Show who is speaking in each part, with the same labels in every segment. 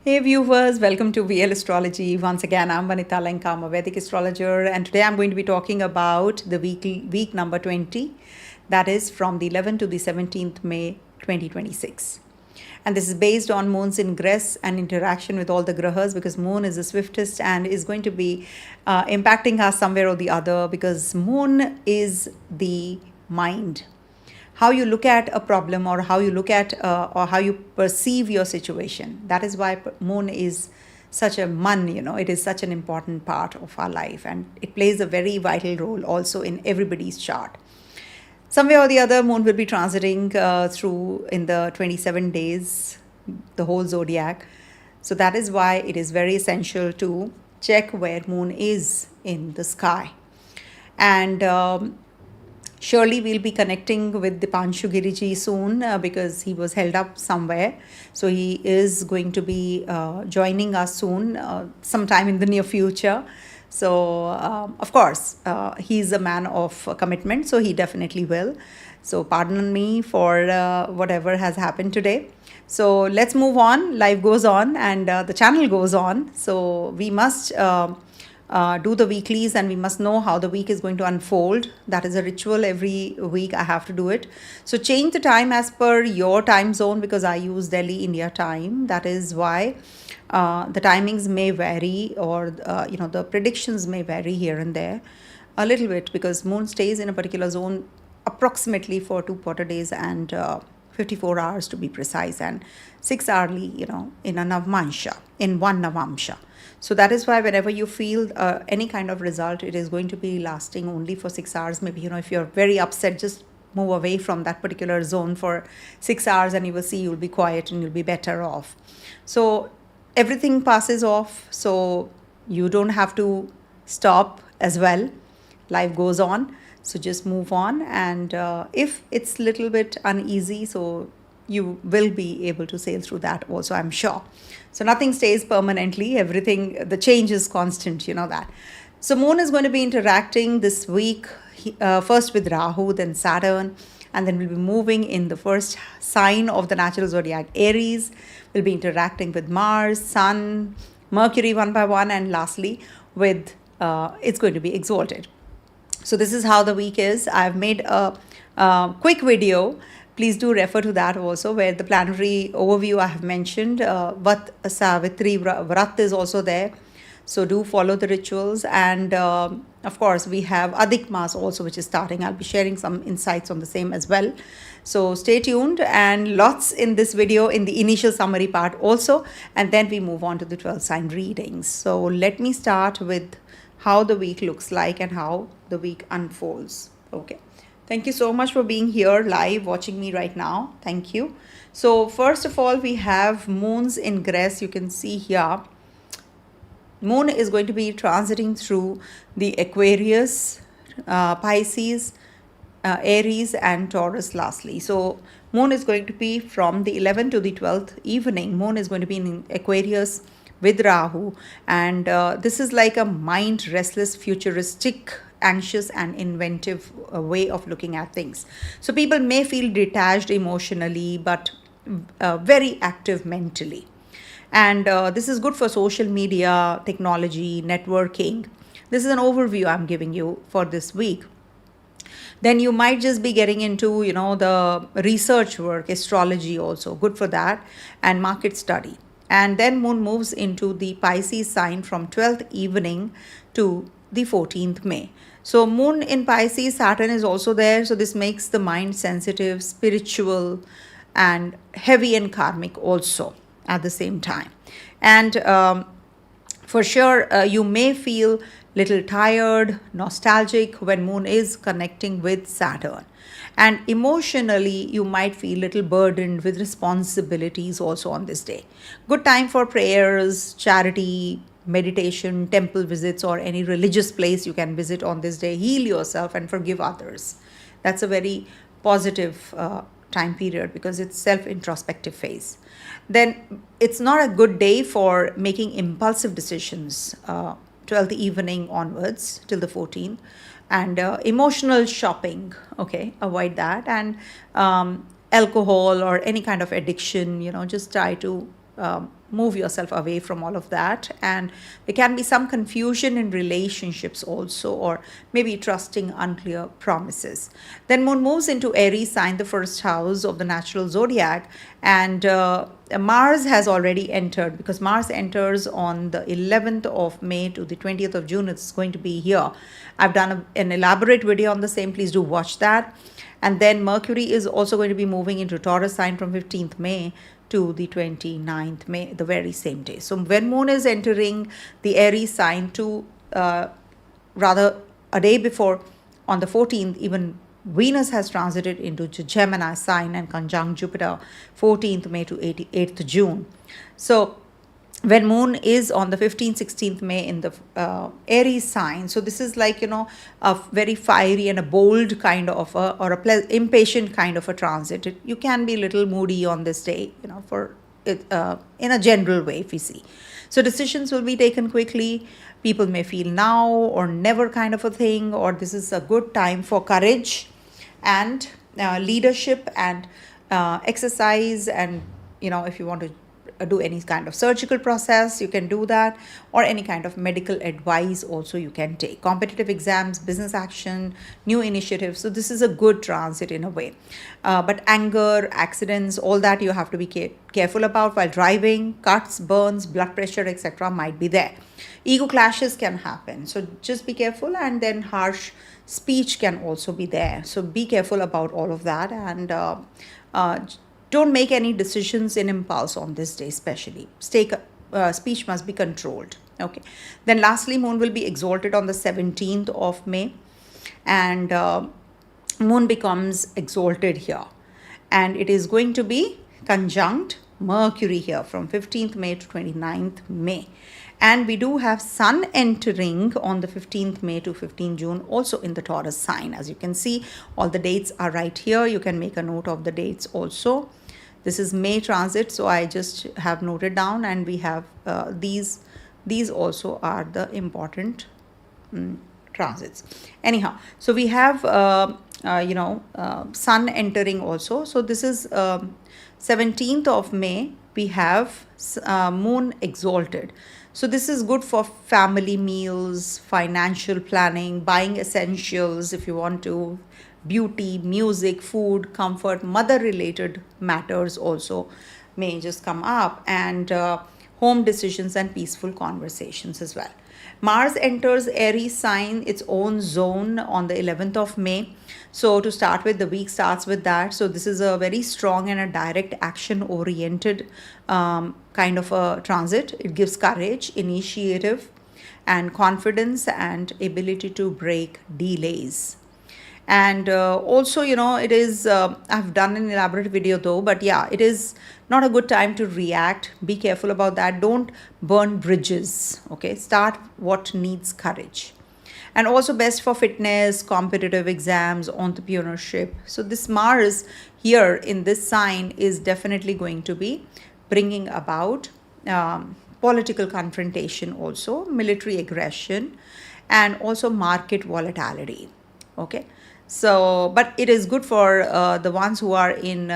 Speaker 1: Hey viewers, welcome to VL Astrology. Once again, I'm Vanita Lenka, I'm a Vedic astrologer, and today I'm going to be talking about the week number 20, that is from the 11th to the 17th May 2026. And this is based on moon's ingress and interaction with all the grahas, because moon is the swiftest and is going to be impacting us somewhere or the other, because moon is the mind, how you look at a problem, or how you look at or how you perceive your situation. That is why moon is such a it is such an important part of our life, and it plays a very vital role also in everybody's chart. Somewhere or the other, moon will be transiting through in the 27 days, the whole zodiac. So that is why it is very essential to check where moon is in the sky. And surely we'll be connecting with the Panshu Giriji soon because he was held up somewhere. So he is going to be joining us soon, sometime in the near future. So, of course, he's a man of commitment, so he definitely will. So, pardon me for whatever has happened today. So, let's move on. Life goes on and the channel goes on. So, we must do the weeklies, and we must know how the week is going to unfold. That is a ritual. Every week I have to do it. So change the time as per your time zone, because I use Delhi India time. That is why the timings may vary, or the predictions may vary here and there a little bit, because moon stays in a particular zone approximately for 2 quarter days and 54 hours to be precise, and 6 hourly in a navamsha, in one navamsha. So that is why whenever you feel any kind of result, it is going to be lasting only for 6 hours. Maybe, if you're very upset, just move away from that particular zone for 6 hours, and you will see you'll be quiet and you'll be better off. So everything passes off. So you don't have to stop as well. Life goes on. So just move on. And if it's a little bit uneasy, so you will be able to sail through that also, I'm sure. So nothing stays permanently. Everything, the change is constant, that. So moon is going to be interacting this week, first with Rahu, then Saturn, and then we'll be moving in the first sign of the natural zodiac, Aries. We'll be interacting with Mars, Sun, Mercury one by one, and lastly with, it's going to be exalted. So this is how the week is. I've made a quick video. Please do refer to that also, where the planetary overview I have mentioned. But Savitri, Vrat is also there. So do follow the rituals. And of course, we have Adhik Maas also, which is starting. I'll be sharing some insights on the same as well. So stay tuned, and lots in this video in the initial summary part also. And then we move on to the 12 sign readings. So let me start with how the week looks like and how the week unfolds. Okay. Thank you so much for being here live, watching me right now. Thank you. So first of all, we have moon's ingress. You can see here, moon is going to be transiting through the Aquarius, Pisces, Aries, and Taurus lastly. So moon is going to be from the 11th to the 12th evening. Moon is going to be in Aquarius with Rahu, and this is like a mind restless, futuristic, anxious and inventive way of looking at things. So people may feel detached emotionally, but very active mentally. And this is good for social media, technology, networking. This is an overview I'm giving you for this week. Then you might just be getting into, the research work, astrology also, good for that, and market study. And then moon moves into the Pisces sign from 12th evening to the 14th May. So moon in Pisces, Saturn is also there. So this makes the mind sensitive, spiritual, and heavy and karmic also at the same time. And for sure, you may feel little tired, nostalgic when moon is connecting with Saturn. And emotionally, you might feel little burdened with responsibilities also on this day. Good time for prayers, charity, meditation, temple visits, or any religious place you can visit on this day. Heal yourself and forgive others. That's a very positive time period, because it's self-introspective phase. Then it's not a good day for making impulsive decisions, 12th evening onwards till the 14th. And emotional shopping, okay, avoid that. And alcohol or any kind of addiction, just try to move yourself away from all of that. And there can be some confusion in relationships also, or maybe trusting unclear promises. Then Moon moves into Aries sign, the first house of the natural zodiac, and Mars has already entered, because Mars enters on the 11th of May to the 20th of June. It's going to be here. I've done an elaborate video on the same. Please do watch that. And then Mercury is also going to be moving into Taurus sign from 15th May to the 29th May, the very same day. So when Moon is entering the Aries sign to rather a day before, on the 14th, even Venus has transited into Gemini sign and conjunct Jupiter 14th May to 8th June. So when Moon is on the 15th, 16th May in the Aries sign, so this is like, a very fiery and a bold kind of impatient kind of a transit. You can be a little moody on this day, for it, in a general way, if we see. So decisions will be taken quickly. People may feel now or never kind of a thing, or this is a good time for courage and leadership and exercise. And, if you want to do any kind of surgical process, you can do that, or any kind of medical advice also you can take. Competitive exams, business action, new initiatives. So this is a good transit in a way. But anger, accidents, all that you have to be careful about while driving. Cuts, burns, blood pressure, etc. might be there. Ego clashes can happen. So just be careful. And then harsh speech can also be there. So be careful about all of that. And don't make any decisions in impulse on this day, especially. Speech must be controlled. Okay. Then lastly, Moon will be exalted on the 17th of May. And Moon becomes exalted here. And it is going to be conjunct Mercury here from 15th May to 29th May. And we do have Sun entering on the 15th May to 15th June, also in the Taurus sign. As you can see, all the dates are right here. You can make a note of the dates also. This is May transit, so I just have noted down, and we have these also are the important transits. Anyhow, so we have Sun entering also. So this is 17th of May. We have Moon exalted. So this is good for family meals, financial planning, buying essentials if you want to, beauty, music, food, comfort, mother-related matters also may just come up, and home decisions and peaceful conversations as well. Mars enters Aries sign, its own zone, on the 11th of May. So to start with, the week starts with that. So this is a very strong and a direct action-oriented kind of a transit. It gives courage, initiative, and confidence, and ability to break delays. And also, it is, I've done an elaborate video though, but yeah, it is not a good time to react. Be careful about that. Don't burn bridges. Okay. Start what needs courage. And also best for fitness, competitive exams, entrepreneurship. So this Mars here in this sign is definitely going to be bringing about political confrontation also, military aggression, and also market volatility. Okay. So, but it is good for the ones who are in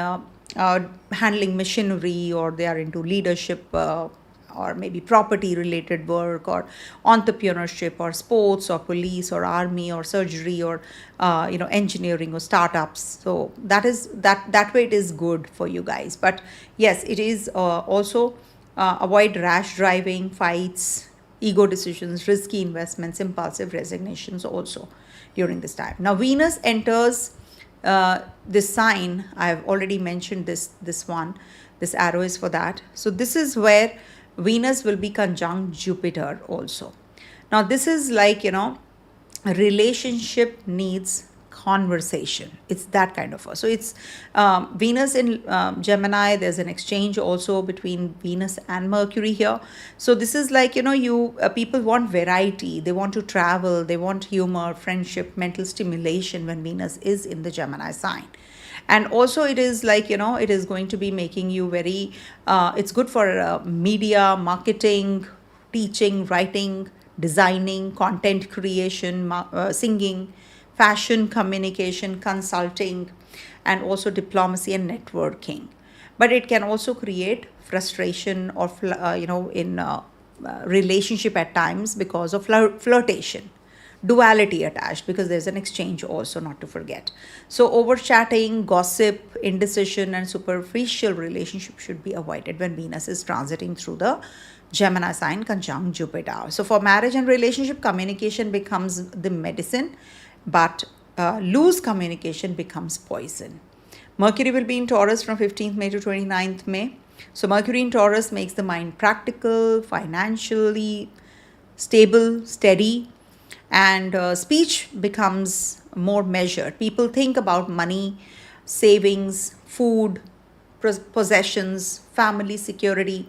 Speaker 1: handling machinery, or they are into leadership, or maybe property related work, or entrepreneurship, or sports, or police, or army, or surgery, or engineering, or startups. So that way it is good for you guys. But yes, it is also avoid rash driving, fights, ego decisions, risky investments, impulsive resignations also during this time. Now Venus enters this sign. I have already mentioned this one. This arrow is for that. So this is where Venus will be conjunct Jupiter also. Now this is like, a relationship needs conversation. It's that kind of a. So it's Venus in Gemini. There's an exchange also between Venus and Mercury here. So this is like, people want variety. They want to travel. They want humor, friendship, mental stimulation when Venus is in the Gemini sign. And also it is like, it is going to be making you very, it's good for media, marketing, teaching, writing, designing, content creation, singing, fashion, communication, consulting, and also diplomacy and networking. but it can also create frustration or in relationship at times because of flirtation, duality attached, because there's an exchange also, not to forget. So over chatting, gossip, indecision and superficial relationship should be avoided when Venus is transiting through the Gemini sign conjunct Jupiter. So for marriage and relationship, communication becomes the medicine, but loose communication becomes poison. Mercury will be in Taurus from 15th May to 29th May. So Mercury in Taurus makes the mind practical, financially stable, steady, and speech becomes more measured. People think about money, savings, food, possessions, family security,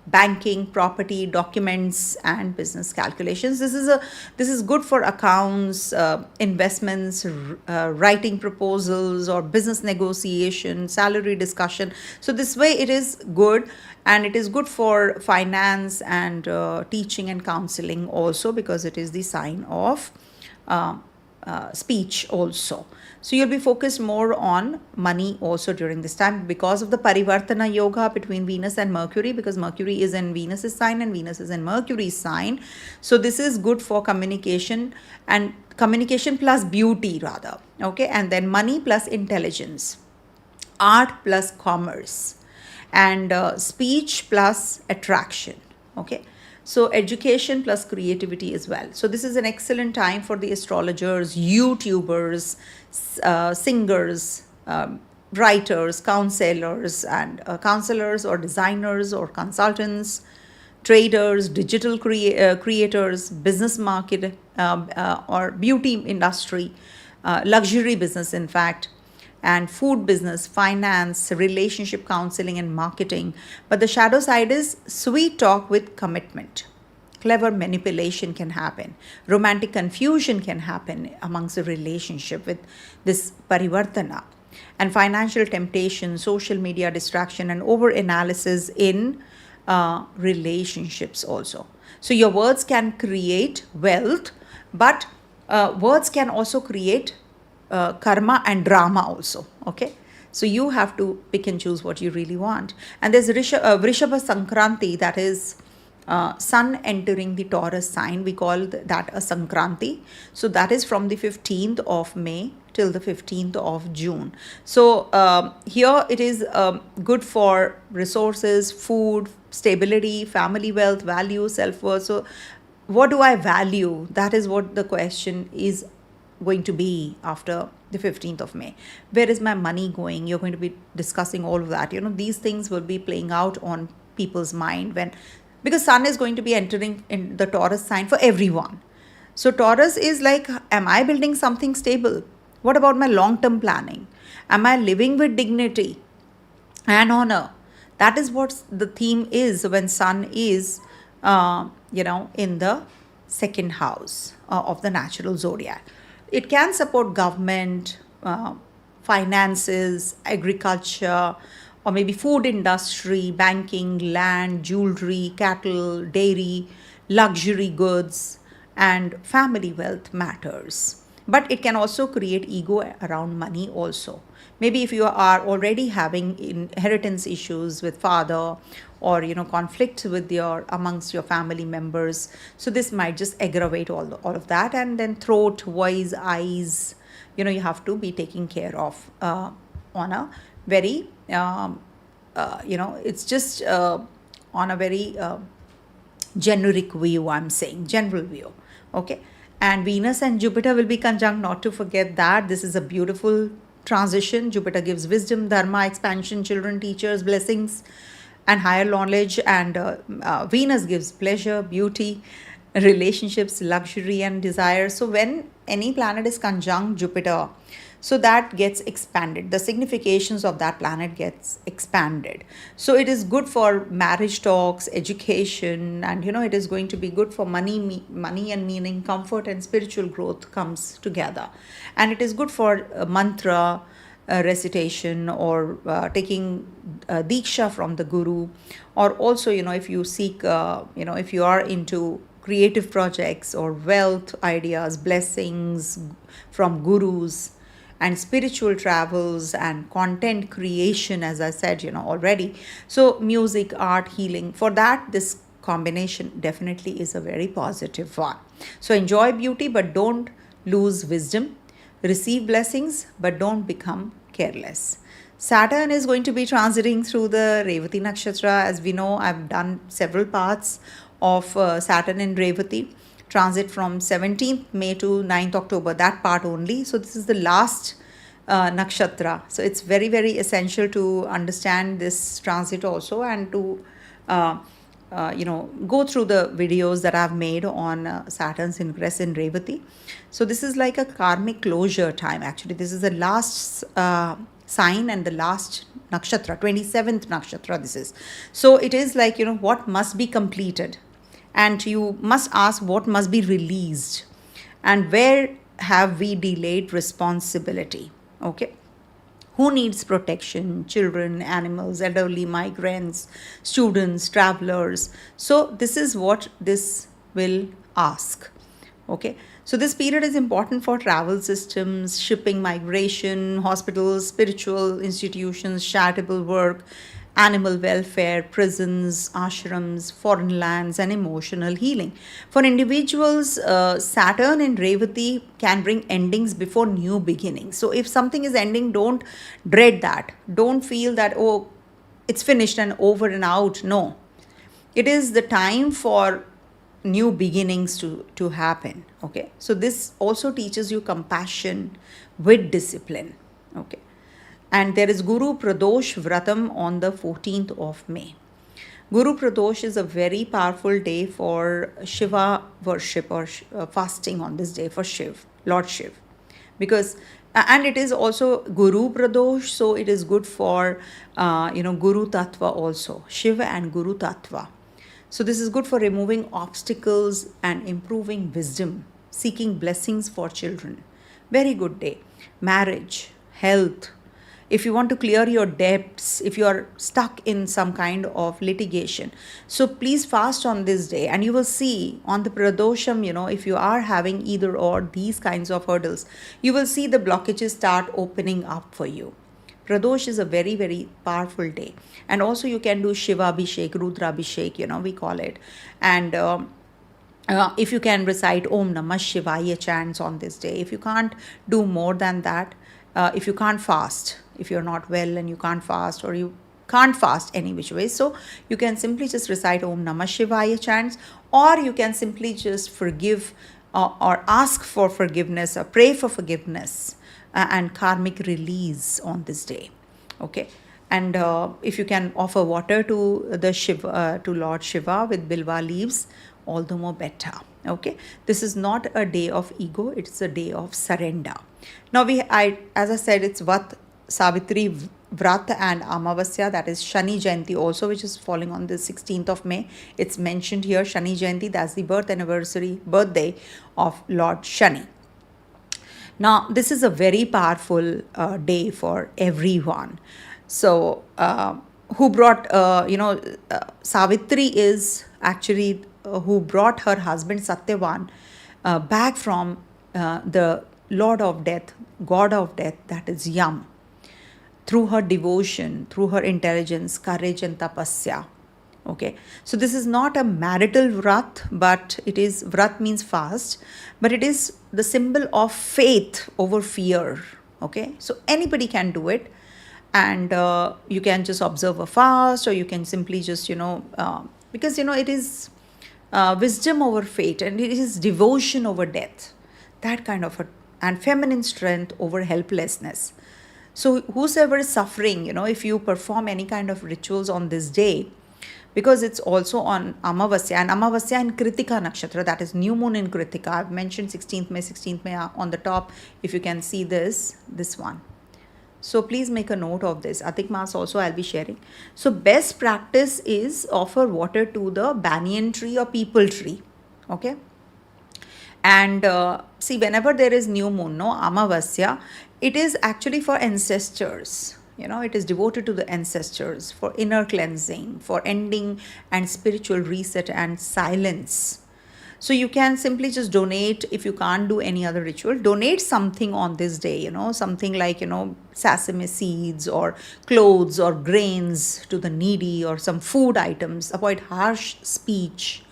Speaker 1: banking, property, documents, and business calculations. This is good for accounts, investments, writing proposals, or business negotiation, salary discussion. So this way it is good, and it is good for finance and teaching and counseling also, because it is the sign of speech also. So you'll be focused more on money also during this time because of the Parivartana yoga between Venus and Mercury, because Mercury is in Venus's sign and Venus is in Mercury's sign. So this is good for communication, and communication plus beauty rather. Okay, and then money plus intelligence, art plus commerce, and speech plus attraction. Okay, so education plus creativity as well. So this is an excellent time for the astrologers, YouTubers, singers, writers, counselors, and counselors or designers or consultants, traders, digital creators, business market or beauty industry, luxury business in fact, and food business, finance, relationship counseling and marketing. But the shadow side is sweet talk with commitment. Clever manipulation can happen. Romantic confusion can happen amongst the relationship with this Parivartana. And financial temptation, social media distraction, and over-analysis in relationships also. So your words can create wealth, but words can also create karma and drama also. Okay, so you have to pick and choose what you really want. And there's Vrishabha Sankranti, that is sun entering the Taurus sign. We call that a Sankranti. So that is from the 15th of May till the 15th of June. So here it is good for resources, food, stability, family wealth, value, self-worth. So what do I value? That is what the question is going to be after the 15th of May. Where is my money going? You're going to be discussing all of that. These things will be playing out on people's mind because sun is going to be entering in the Taurus sign for everyone. So Taurus is like, am I building something stable? What about my long-term planning? Am I living with dignity and honor? That is what the theme is when sun is, in the second house of the natural zodiac. It can support government, finances, agriculture, or maybe food industry, banking, land, jewelry, cattle, dairy, luxury goods, and family wealth matters. But it can also create ego around money also. Maybe if you are already having inheritance issues with father, or conflicts with amongst your family members, so this might just aggravate all of that. And then throat, voice, eyes, you have to be taken care of on a very it's just on a very generic view. I'm saying general view. Okay, and Venus and Jupiter will be conjunct, not to forget that. This is a beautiful transition. Jupiter gives wisdom, dharma, expansion, children, teachers, blessings, and higher knowledge. And Venus gives pleasure, beauty, relationships, luxury, and desire. So when any planet is conjunct Jupiter, so that gets expanded. The significations of that planet gets expanded. So it is good for marriage talks, education, and it is going to be good for money and meaning, comfort and spiritual growth comes together. And it is good for mantra recitation, or taking diksha from the guru, or also if you seek if you are into creative projects or wealth ideas, blessings from gurus, and spiritual travels and content creation, as I said, already. So music, art, healing, for that, this combination definitely is a very positive one. So enjoy beauty, but don't lose wisdom. Receive blessings, but don't become careless. Saturn is going to be transiting through the Revati Nakshatra. As we know, I've done several parts of Saturn in Revati. Transit from 17th May to 9th October, that part only. So this is the last nakshatra. So it's very, very essential to understand this transit also, and to go through the videos that I've made on Saturn's ingress in Revati. So this is like a karmic closure time. Actually, this is the last sign and the last nakshatra, 27th nakshatra this is. So it is like, what must be completed, and you must ask what must be released, and where have we delayed responsibility. Okay, who needs protection? Children, animals, elderly, migrants, students, travelers. So this is what this will ask. Okay, so this period is important for travel systems, shipping, migration, hospitals, spiritual institutions, charitable work, animal welfare, prisons, ashrams, foreign lands, and emotional healing. For individuals, Saturn in Revati can bring endings before new beginnings. So if something is ending, don't dread that. Don't feel that, oh, it's finished and over and out. No. It is the time for new beginnings to happen. Okay. So this also teaches you compassion with discipline. Okay. And there is Guru Pradosh Vratam on the 14th of May. Guru Pradosh is a very powerful day for Shiva worship, or fasting on this day for Shiv, Lord Shiv. Because, and it is also Guru Pradosh, so it is good for, Guru Tattva also, Shiva and Guru Tattva. So this is good for removing obstacles and improving wisdom, seeking blessings for children. Very good day. Marriage, health. If you want to clear your debts, if you are stuck in some kind of litigation, so please fast on this day, and you will see on the Pradosham, if you are having either or these kinds of hurdles, you will see the blockages start opening up for you. Pradosh is a very, very powerful day. And also you can do Shiva Abhishek, Rudra Abhishek, we call it. And if you can recite Om Namah Shivaya chants on this day, if you can't do more than that, if you can't fast, if you're not well and you can't fast, or you can't fast any which way, so you can simply just recite Om Namah Shivaya chants, or you can simply just forgive or ask for forgiveness, or pray for forgiveness and karmic release on this day. Okay. And if you can offer water to the Shiva, to Lord Shiva with Bilva leaves, all the more better. Okay, this is not a day of ego, it's a day of surrender. Now as I said, it's Vat, Savitri, Vrat and Amavasya, that is Shani Jayanti also, which is falling on the 16th of May. It's mentioned here, Shani Jayanti, that's the birthday of Lord Shani. Now, this is a very powerful day for everyone. So, who brought, Savitri is actually who brought her husband Satyavan back from the Lord of Death, God of Death, that is Yam, through her devotion, through her intelligence, courage and tapasya. Okay, so this is not a marital Vrat, but it is, Vrat means fast, but it is the symbol of faith over fear. Okay, so anybody can do it, and you can just observe a fast, or you can simply just, because, it is wisdom over fate, and it is devotion over death, that kind of and feminine strength over helplessness. So whosoever is suffering, if you perform any kind of rituals on this day, because it's also on Amavasya, and Amavasya in Kritika Nakshatra, that is new moon in Kritika. I've mentioned 16th May on the top, if you can see this one. So please make a note of this. Adhik Maas also I'll be sharing. So best practice is offer water to the banyan tree or peepal tree. Okay. And see, whenever there is new moon, Amavasya, it is actually for ancestors. It is devoted to the ancestors, for inner cleansing, for ending and spiritual reset and silence. So you can simply just donate. If you can't do any other ritual, donate something on this day, something like, sesame seeds or clothes or grains to the needy, or some food items. Avoid harsh speech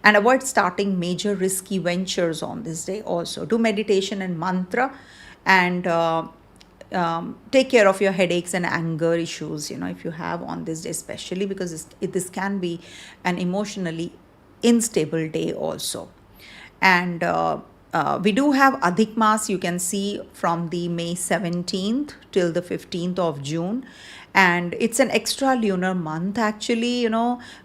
Speaker 1: and avoid starting major risky ventures on this day also. Do meditation and mantra, and take care of your headaches and anger issues, if you have on this day, especially because this can be an emotionally unstable day also. And we do have Adhik Maas, you can see, from the May 17th till the 15th of June. And it's an extra lunar month actually,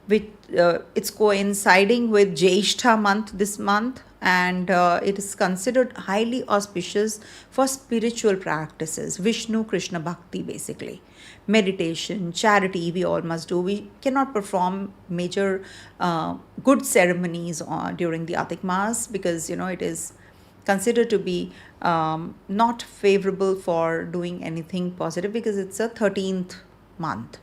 Speaker 1: with it's coinciding with Jyeshtha month this month. And it is considered highly auspicious for spiritual practices, Vishnu Krishna Bhakti basically. Meditation, charity, we all must do. We cannot perform major good ceremonies during the Adhik Maas, because it is considered to be not favorable for doing anything positive, because it's a 13th month.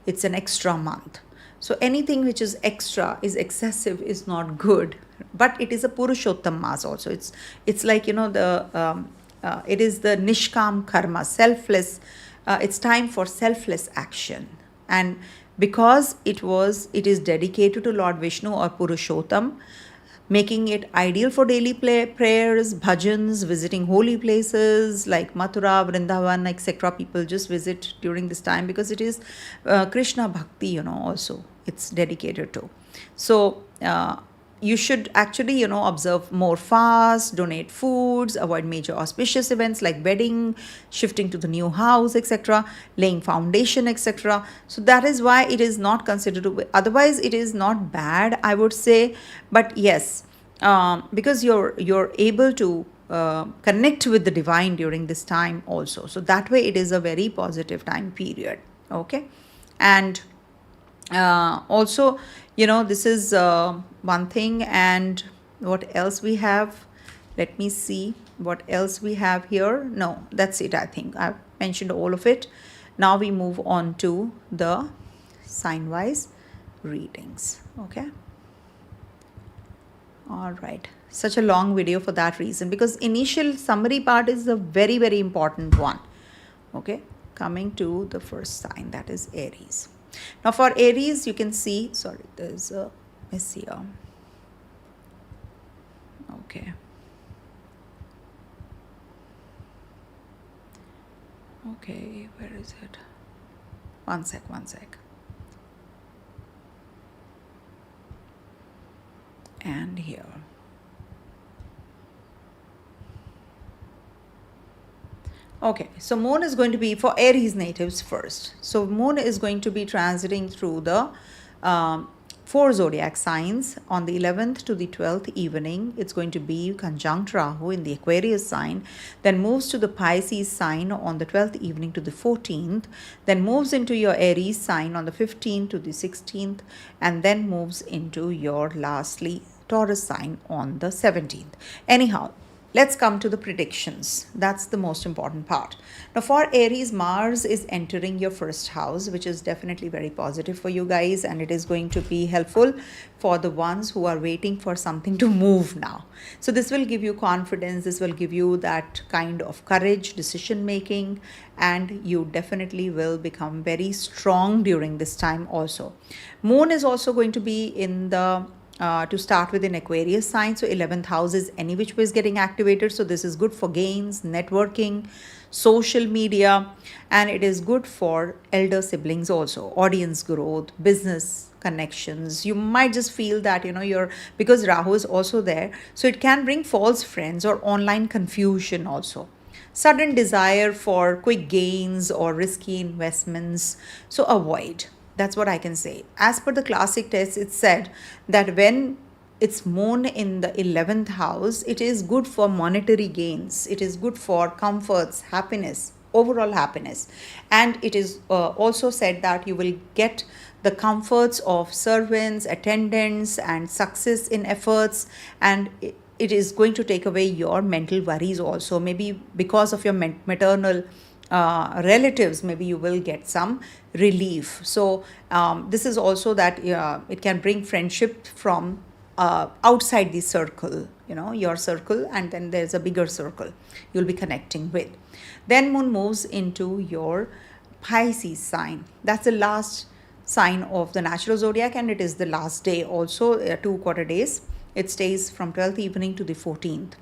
Speaker 1: It's an extra month. So anything which is extra, is excessive, is not good. But it is a Purushottam Maas also. It's like, it is the Nishkam Karma, selfless. It's time for selfless action. And because it is dedicated to Lord Vishnu or Purushottam, making it ideal for daily prayers, bhajans, visiting holy places like Mathura, Vrindavan, etc. People just visit during this time, because it is Krishna Bhakti, also it's dedicated to. So you should actually, observe more fasts, donate foods, avoid major auspicious events like wedding, shifting to the new house, etc., laying foundation, etc. So that is why it is not considered to be, otherwise it is not bad, I would say. But yes, because you're able to connect with the divine during this time also. So that way it is a very positive time period. Okay. And also, this is one thing. And what else we have? Let me see what else we have here. No, that's it. I think I've mentioned all of it. Now we move on to the sign-wise readings. Okay. All right. Such a long video for that reason, because initial summary part is a very, very important one. Okay. Coming to the first sign, that is Aries. Now for Aries, you can see, sorry, there's a miss here. Okay. Okay, where is it? One sec. And here. Okay, so Moon is going to be for Aries natives first. So Moon is going to be transiting through the 4 zodiac signs on the 11th to the 12th evening. It's going to be conjunct Rahu in the Aquarius sign, then moves to the Pisces sign on the 12th evening to the 14th, then moves into your Aries sign on the 15th to the 16th, and then moves into your lastly Taurus sign on the 17th. Anyhow, let's come to the predictions. That's the most important part. Now for Aries, Mars is entering your first house, which is definitely very positive for you guys, and it is going to be helpful for the ones who are waiting for something to move now. So this will give you confidence, this will give you that kind of courage, decision making, and you definitely will become very strong during this time also. Moon is also going to be in the to start with in Aquarius sign. So 11th house is any which way is getting activated. So this is good for gains, networking, social media, and it is good for elder siblings also, audience growth, business connections. You might just feel that, because Rahu is also there. So it can bring false friends or online confusion also. Sudden desire for quick gains or risky investments. So avoid. That's what I can say. As per the classic test, it's said that when it's Moon in the 11th house, it is good for monetary gains. It is good for comforts, happiness, overall happiness. And it is also said that you will get the comforts of servants, attendants, and success in efforts. And it is going to take away your mental worries also. Maybe because of your maternal relatives, maybe you will get some relief. So this is also that it can bring friendship from outside the circle, your circle, and then there's a bigger circle you'll be connecting with. Then moon moves into your Pisces sign. That's the last sign of the natural zodiac, and it is the last day also, 2 quarter days. It stays from 12th evening to the 14th.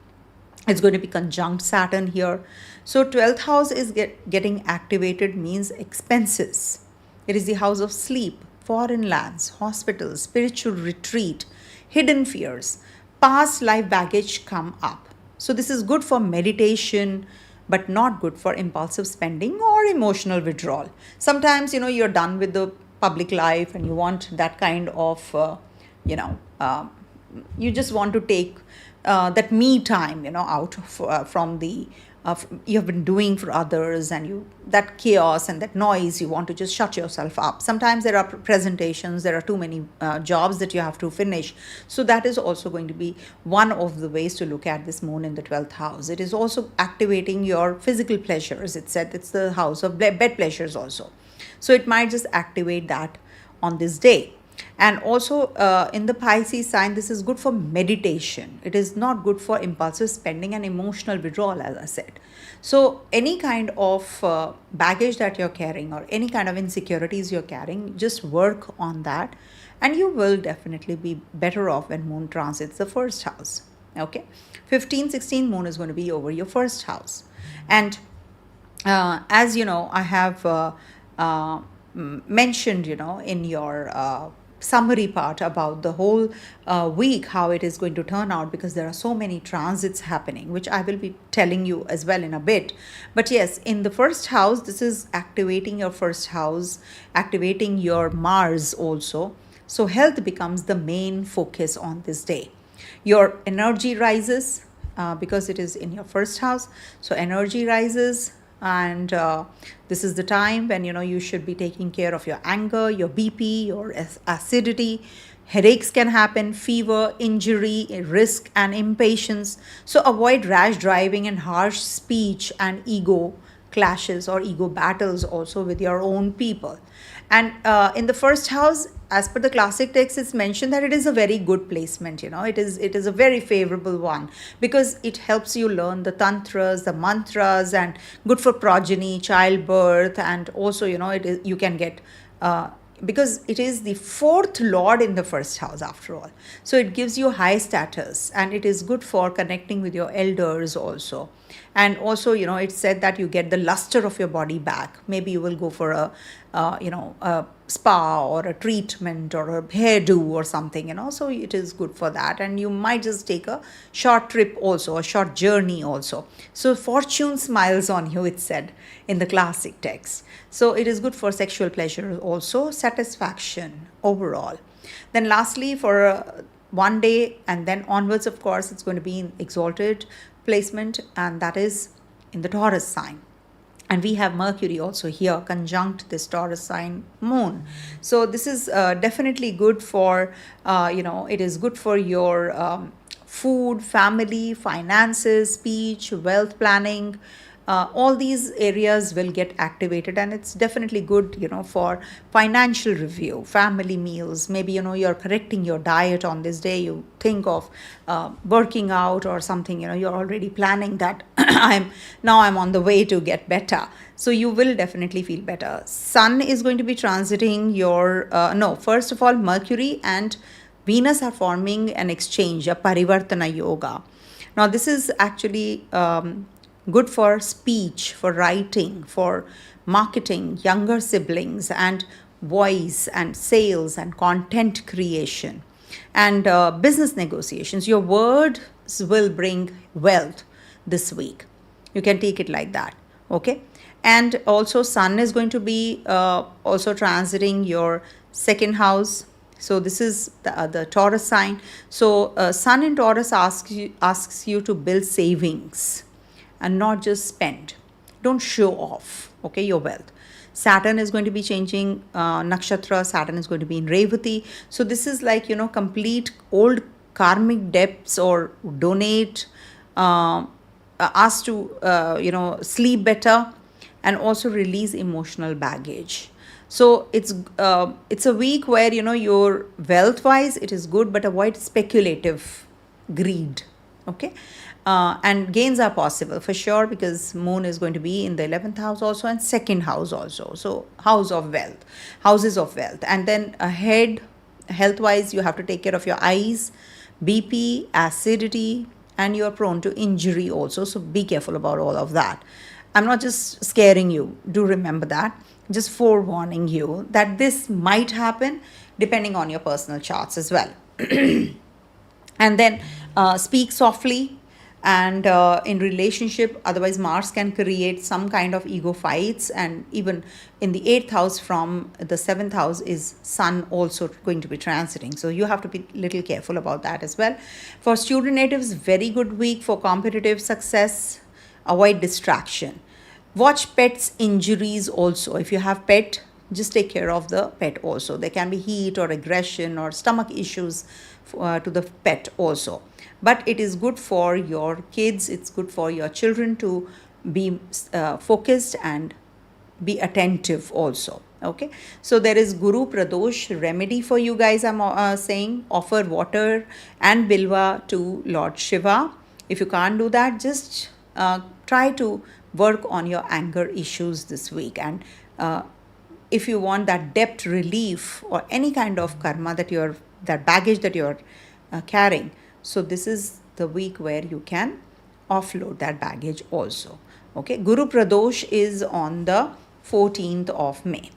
Speaker 1: It's going to be conjunct Saturn here. So 12th house is getting activated, means expenses. It is the house of sleep, foreign lands, hospitals, spiritual retreat, hidden fears, past life baggage come up. So this is good for meditation, but not good for impulsive spending or emotional withdrawal. Sometimes, you're done with the public life and you want that kind of, you just want to take that me time, out from the you have been doing for others, and that chaos and that noise, you want to just shut yourself up. Sometimes there are presentations, there are too many jobs that you have to finish. So that is also going to be one of the ways to look at this moon in the 12th house. It is also activating your physical pleasures. It said it's the house of bed pleasures also. So it might just activate that on this day. And also in the Pisces sign, this is good for meditation. It is not good for impulsive spending and emotional withdrawal, as I said. So any kind of baggage that you're carrying or any kind of insecurities you're carrying, just work on that, and you will definitely be better off when moon transits the first house. Okay, 15-16 moon is going to be over your first house. And as you know, I have mentioned, in your summary part about the whole week, how it is going to turn out, because there are so many transits happening, which I will be telling you as well in a bit. But yes, in the first house, this is activating your first house, activating your Mars also. So health becomes the main focus on this day. Your energy rises because it is in your first house. So energy rises, and this is the time when you should be taking care of your anger, your BP, your acidity. Headaches can happen, fever, injury, risk, and impatience. So avoid rash driving and harsh speech and ego clashes or ego battles also with your own people. And in the first house, as per the classic text, it's mentioned that it is a very good placement. It is a very favorable one, because it helps you learn the tantras, the mantras, and good for progeny, childbirth, and also you can get because it is the fourth lord in the first house after all. So it gives you high status, and it is good for connecting with your elders also. And also, it's said that you get the luster of your body back. Maybe you will go for a spa or a treatment or a hairdo or something, so it is good for that. And you might just take a short trip also, a short journey also. So fortune smiles on you, it said in the classic text. So it is good for sexual pleasure also, satisfaction overall. Then lastly, for one day and then onwards, of course, it's going to be in exalted placement, and that is in the Taurus sign. And we have Mercury also here conjunct this Taurus sign moon. So this is definitely good for, it is good for your food, family, finances, speech, wealth planning. All these areas will get activated, and it's definitely good, for financial review, family meals. Maybe, you're correcting your diet on this day. You think of working out or something, you're already planning that I'm on the way to get better. So you will definitely feel better. Sun is going to be transiting your, first of all, Mercury and Venus are forming an exchange, a Parivartana yoga. Now, this is actually good for speech, for writing, for marketing, younger siblings, and voice and sales and content creation, and business negotiations. Your words will bring wealth this week. You can take it like that. Okay. And also Sun is going to be also transiting your second house. So this is the Taurus sign. So Sun in Taurus asks you to build savings and not just spend. Don't show off, okay, your wealth. Saturn is going to be changing Nakshatra. Saturn is going to be in Revati. So this is like, complete old karmic debts, or donate, ask to, sleep better, and also release emotional baggage. So it's a week where, your wealth wise it is good, but avoid speculative greed. Okay. And gains are possible for sure, because moon is going to be in the 11th house also, and second house also, so houses of wealth. And then ahead, health wise, you have to take care of your eyes, BP, acidity, and you are prone to injury also, so be careful about all of that. I'm not just scaring you, do remember that, just forewarning you that this might happen depending on your personal charts as well. And then speak softly, and in relationship, otherwise Mars can create some kind of ego fights. And even in the 8th house from the 7th house is Sun also going to be transiting, so you have to be little careful about that as well. For student natives, very good week for competitive success. Avoid distraction. Watch pets injuries also. If you have pet, just take care of the pet also. There can be heat or aggression or stomach issues to the pet also. But it is good for your kids, it's good for your children to be focused and be attentive also. Okay, so there is Guru Pradosh remedy for you guys. I'm saying offer water and bilva to Lord Shiva. If you can't do that, just try to work on your anger issues this week. And if you want that debt relief or any kind of karma that baggage that you're carrying, so this is the week where you can offload that baggage also. Okay, Guru Pradosh is on the 14th of May.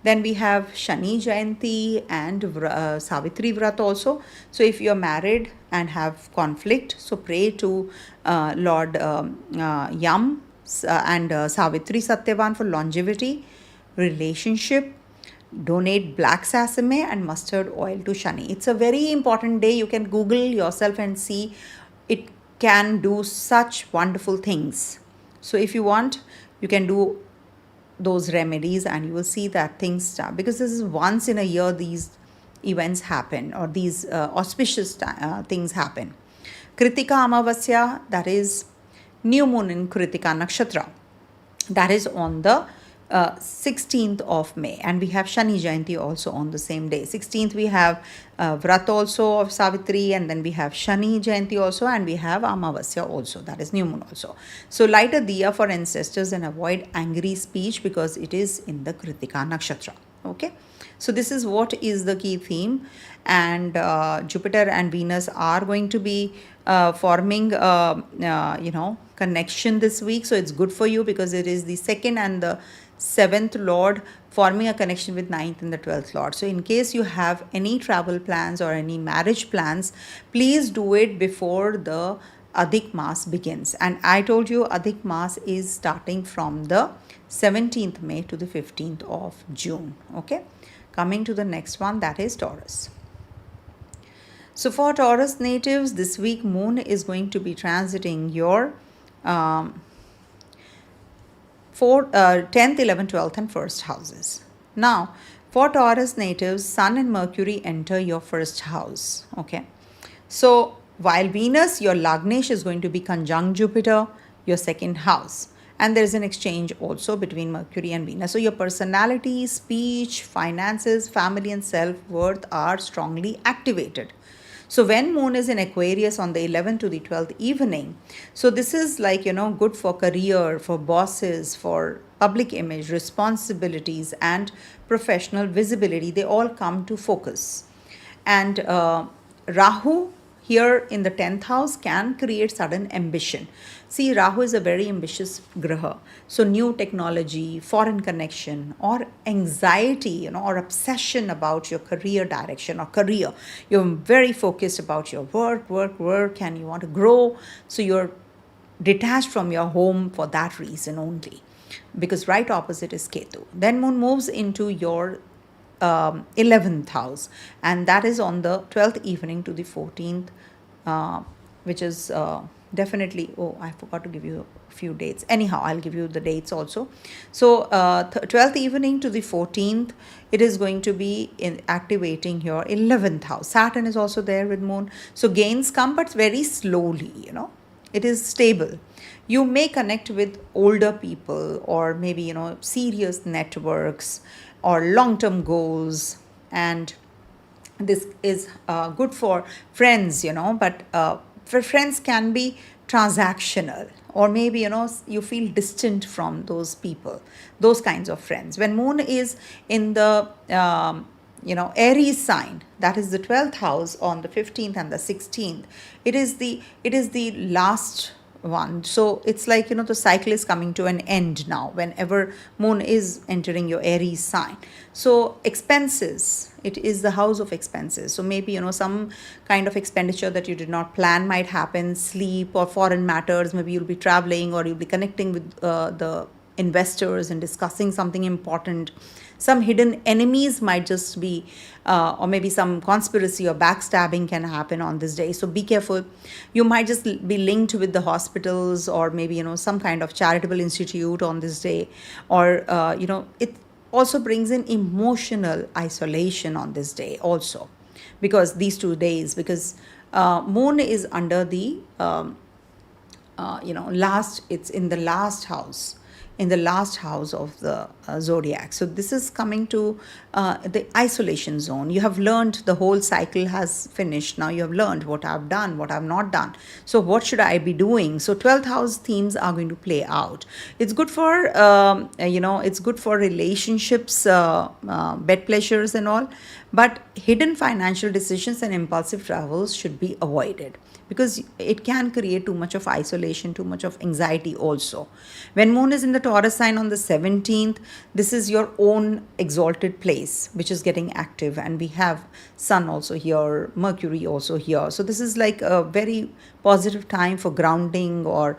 Speaker 1: Then we have Shani Jayanti and Savitri Vrat also. So if you're married and have conflict, so pray to Lord Yam and Savitri Satyavan for longevity, relationship. Donate black sesame and mustard oil to Shani. It's a very important day. You can Google yourself and see. It can do such wonderful things. So if you want, you can do those remedies and you will see that things start, because this is once in a year these events happen, or these auspicious things happen. Kritika Amavasya, that is new moon in Kritika Nakshatra, that is on the 16th of May, and we have Shani Jayanti also on the same day. 16th we have Vrat also of Savitri, and then we have Shani Jayanti also, and we have Amavasya also, that is new moon also. So light a diya for ancestors and avoid angry speech, because it is in the Kritika Nakshatra. Okay, so this is what is the key theme. And Jupiter and Venus are going to be forming connection this week, so it's good for you, because it is the 2nd and the 7th Lord forming a connection with 9th and the 12th Lord. So in case you have any travel plans or any marriage plans, please do it before the Adhik Maas begins. And I told you Adhik Maas is starting from the 17th May to the 15th of June. Okay, coming to the next one, that is Taurus. So for Taurus natives, this week moon is going to be transiting your 10th, 11th, 12th and 1st houses. Now, for Taurus natives, Sun and Mercury enter your 1st house. Okay, so while Venus, your Lagnesh, is going to be conjunct Jupiter, your 2nd house. And there is an exchange also between Mercury and Venus. So your personality, speech, finances, family and self-worth are strongly activated. So when moon is in Aquarius on the 11th to the 12th evening, so this is like, good for career, for bosses, for public image, responsibilities and professional visibility. They all come to focus. And Rahu here in the 10th house can create sudden ambition. See, Rahu is a very ambitious graha. So new technology, foreign connection, or anxiety, or obsession about your career direction or career. You're very focused about your work, and you want to grow. So you're detached from your home for that reason only, because right opposite is Ketu. Then moon moves into your 11th house, and that is on the 12th evening to the 14th, which is definitely, I forgot to give you a few dates. Anyhow, I'll give you the dates also. So 12th evening to the 14th, it is going to be activating your 11th house. Saturn is also there with moon. So gains come, but very slowly, it is stable. You may connect with older people, or maybe, serious networks, or long-term goals. And this is good for friends, but for friends can be transactional, or maybe you feel distant from those people, those kinds of friends. When moon is in the Aries sign, that is the 12th house, on the 15th and the 16th, it is the last one. So it's like, the cycle is coming to an end now whenever moon is entering your Aries sign. So expenses, it is the house of expenses. So maybe, some kind of expenditure that you did not plan might happen, sleep or foreign matters. Maybe you'll be traveling, or you'll be connecting with the investors and discussing something important. Some hidden enemies might just be, or maybe some conspiracy or backstabbing can happen on this day. So be careful. You might just be linked with the hospitals, or maybe, some kind of charitable institute on this day. Or, it also brings in emotional isolation on this day also, because these 2 days, because moon is under the, it's in the last house of the zodiac. So this is coming to the isolation zone. You have learned, the whole cycle has finished. Now you have learned what I've done, what I've not done. So what should I be doing? So 12th house themes are going to play out. It's good for, it's good for relationships, bed pleasures and all. But hidden financial decisions and impulsive travels should be avoided, because it can create too much of isolation, too much of anxiety also. When moon is in the Taurus sign on the 17th, this is your own exalted place, which is getting active. And we have Sun also here, Mercury also here. So this is like a very positive time for grounding, or,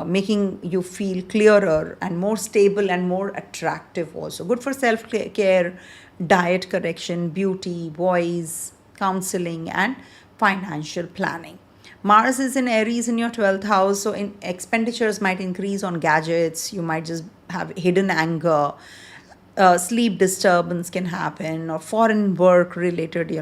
Speaker 1: making you feel clearer and more stable and more attractive also. Good for self-care, diet correction, beauty, voice, counseling, and financial planning. Mars is in Aries in your 12th house, so expenditures might increase on gadgets. You might just have hidden anger. Sleep disturbance can happen, or foreign work related,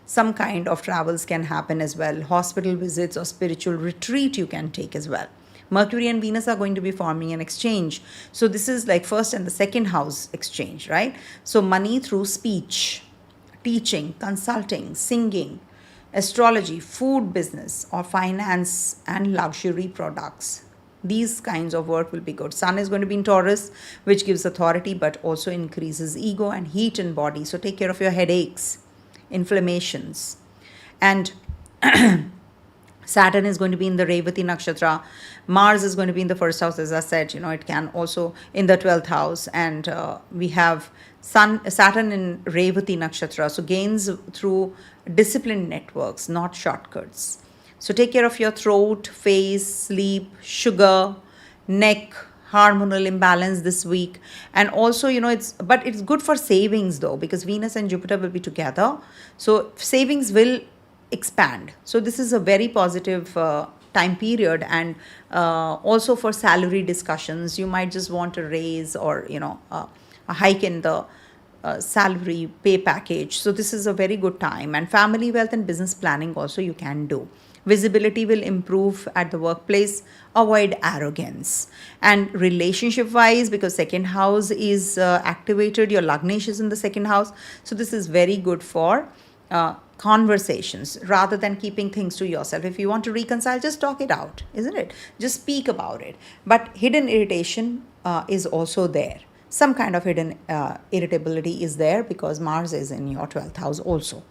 Speaker 1: some kind of travels can happen as well. Hospital visits or spiritual retreat you can take as well. Mercury and Venus are going to be forming an exchange. So this is like first and the second house exchange, right? So money through speech, teaching, consulting, singing, astrology, food business, or finance and luxury products. These kinds of work will be good. Sun is going to be in Taurus, which gives authority but also increases ego and heat in body. So take care of your headaches, inflammations. And Saturn is going to be in the Revati Nakshatra. Mars is going to be in the first house, as I said. It can also in the 12th house. And we have Saturn in Revati Nakshatra. So gains through disciplined networks, not shortcuts. So take care of your throat, face, sleep, sugar, neck, hormonal imbalance this week. And also, it's good for savings though, because Venus and Jupiter will be together. So savings will expand. So this is a very positive time period. And also for salary discussions, you might just want a raise, or a hike in the salary pay package. So this is a very good time. And family, wealth, and business planning also you can do. Visibility will improve at the workplace. Avoid arrogance. And relationship wise, because second house is activated, your Lagnesh is in the second house. So this is very good for conversations, rather than keeping things to yourself. If you want to reconcile, just talk it out, isn't it? Just speak about it. But hidden irritation is also there. Some kind of hidden irritability is there, because Mars is in your 12th house also.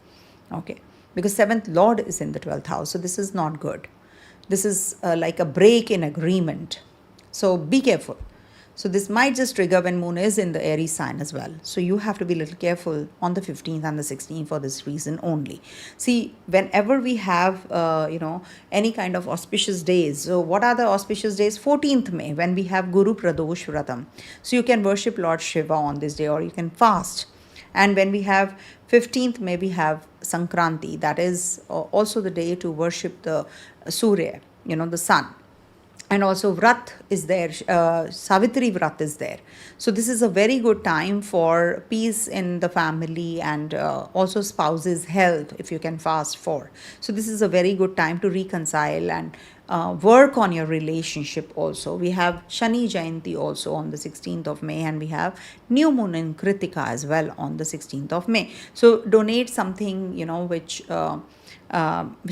Speaker 1: Okay, because 7th Lord is in the 12th house. So this is not good. This is like a break in agreement. So be careful. So this might just trigger when moon is in the Aries sign as well. So you have to be a little careful on the 15th and the 16th for this reason only. See, whenever we have, any kind of auspicious days. So what are the auspicious days? 14th May, when we have Guru Pradosh Vratam. So you can worship Lord Shiva on this day, or you can fast. And when we have 15th May, we have Sankranti. That is also the day to worship the Surya, the sun. And also Vrat is there, Savitri Vrat is there. So this is a very good time for peace in the family, and also spouse's health, if you can fast for. So this is a very good time to reconcile and work on your relationship also. We have Shani Jayanti also on the 16th of May, and we have New Moon in Kritika as well on the 16th of May. So donate something, which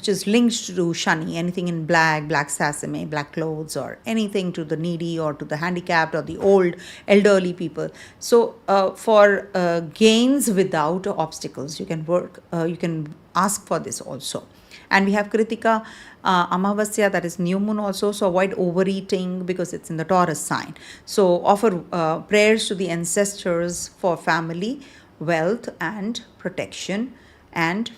Speaker 1: is linked to Shani, anything in black sesame, black clothes, or anything to the needy or to the handicapped or the old, elderly people. So for gains without obstacles, you can ask for this also. And we have Kritika Amavasya, that is new moon also. So avoid overeating because it's in the Taurus sign. So offer prayers to the ancestors for family, wealth, and protection, and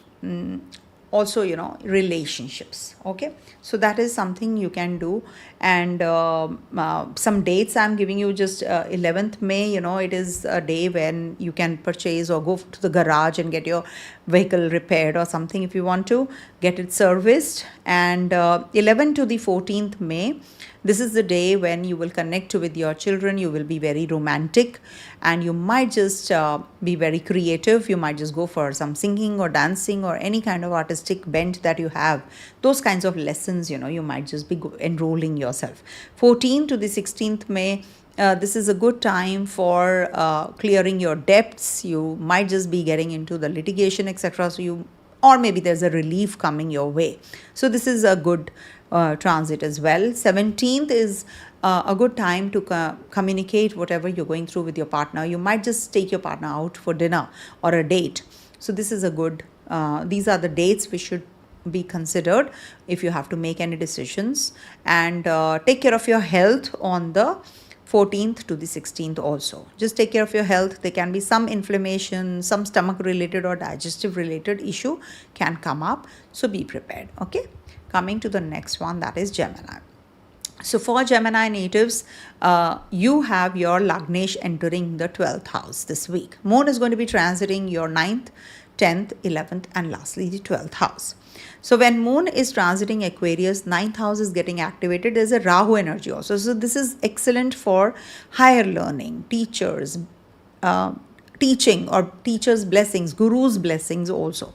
Speaker 1: also relationships. Okay, so that is something you can do. And some dates I'm giving you, just 11th May, it is a day when you can purchase or go to the garage and get your vehicle repaired or something if you want to get it serviced. And 11 to the 14th May, this is the day when you will connect with your children. You will be very romantic, and you might just be very creative. You might just go for some singing or dancing or any kind of artistic bent that you have. Those kinds of lessons, you might just be enrolling yourself. 14 to the 16th May, this is a good time for clearing your debts. You might just be getting into the litigation, etc. Or maybe there's a relief coming your way. So this is a good transit as well. 17th is a good time to communicate whatever you're going through with your partner. You might just take your partner out for dinner or a date. So this is a good, these are the dates which should be considered if you have to make any decisions. And take care of your health on the 14th to the 16th also. Just take care of your health. There can be some inflammation, some stomach related or digestive related issue can come up. So be prepared. Okay. Coming to the next one, that is Gemini. So for Gemini natives, you have your Lagnesh entering the 12th house this week. Moon is going to be transiting your 9th, 10th, 11th, and lastly the 12th house. So when Moon is transiting Aquarius, 9th house is getting activated. There's a Rahu energy also. So this is excellent for higher learning, teachers, teaching or teachers' blessings, gurus' blessings also.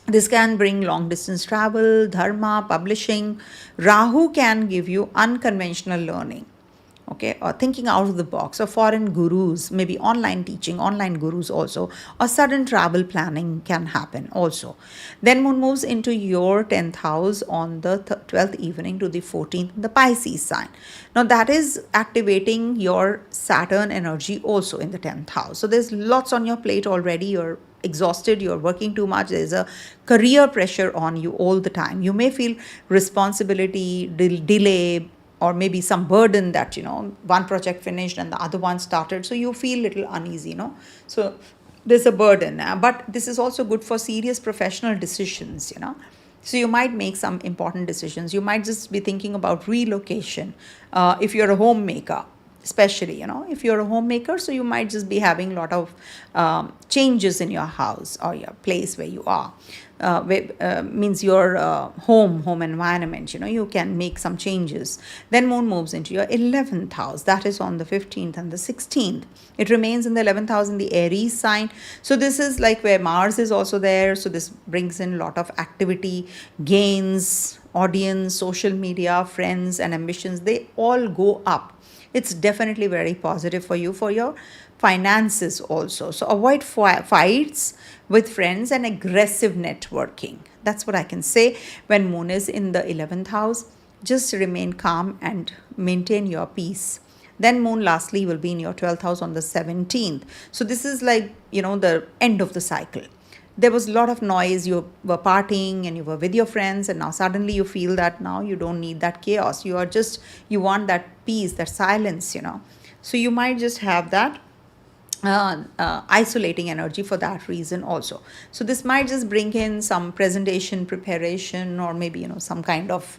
Speaker 1: This can bring long distance travel, dharma, publishing. Rahu can give you unconventional learning, okay, or thinking out of the box, or foreign gurus, maybe online teaching, online gurus also, or sudden travel planning can happen also. Then Moon moves into your 10th house on the 12th evening to the 14th, the Pisces sign. Now that is activating your Saturn energy also in the 10th house. So there's lots on your plate already. You're exhausted, you're working too much, there's a career pressure on you all the time. You may feel responsibility, delay, or maybe some burden that, one project finished and the other one started. So you feel a little uneasy, So there's a burden. But this is also good for serious professional decisions, So you might make some important decisions. You might just be thinking about relocation. If you're a homemaker, especially, if you're a homemaker, so you might just be having a lot of changes in your house or your place where you are. Means your home environment, you can make some changes. Then Moon moves into your 11th house. That is on the 15th and the 16th. It remains in the 11th house in the Aries sign. So this is like where Mars is also there. So this brings in a lot of activity, gains, audience, social media, friends, and ambitions. They all go up. It's definitely very positive for you, for your finances also. So avoid fights with friends and aggressive networking. That's what I can say. When Moon is in the 11th house, just remain calm and maintain your peace. Then Moon lastly will be in your 12th house on the 17th. So this is like, the end of the cycle. There was a lot of noise, you were partying and you were with your friends, and now suddenly you feel that now you don't need that chaos. You want that peace, that silence, So you might just have that isolating energy for that reason also. So this might just bring in some presentation preparation, or maybe some kind of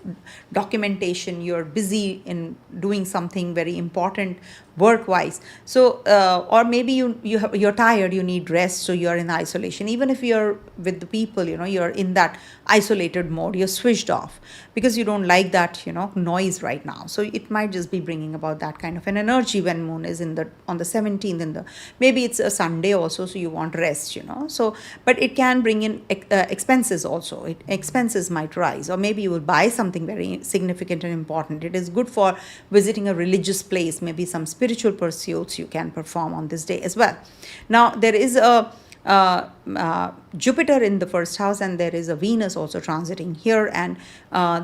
Speaker 1: documentation. You're busy in doing something very important work wise. So or maybe you're tired, you need rest, so you're in isolation. Even if you're with the people, you're in that isolated mode, you're switched off because you don't like that noise right now. So it might just be bringing about that kind of an energy when moon is on the 17th, maybe it's a Sunday also, so you want rest. So but it can bring in expenses also. Expenses might rise, or maybe you will buy something very significant and important. It is good for visiting a religious place, maybe some spiritual pursuits you can perform on this day as well. Now there is a Jupiter in the first house, and there is a Venus also transiting here, and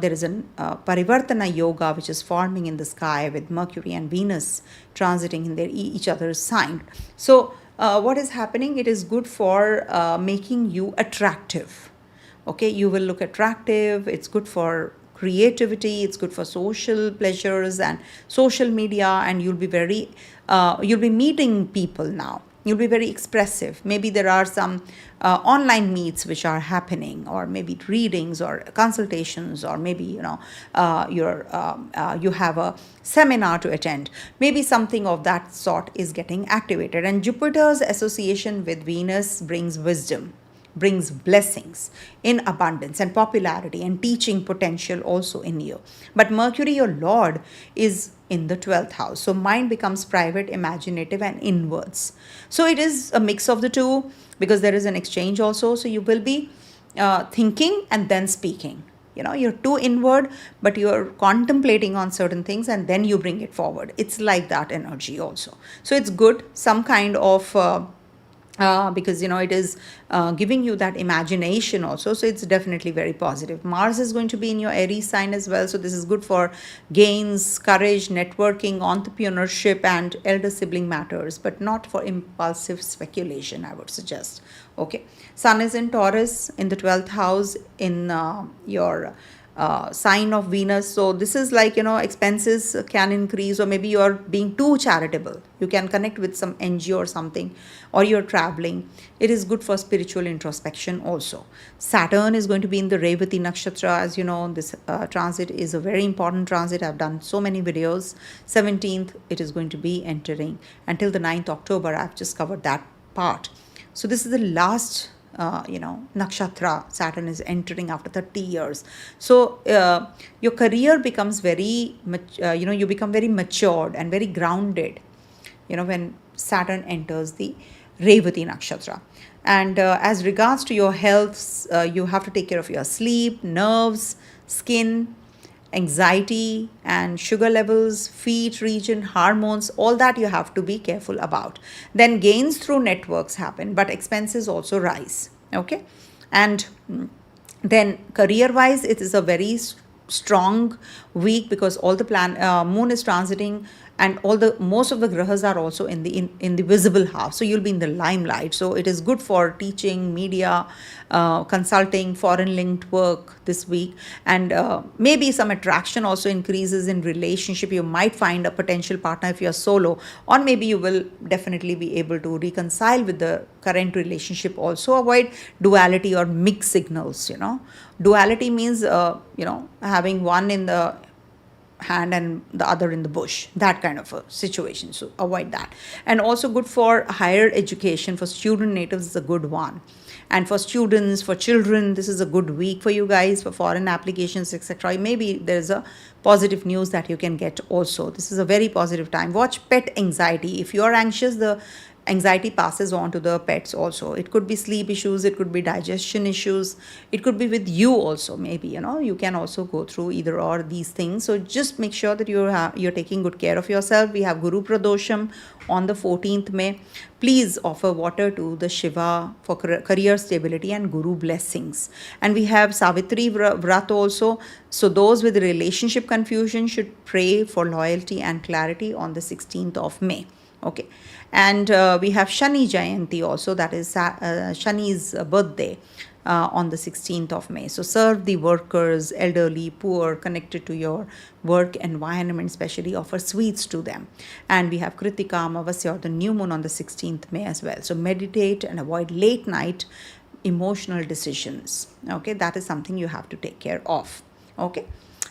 Speaker 1: there is a Parivartana yoga which is forming in the sky with Mercury and Venus transiting in each other's sign. So what is happening? It is good for making you attractive. Okay, you will look attractive. It's good for creativity. It's good for social pleasures and social media, and you'll be meeting people now. You'll be very expressive. Maybe there are some online meets which are happening, or maybe readings or consultations, or maybe you have a seminar to attend. Maybe something of that sort is getting activated. And Jupiter's association with Venus brings wisdom, brings blessings in abundance and popularity and teaching potential also in you. But Mercury, your Lord, is in the 12th house. So mind becomes private, imaginative, and inwards. So it is a mix of the two, because there is an exchange also. So you will be thinking and then speaking. You're too inward, but you're contemplating on certain things and then you bring it forward. It's like that energy also. So it's good, some kind of because it is giving you that imagination also. So it's definitely very positive. Mars is going to be in your Aries sign as well. So this is good for gains, courage, networking, entrepreneurship, and elder sibling matters, but not for impulsive speculation, I would suggest. Okay. Sun is in Taurus in the 12th house in your sign of Venus. So this is like, expenses can increase, or maybe you're being too charitable. You can connect with some NGO or something, or you're traveling. It is good for spiritual introspection also. Saturn is going to be in the Revati Nakshatra. As you know, this transit is a very important transit. I've done so many videos. 17th, it is going to be entering until the 9th October. I've just covered that part. So this is the last Nakshatra. Saturn is entering after 30 years. So your career becomes very you become very matured and very grounded when Saturn enters the Revati Nakshatra. And as regards to your health, you have to take care of your sleep, nerves, skin, anxiety, and sugar levels, feet region, hormones, all that you have to be careful about. Then gains through networks happen, but expenses also rise. Okay. And then career wise, it is a very strong week, because all the moon is transiting, and most of the grahas are also in the visible house. So you'll be in the limelight. So it is good for teaching, media, consulting, foreign linked work this week. And maybe some attraction also increases in relationship. You might find a potential partner if you're solo, or maybe you will definitely be able to reconcile with the current relationship. Also avoid duality or mixed signals. Duality means having one in the hand and the other in the bush, that kind of a situation. So avoid that. And also good for higher education. For student natives, is a good one. And for students, for children, this is a good week for you guys, for foreign applications, etc. Maybe there's a positive news that you can get also. This is a very positive time. Watch pet anxiety. If you are anxious, the anxiety passes on to the pets also. It could be sleep issues, it could be digestion issues, it could be with you also. Maybe you can also go through either or these things. So just make sure that you're taking good care of yourself. We have Guru Pradosham on the 14th May. Please offer water to the Shiva for career stability and Guru blessings. And we have Savitri Vrat also. So those with relationship confusion should pray for loyalty and clarity on the 16th of May. Okay. And we have Shani Jayanti also, that is Shani's birthday on the 16th of May. So serve the workers, elderly, poor, connected to your work environment, especially offer sweets to them. And we have Kritika or the new moon on the 16th May as well. So meditate and avoid late night emotional decisions. Okay, that is something you have to take care of. Okay.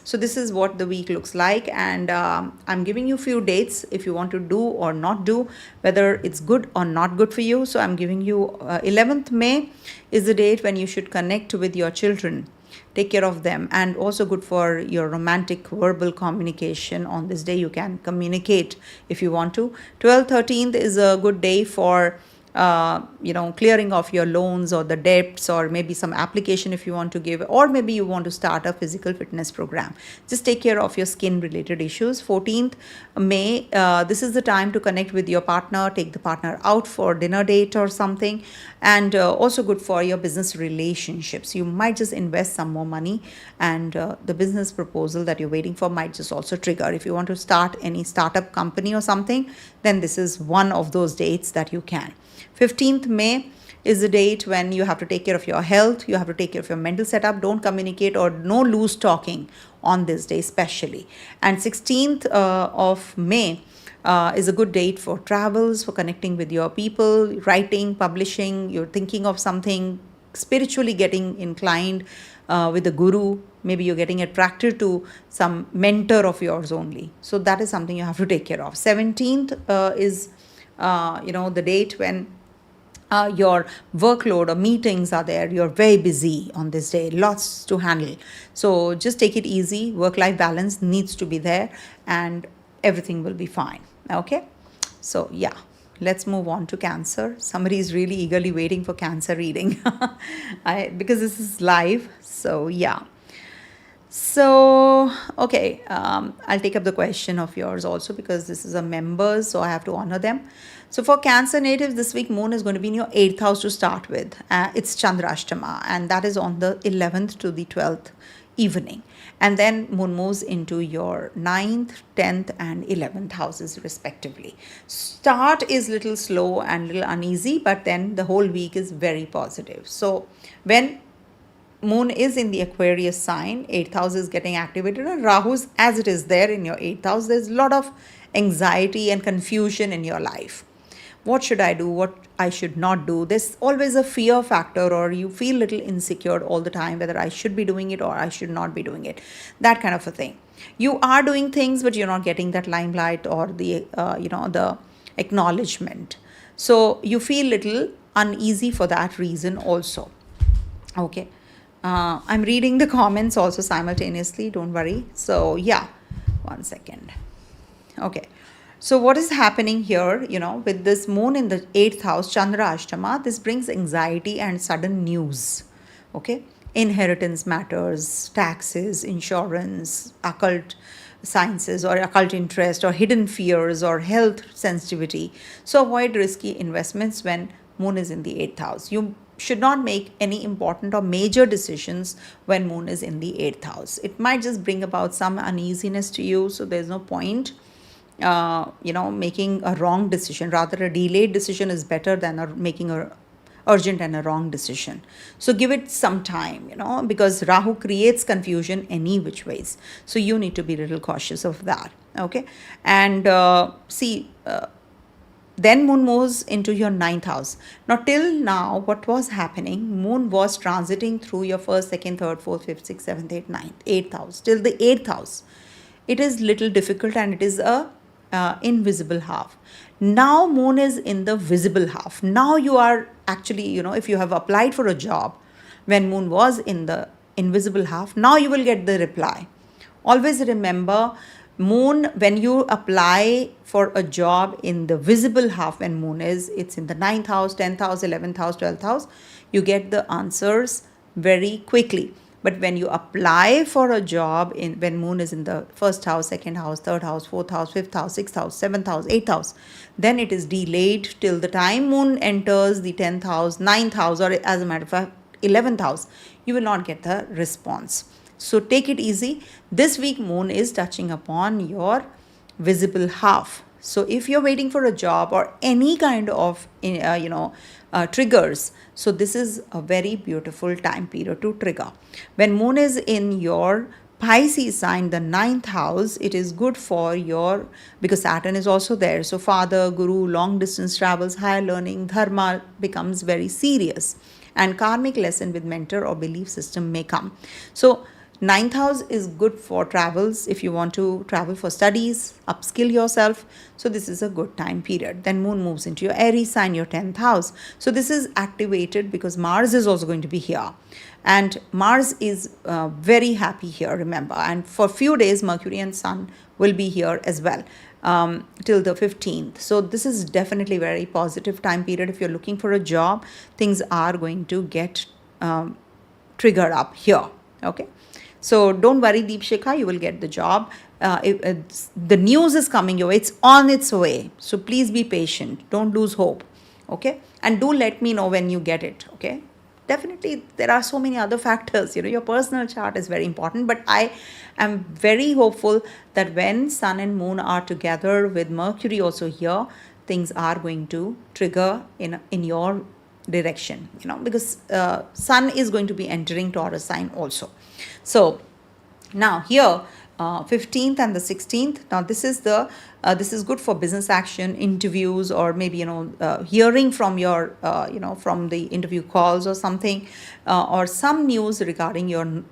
Speaker 1: So this is what the week looks like, and I'm giving you few dates if you want to do or not do, whether it's good or not good for you. So I'm giving you 11th May is the date when you should connect with your children, take care of them, and also good for your romantic verbal communication. On this day you can communicate if you want to. 12th, 13th is a good day for clearing off your loans or the debts, or maybe some application if you want to give, or maybe you want to start a physical fitness program. Just take care of your skin related issues. 14th May, this is the time to connect with your partner, take the partner out for dinner date or something, and also good for your business relationships. You might just invest some more money, and the business proposal that you're waiting for might just also trigger. If you want to start any startup company or something, then this is one of those dates that you can. 15th May is the date when you have to take care of your health, you have to take care of your mental setup. Don't communicate or no loose talking on this day especially. And 16th of May is a good date for travels, for connecting with your people, writing, publishing, you're thinking of something, spiritually getting inclined with a guru. Maybe you're getting attracted to some mentor of yours only. So that is something you have to take care of. 17th is the date when your workload or meetings are there. You're very busy on this day, lots to handle. So just take it easy. Work-life balance needs to be there, and everything will be fine. Okay, so yeah, let's move on to Cancer. Somebody is really eagerly waiting for Cancer reading because this is live. So yeah. So, okay, I'll take up the question of yours also, because this is a members, so I have to honor them. So for Cancer natives, this week Moon is going to be in your 8th house to start with. It's Chandrashtama, and that is on the 11th to the 12th evening. And then Moon moves into your 9th, 10th and 11th houses respectively. Start is little slow and little uneasy, but then the whole week is very positive. So when Moon is in the Aquarius sign, 8th house is getting activated, and Rahu's as it is there in your 8th house, there's a lot of anxiety and confusion in your life. What should I do? What I should not do? There's always a fear factor, or you feel a little insecure all the time, whether I should be doing it or I should not be doing it. That kind of a thing. You are doing things, but you're not getting that limelight or the acknowledgement. So you feel little uneasy for that reason also. Okay. I'm reading the comments also simultaneously, don't worry. So yeah, one second. Okay, so what is happening here, with this Moon in the 8th house, Chandra Ashtama, this brings anxiety and sudden news. Okay, inheritance matters, taxes, insurance, occult sciences or occult interest, or hidden fears, or health sensitivity. So avoid risky investments when Moon is in the 8th house. You should not make any important or major decisions when Moon is in the 8th house. It might just bring about some uneasiness to you, so there's no point making a wrong decision. Rather, a delayed decision is better than making a urgent and a wrong decision. So give it some time, because Rahu creates confusion any which ways. So you need to be a little cautious of that. Okay, and then Moon moves into your 9th house. Now, till now, what was happening? Moon was transiting through your 1st, 2nd, 3rd, 4th, 5th, 6th, 7th, 8th, 9th, 8th house. Till the 8th house, it is little difficult, and it is a invisible half. Now, Moon is in the visible half. Now you are actually, if you have applied for a job when Moon was in the invisible half, now you will get the reply. Always remember, Moon, when you apply for a job in the visible half, when Moon it's in the 9th house, 10th house, 11th house, 12th house, you get the answers very quickly. But when you apply for a job when Moon is in the 1st house, 2nd house, 3rd house, 4th house, 5th house, 6th house, 7th house, 8th house, then it is delayed till the time Moon enters the 10th house, 9th house, or as a matter of fact, 11th house, you will not get the response. So take it easy. This week Moon is touching upon your visible half. So if you're waiting for a job or any kind of triggers, so this is a very beautiful time period to trigger. When Moon is in your Pisces sign, the 9th house, it is good for because Saturn is also there. So father, guru, long distance travels, higher learning, dharma becomes very serious, and karmic lesson with mentor or belief system may come. So Ninth house is good for travels if you want to travel for studies, upskill yourself. So this is a good time period. Then moon moves into your Aries sign, your 10th house. So this is activated because Mars is also going to be here. And Mars is very happy here, remember. And for a few days, Mercury and Sun will be here as well till the 15th. So this is definitely very positive time period. If you're looking for a job, things are going to get triggered up here. Okay. So don't worry, Deepshikha, you will get the job. The news is coming your way. It's on its way. So please be patient. Don't lose hope. Okay. And do let me know when you get it. Okay. Definitely, there are so many other factors. Your personal chart is very important. But I am very hopeful that when Sun and Moon are together with Mercury also here, things are going to trigger in your direction, because Sun is going to be entering Taurus sign also. So now here 15th and the 16th, now this is good for business action, interviews, or maybe hearing from your from the interview calls or something, or some news regarding your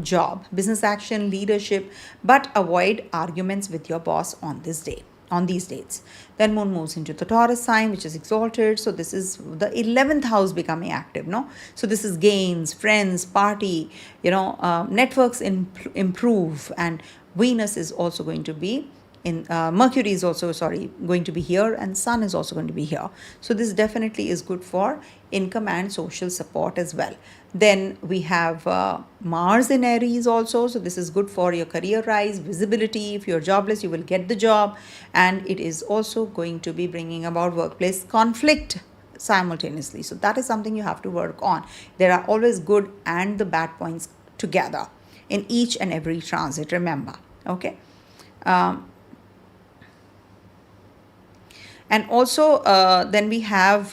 Speaker 1: job, business action, leadership, but avoid arguments with your boss on this day, on these dates. Then moon moves into the Taurus sign, which is exalted. So this is the 11th house becoming active, no? So this is gains, friends, party, networks improve, and Venus is also going to be in, Mercury is also, going to be here, and Sun is also going to be here. So this definitely is good for income and social support as well. Then we have Mars in Aries also. So this is good for your career rise, visibility. If you're jobless, you will get the job. And it is also going to be bringing about workplace conflict simultaneously. So that is something you have to work on. There are always good and the bad points together in each and every transit, remember. Okay. And also then we have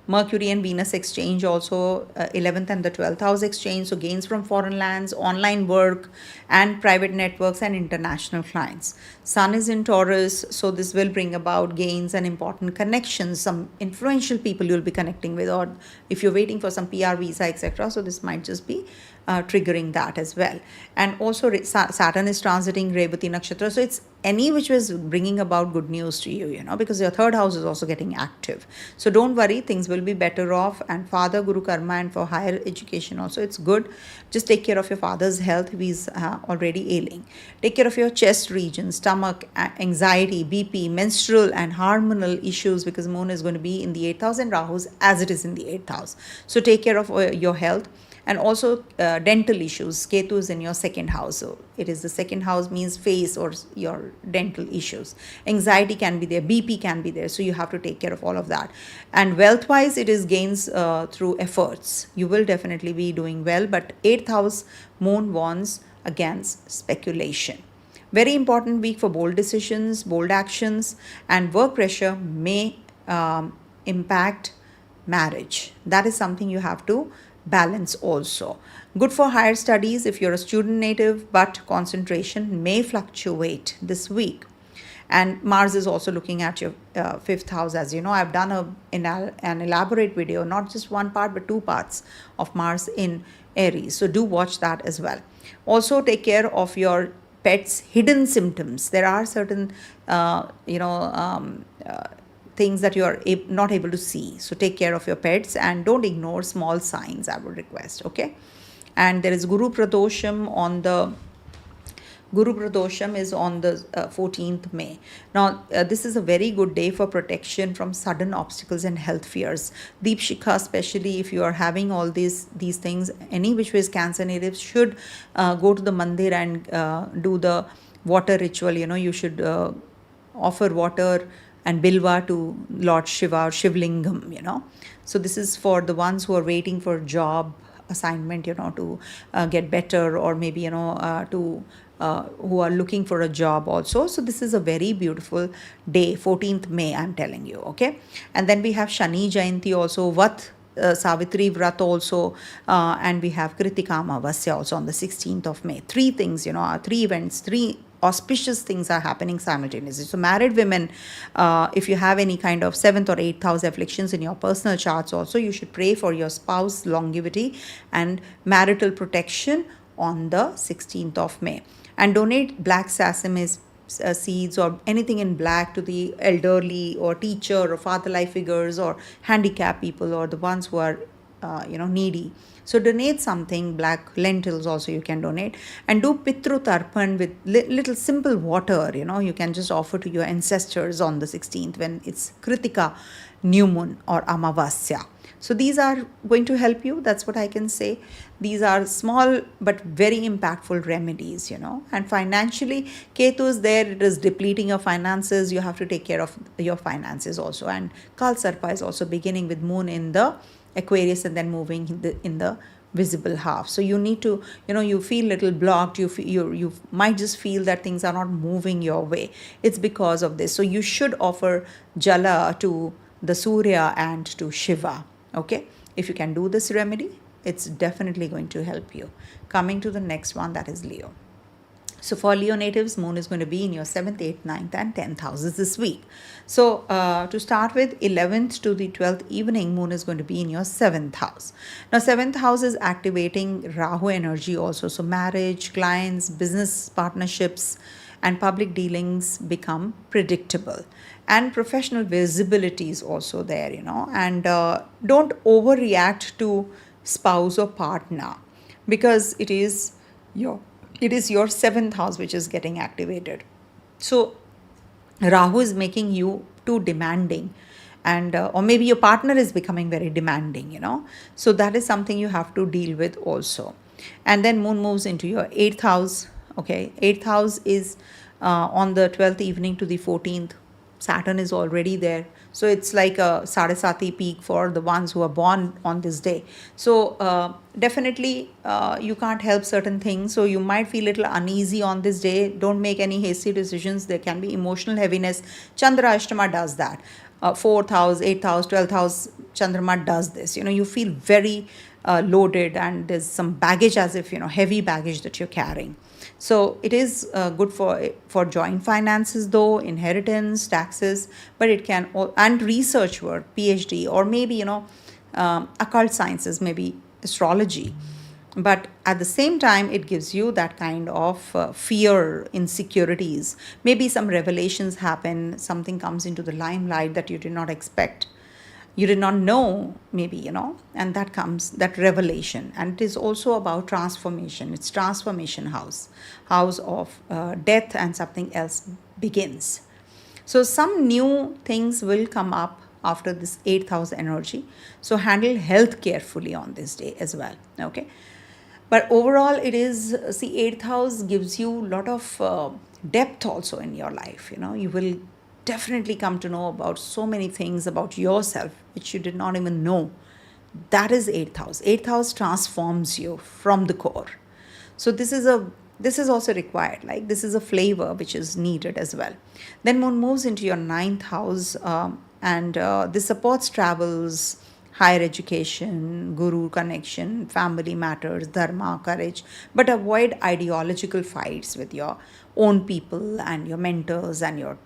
Speaker 1: Mercury and Venus exchange also, 11th and the 12th house exchange. So gains from foreign lands, online work, and private networks and international clients. Sun is in Taurus, so this will bring about gains and important connections, some influential people you'll be connecting with, or if you're waiting for some PR visa, etc. So this might just be triggering that as well. And also Saturn is transiting Revati Nakshatra, so it's any which was bringing about good news to you, because your third house is also getting active. So don't worry, things will be better off. And Father, Guru Karma, and for higher education also, it's good. Just take care of your father's health. He's already ailing. Take care of your chest region, stomach, anxiety, BP, menstrual and hormonal issues, because Moon is going to be in the 8th house and Rahu's as it is in the 8th house. So take care of your health. And also dental issues. Ketu is in your 2nd house. So it is the 2nd house, means face or your dental issues. Anxiety can be there. BP can be there. So you have to take care of all of that. And wealth-wise, it is gains through efforts. You will definitely be doing well. But 8th house, Moon warns against speculation. Very important week for bold decisions, bold actions. And work pressure may impact marriage. That is something you have to balance also. Good for higher studies if you're a student native, but concentration may fluctuate this week. And Mars is also looking at your 5th house. As you know, I've done an elaborate video, not just one part but 2 parts of Mars in Aries. So do watch that as well. Also take care of your pets' hidden symptoms. There are certain things that you are not able to see. So take care of your pets and don't ignore small signs, I would request. Okay. And there is Guru Pradosham on the is on the 14th May. Now, this is a very good day for protection from sudden obstacles and health fears. Deepshikha, especially if you are having all these things, any which ways Cancer natives should go to the mandir and do the water ritual. You should offer water and bilva to Lord Shiva or Shivlingam, So this is for the ones who are waiting for job assignment, to get better, or maybe, who are looking for a job also. So this is a very beautiful day, 14th May, I'm telling you, okay? And then we have Shani Jayanti also, Savitri Vrat also, and we have Kritika Amavasya also on the 16th of May. 3 things, 3 events, 3 auspicious things are happening simultaneously. So married women, if you have any kind of 7th or 8th house afflictions in your personal charts also, you should pray for your spouse longevity and marital protection on the 16th of May. And donate black sesame seeds or anything in black to the elderly or teacher or father life figures or handicapped people or the ones who are needy. So donate something, black lentils also you can donate, and do pitru tarpan with little simple water. You can just offer to your ancestors on the 16th when it's Kritika New Moon or Amavasya. So these are going to help you. That's what I can say. These are small but very impactful remedies, And financially, Ketu is there. It is depleting your finances. You have to take care of your finances also. And Kal Sarpa is also beginning with moon in the Aquarius and then moving in the visible half. So you need to, you feel little blocked. You might just feel that things are not moving your way. It's because of this. So you should offer Jala to the Surya and to Shiva. Okay, if you can do this remedy, it's definitely going to help you. Coming to the next one, that is Leo. So for Leo natives, moon is going to be in your 7th, 8th, 9th and 10th houses this week. So to start with, 11th to the 12th evening, moon is going to be in your 7th house. Now 7th house is activating Rahu energy also. So marriage, clients, business partnerships and public dealings become predictable. And professional visibility is also there, and don't overreact to spouse or partner, because it is your 7th house which is getting activated. So Rahu is making you too demanding, and or maybe your partner is becoming very demanding, so that is something you have to deal with also. And then moon moves into your 8th house. Okay, 8th house is on the 12th evening to the 14th. Saturn is already there. So it's like a Sadesati peak for the ones who are born on this day. So definitely you can't help certain things. So you might feel a little uneasy on this day. Don't make any hasty decisions. There can be emotional heaviness. Chandra Ashtama does that. 4th house, 8th house, 12th house, Chandrama does this. You feel very loaded and there's some baggage, as if, heavy baggage that you're carrying. So it is good for joint finances though, inheritance, taxes, but it can, and research work, PhD, or maybe, occult sciences, maybe astrology. But at the same time, it gives you that kind of fear, insecurities. Maybe some revelations happen, something comes into the limelight that you did not expect. You did not know, maybe, and that comes, that revelation. And it is also about transformation. It's transformation house of death, and something else begins. So some new things will come up after this 8th house energy. So handle health carefully on this day as well. Okay. But overall, it is, see, 8th house gives you a lot of depth also in your life. You will definitely come to know about so many things about yourself which you did not even know. That is 8th house. 8th house transforms you from the core. So this is also required. Like, this is a flavor which is needed as well. Then moon moves into your 9th house, and this supports travels, higher education, guru connection, family matters, dharma, courage, but avoid ideological fights with your own people and your mentors and your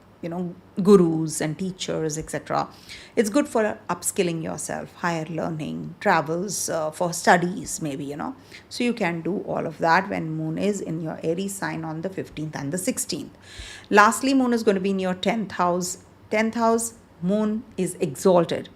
Speaker 1: gurus and teachers, etc. It's good for upskilling yourself, higher learning, travels, for studies, maybe, So you can do all of that when moon is in your Aries sign on the 15th and the 16th. Lastly, moon is going to be in your 10th house. 10th house, moon is exalted.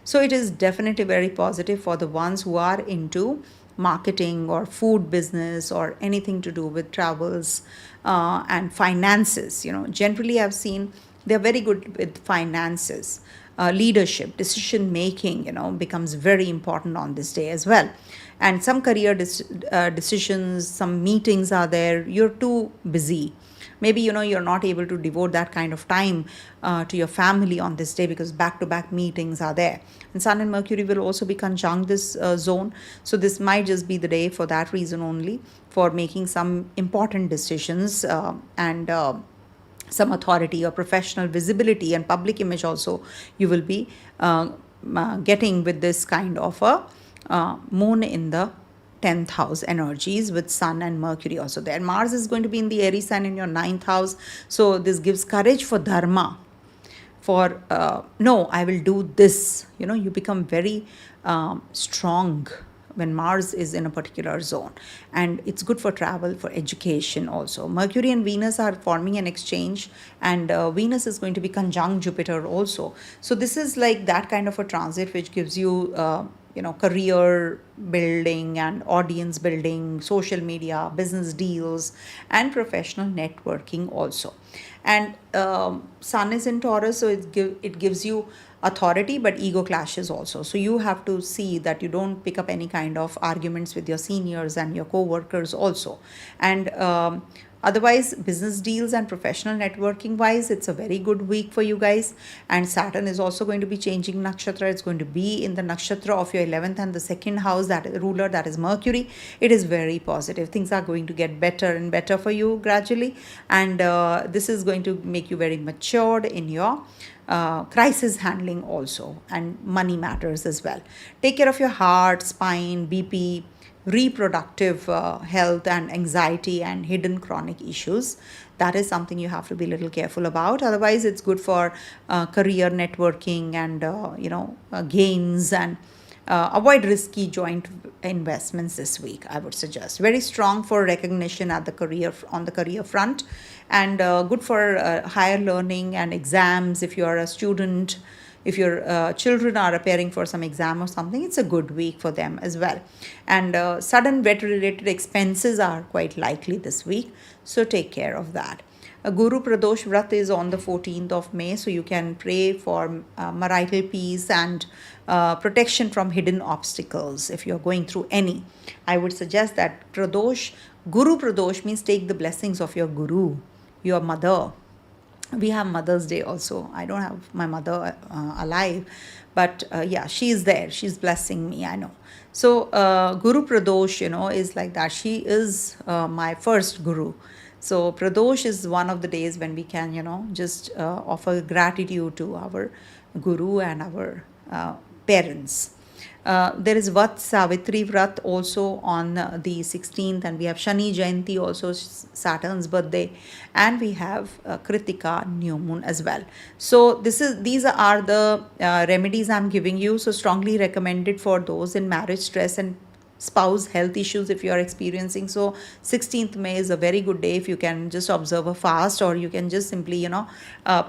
Speaker 1: So it is definitely very positive for the ones who are into marketing or food business or anything to do with travels and finances. Generally I've seen they're very good with finances. Leadership, decision making, becomes very important on this day as well. And some career decisions, some meetings are there. You're too busy. Maybe, you're not able to devote that kind of time to your family on this day because back-to-back meetings are there. And Sun and Mercury will also be conjunct this zone. So this might just be the day for that reason only, for making some important decisions and some authority or professional visibility and public image also you will be getting with this kind of a moon in the 10th house energies, with Sun and Mercury also there. Mars is going to be in the Aries sign in your 9th house. So this gives courage for dharma, for no, I will do this. You become very strong when Mars is in a particular zone. And it's good for travel, for education also. Mercury and Venus are forming an exchange, and Venus is going to be conjunct Jupiter also. So this is like that kind of a transit which gives you career building and audience building, social media, business deals, and professional networking also. And Sun is in Taurus, so it gives you authority, but ego clashes also. So you have to see that you don't pick up any kind of arguments with your seniors and your co-workers also. And otherwise, business deals and professional networking wise, it's a very good week for you guys. And Saturn is also going to be changing nakshatra. It's going to be in the nakshatra of your 11th and the second house, that is ruler, that is Mercury. It is very positive. Things are going to get better and better for you gradually. And this is going to make you very matured in your crisis handling also, and money matters as well. Take care of your heart, spine, BP, reproductive health, and anxiety and hidden chronic issues. That is something you have to be a little careful about. Otherwise, it's good for career networking and gains, and avoid risky joint investments this week, I would suggest. Very strong for recognition at the career, on the career front, and good for higher learning and exams. If you are a student, if your children are preparing for some exam or something, it's a good week for them as well. And sudden vet related expenses are quite likely this week, so take care of that. Guru Pradosh Vrat is on the 14th of May, so you can pray for marital peace and protection from hidden obstacles if you're going through any. I would suggest that Pradosh, Guru Pradosh means take the blessings of your Guru, your mother. We have Mother's Day also. I don't have my mother alive, but yeah, she is there. She's blessing me, I know. So Guru Pradosh, is like that. She is my first Guru. So Pradosh is one of the days when we can, just offer gratitude to our Guru and our parents. There is Savitri Vrat also on the 16th, and we have Shani Jayanti also, Saturn's birthday, and we have Kritika New Moon as well. So these are the remedies I'm giving you. So strongly recommended for those in marriage stress and spouse health issues if you are experiencing. So 16th May is a very good day if you can just observe a fast, or you can just simply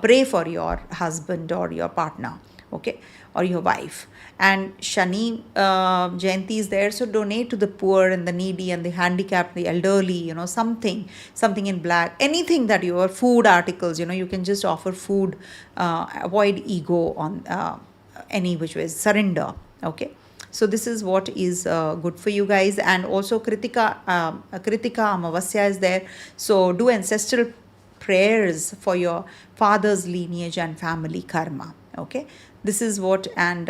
Speaker 1: pray for your husband or your partner, okay, or your wife. And Shani Jayanti is there, so donate to the poor and the needy and the handicapped, the elderly, something in black, anything that your food articles, you can just offer food. Avoid ego on any which way, surrender, okay. So this is what is good for you guys. And also Kritika Amavasya is there, so do ancestral prayers for your father's lineage and family karma, okay. This is what. And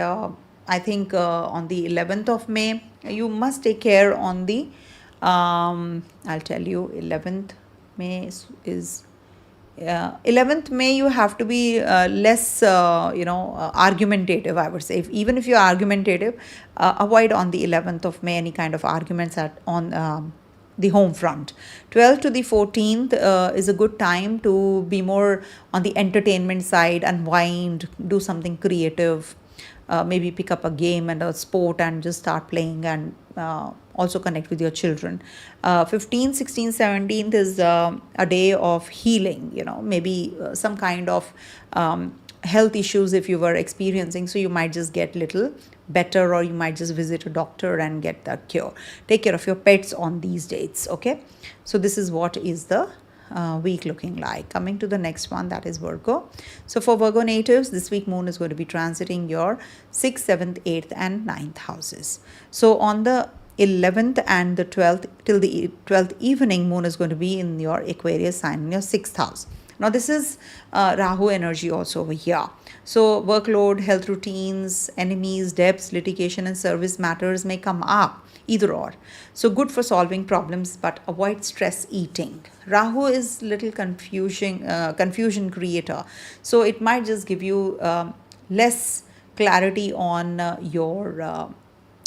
Speaker 1: I think on the 11th of May you must take care on the I'll tell you, 11th May is 11th May you have to be less argumentative, I would say. Even if you're argumentative, avoid on the 11th of May any kind of arguments on the home front. 12th to the 14th is a good time to be more on the entertainment side, unwind, do something creative, maybe pick up a game and a sport and just start playing, and also connect with your children. 15th, 16th, 17th is a day of healing, maybe some kind of health issues if you were experiencing, so you might just get little better, or you might just visit a doctor and get that cure. Take care of your pets on these dates, okay. So this is what is the week looking like. Coming to the next one, that is Virgo. So for Virgo natives, this week moon is going to be transiting your 6th, 7th, 8th and 9th houses. So on the 11th and the 12th, till the 12th evening, moon is going to be in your Aquarius sign, in your 6th house. Now this is Rahu energy also over here. So workload, health routines, enemies, debts, litigation and service matters may come up, either or. So good for solving problems, but avoid stress eating. Rahu is little confusion creator. So it might just give you less clarity on your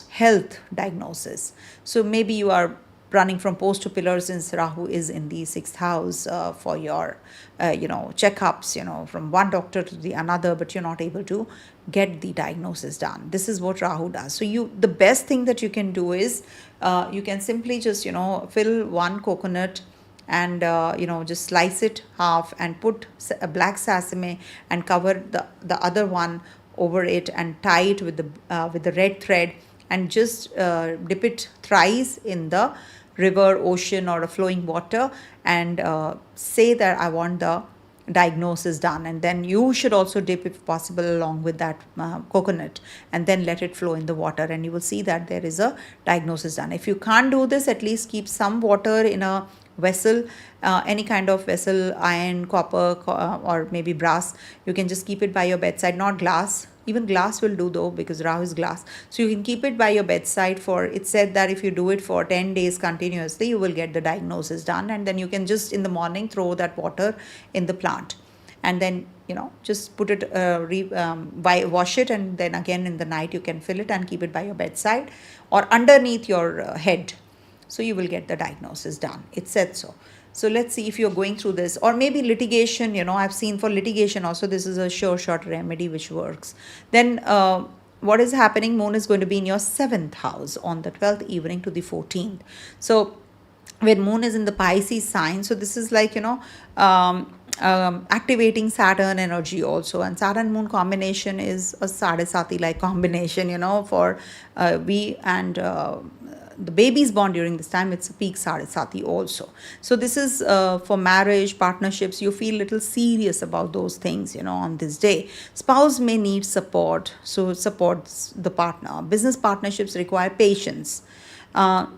Speaker 1: health diagnosis. So maybe you are running from post to pillar, since Rahu is in the 6th house for your, checkups, from one doctor to the another, but you're not able to get the diagnosis done. This is what Rahu does. So the best thing that you can do is you can simply just, fill one coconut and just slice it half and put a black sesame and cover the other one over it and tie it with the red thread, and just dip it thrice in the river, ocean, or a flowing water, and say that I want the diagnosis done. And then you should also dip, if possible, along with that coconut, and then let it flow in the water, and you will see that there is a diagnosis done. If you can't do this, at least keep some water in a vessel, any kind of vessel, iron, copper, or maybe brass. You can just keep it by your bedside, not glass. Even glass will do though, because Rahu is glass. So you can keep it by your bedside for, it's said that if you do it for 10 days continuously, you will get the diagnosis done. And then you can just in the morning throw that water in the plant. And then, just put it, wash it. And then again in the night, you can fill it and keep it by your bedside or underneath your head. So you will get the diagnosis done. It said so. So let's see if you're going through this, or maybe litigation. I've seen for litigation also, this is a sure shot remedy which works. Then what is happening? Moon is going to be in your 7th house on the 12th evening to the 14th. So when Moon is in the Pisces sign, so this is like, activating Saturn energy also. And Saturn Moon combination is a Sadesati like combination, for we and the babies born during this time. It's a peak Sadesati also. So this is for marriage, partnerships. You feel little serious about those things, on this day. Spouse may need support, so supports the partner. Business partnerships require patience.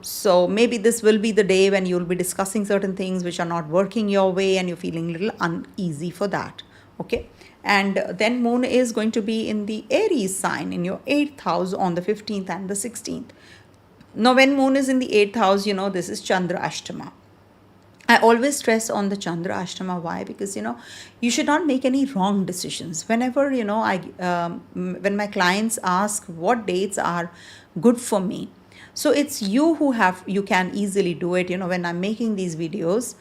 Speaker 1: So maybe this will be the day when you'll be discussing certain things which are not working your way, and you're feeling a little uneasy for that. Okay. And then Moon is going to be in the Aries sign in your 8th house on the 15th and the 16th. Now, when Moon is in the 8th house, this is Chandra Ashtama. I always stress on the Chandra Ashtama. Why? Because, you should not make any wrong decisions. Whenever, when my clients ask what dates are good for me, so it's you you can easily do it. When I'm making these videos,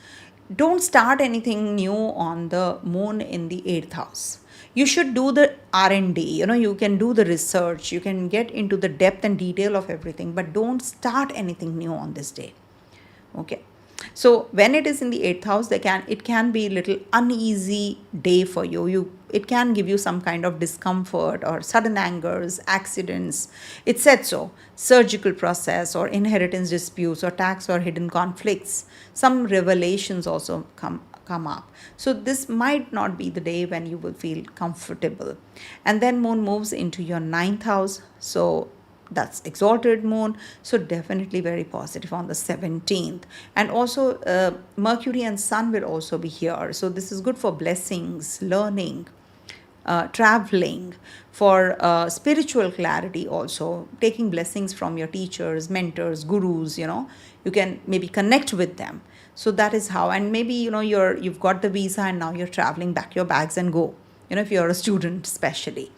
Speaker 1: don't start anything new on the Moon in the 8th house. You should do the R&D, you can do the research, you can get into the depth and detail of everything, but don't start anything new on this day. Okay. So when it is in the 8th house, it can be a little uneasy day for you. It can give you some kind of discomfort or sudden angers, accidents. It said so. Surgical process or inheritance disputes or tax or hidden conflicts. Some revelations also come up. So this might not be the day when you will feel comfortable. And then Moon moves into your 9th house. So that's exalted Moon. So definitely very positive on the 17th. And also Mercury and Sun will also be here. So this is good for blessings, learning, traveling, for spiritual clarity also, taking blessings from your teachers, mentors, gurus, you can maybe connect with them. So that is how. And maybe, you've got the visa and now you're traveling, back your bags and go, if you're a student especially.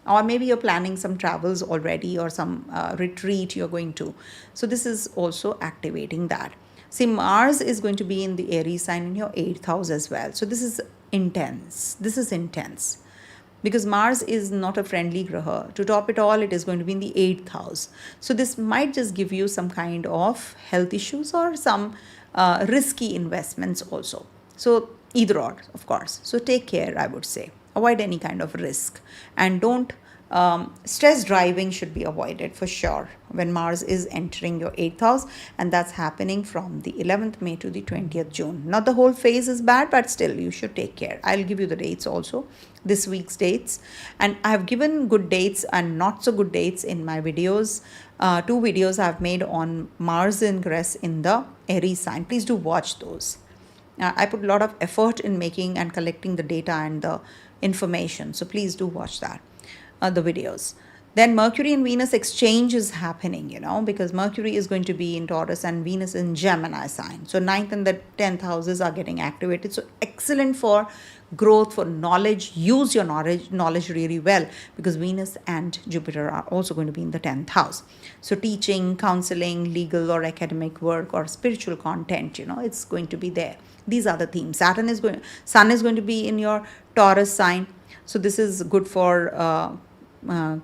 Speaker 1: Or maybe you're planning some travels already, or some retreat you're going to. So this is also activating that. See, Mars is going to be in the Aries sign in your 8th house as well. So this is intense. Because Mars is not a friendly graha. To top it all, it is going to be in the 8th house. So this might just give you some kind of health issues or some risky investments also. So either or, of course. So take care, I would say. Avoid any kind of risk. And don't stress driving should be avoided for sure when Mars is entering your 8th house, and that's happening from the 11th May to the 20th June. Not the whole phase is bad, but still you should take care. I'll give you the dates also, this week's dates, and I have given good dates and not so good dates in my videos. 2 videos I've made on Mars ingress in the Aries sign. Please do watch those. I put a lot of effort in making and collecting the data and the information, so please do watch that, the videos. Then Mercury and Venus exchange is happening, because Mercury is going to be in Taurus and Venus in Gemini sign. So 9th and the 10th houses are getting activated. So excellent for growth, for knowledge. Use your knowledge really well, because Venus and Jupiter are also going to be in the 10th house. So teaching, counseling, legal or academic work or spiritual content, it's going to be there. These are the themes. Sun is going to be in your Taurus sign. So this is good for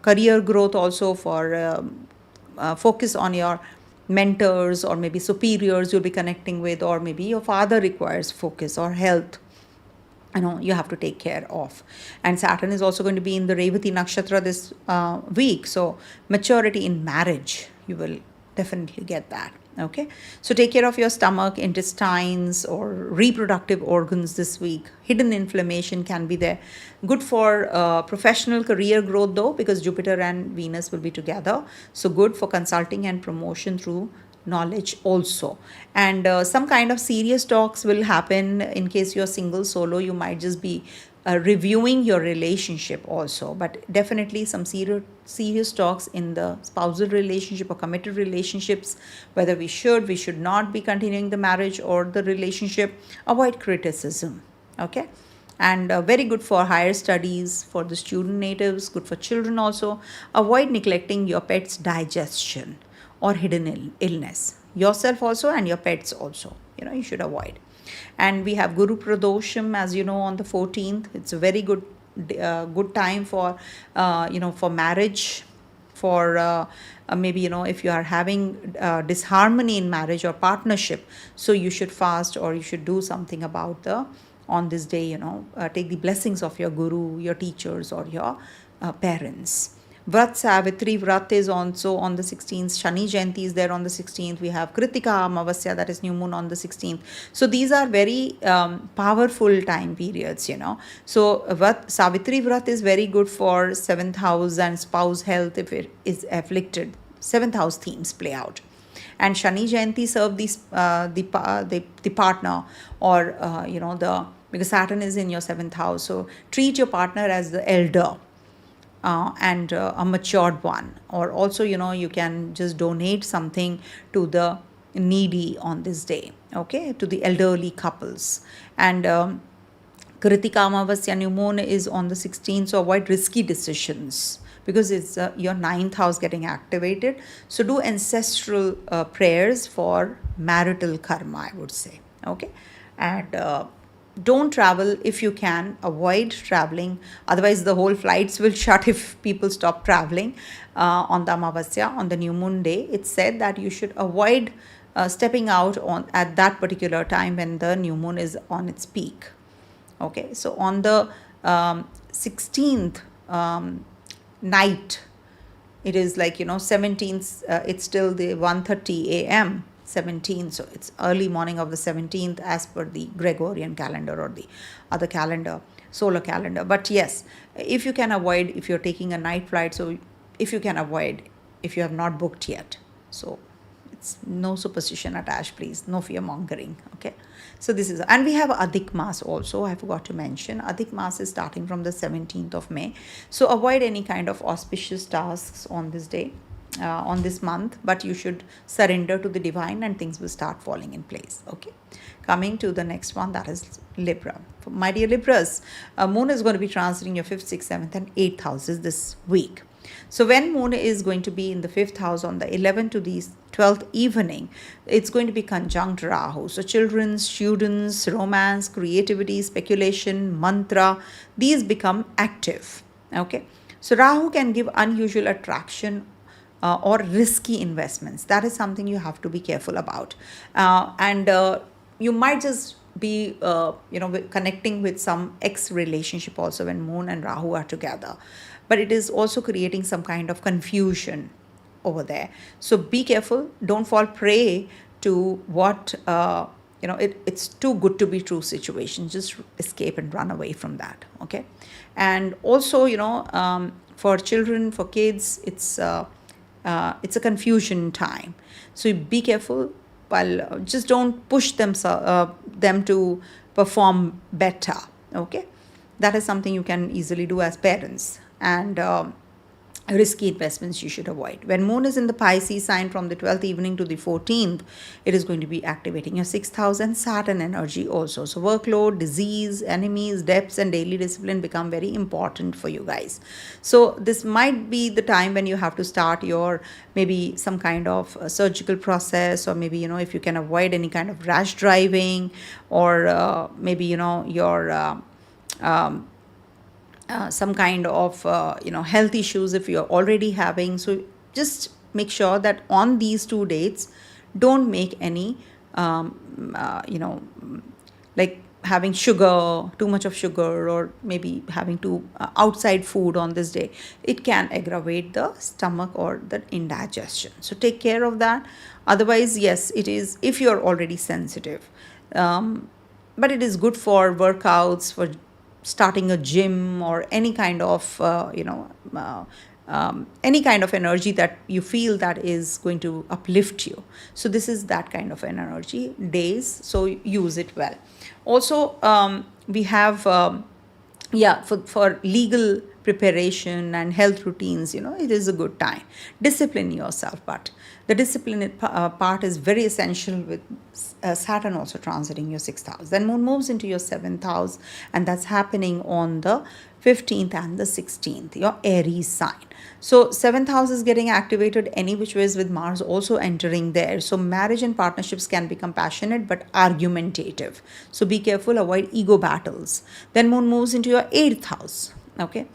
Speaker 1: career growth, also for focus on your mentors or maybe superiors you'll be connecting with, or maybe your father requires focus, or health you have to take care of. And Saturn is also going to be in the Revati Nakshatra this week. So maturity in marriage, you will definitely get that. Okay, so take care of your stomach, intestines or reproductive organs this week. Hidden inflammation can be there. Good for professional career growth though, because Jupiter and Venus will be together. So good for consulting and promotion through knowledge also. And some kind of serious talks will happen. In case you're single, solo, you might just be reviewing your relationship also, but definitely some serious talks in the spousal relationship or committed relationships, whether we should not be continuing the marriage or the relationship. Avoid criticism. Okay, and very good for higher studies, for the student natives, good for children also. Avoid neglecting your pet's digestion or hidden illness, yourself also and your pets also, you should avoid. And we have Guru Pradosham, as you know, on the 14th. It's a very good time for for marriage, for maybe if you are having disharmony in marriage or partnership, so you should fast or you should do something about on this day. Take the blessings of your guru, your teachers or your parents. Vrat, Savitri, Vrat is also on the 16th. Shani Jayanti is there on the 16th. We have Kritika Amavasya, that is new moon, on the 16th. So these are very powerful time periods, So Savitri Vrat is very good for 7th house and spouse health if it is afflicted. 7th house themes play out. And Shani Jayanti serve the partner or, because Saturn is in your 7th house. So treat your partner as the elder. And a matured one, or also you can just donate something to the needy on this day, okay, to the elderly couples. And Kritika Amavasya new moon is on the 16th, so avoid risky decisions because it's your 9th house getting activated. So do ancestral prayers for marital karma, I would say. Okay, and don't travel if you can. Avoid traveling, otherwise the whole flights will shut if people stop traveling on the Amavasya, on the new moon day. It's said that you should avoid stepping out at that particular time when the new moon is on its peak. Okay, so on the 16th night, it is like 17th, it's still the 1:30 a.m. 17th, so it's early morning of the 17th as per the Gregorian calendar or the other calendar, solar calendar. But yes, if you can avoid, if you're taking a night flight, so if you can avoid, if you have not booked yet, so it's no superstition attached, please, no fear mongering. Okay, so this is, and we have Adhik Maas also. I forgot to mention Adhik Maas is starting from the 17th of May, so avoid any kind of auspicious tasks on this day, on this month, but you should surrender to the divine and things will start falling in place. Okay, coming to the next one, that is Libra. My dear Libras, moon is going to be transiting your 5th, 6th, 7th and 8th houses this week. So when moon is going to be in the 5th house on the 11th to the 12th evening, it's going to be conjunct Rahu. So children, students, romance, creativity, speculation, mantra, these become active. Okay, so Rahu can give unusual attraction or risky investments. That is something you have to be careful about. And you might just be, connecting with some ex-relationship also when Moon and Rahu are together. But it is also creating some kind of confusion over there. So be careful. Don't fall prey to what, it's too good to be true situation. Just escape and run away from that. Okay. And also, for children, for kids, it's a confusion time, so be careful. While just don't push them to perform better. Okay, that is something you can easily do as parents. And risky investments you should avoid. When moon is in the Pisces sign from the 12th evening to the 14th, it is going to be activating your 6th house and Saturn energy also. So workload, disease, enemies, debts and daily discipline become very important for you guys. So this might be the time when you have to start your maybe some kind of surgical process, or maybe, if you can avoid any kind of rash driving, or maybe, your some kind of health issues if you're already having. So just make sure that on these 2 dates, don't make any like having sugar, too much of sugar, or maybe having too outside food on this day. It can aggravate the stomach or the indigestion, so take care of that. Otherwise, yes, it is if you're already sensitive, but it is good for workouts, for starting a gym, or any kind of any kind of energy that you feel that is going to uplift you. So this is that kind of an energy days, so use it well. Also, we have for legal preparation and health routines, it is a good time. Discipline yourself, but the discipline part is very essential with Saturn also transiting your 6th house. Then moon moves into your 7th house, and that's happening on the 15th and the 16th, your Aries sign. So 7th house is getting activated any which ways, with Mars also entering there. So marriage and partnerships can become passionate but argumentative. So be careful, avoid ego battles. Then moon moves into your 8th house. Okay.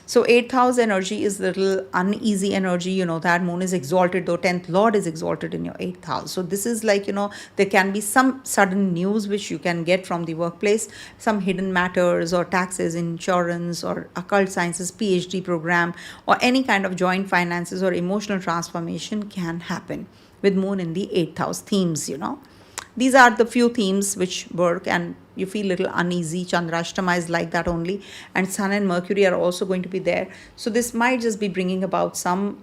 Speaker 1: So 8th house energy is little uneasy energy. That moon is exalted, though 10th lord is exalted in your 8th house. So this is like, there can be some sudden news which you can get from the workplace, some hidden matters or taxes, insurance, or occult sciences, PhD program, or any kind of joint finances or emotional transformation can happen with moon in the 8th house. Themes, these are the few themes which work, and you feel a little uneasy. Chandrashtama is like that only, and Sun and Mercury are also going to be there. So this might just be bringing about some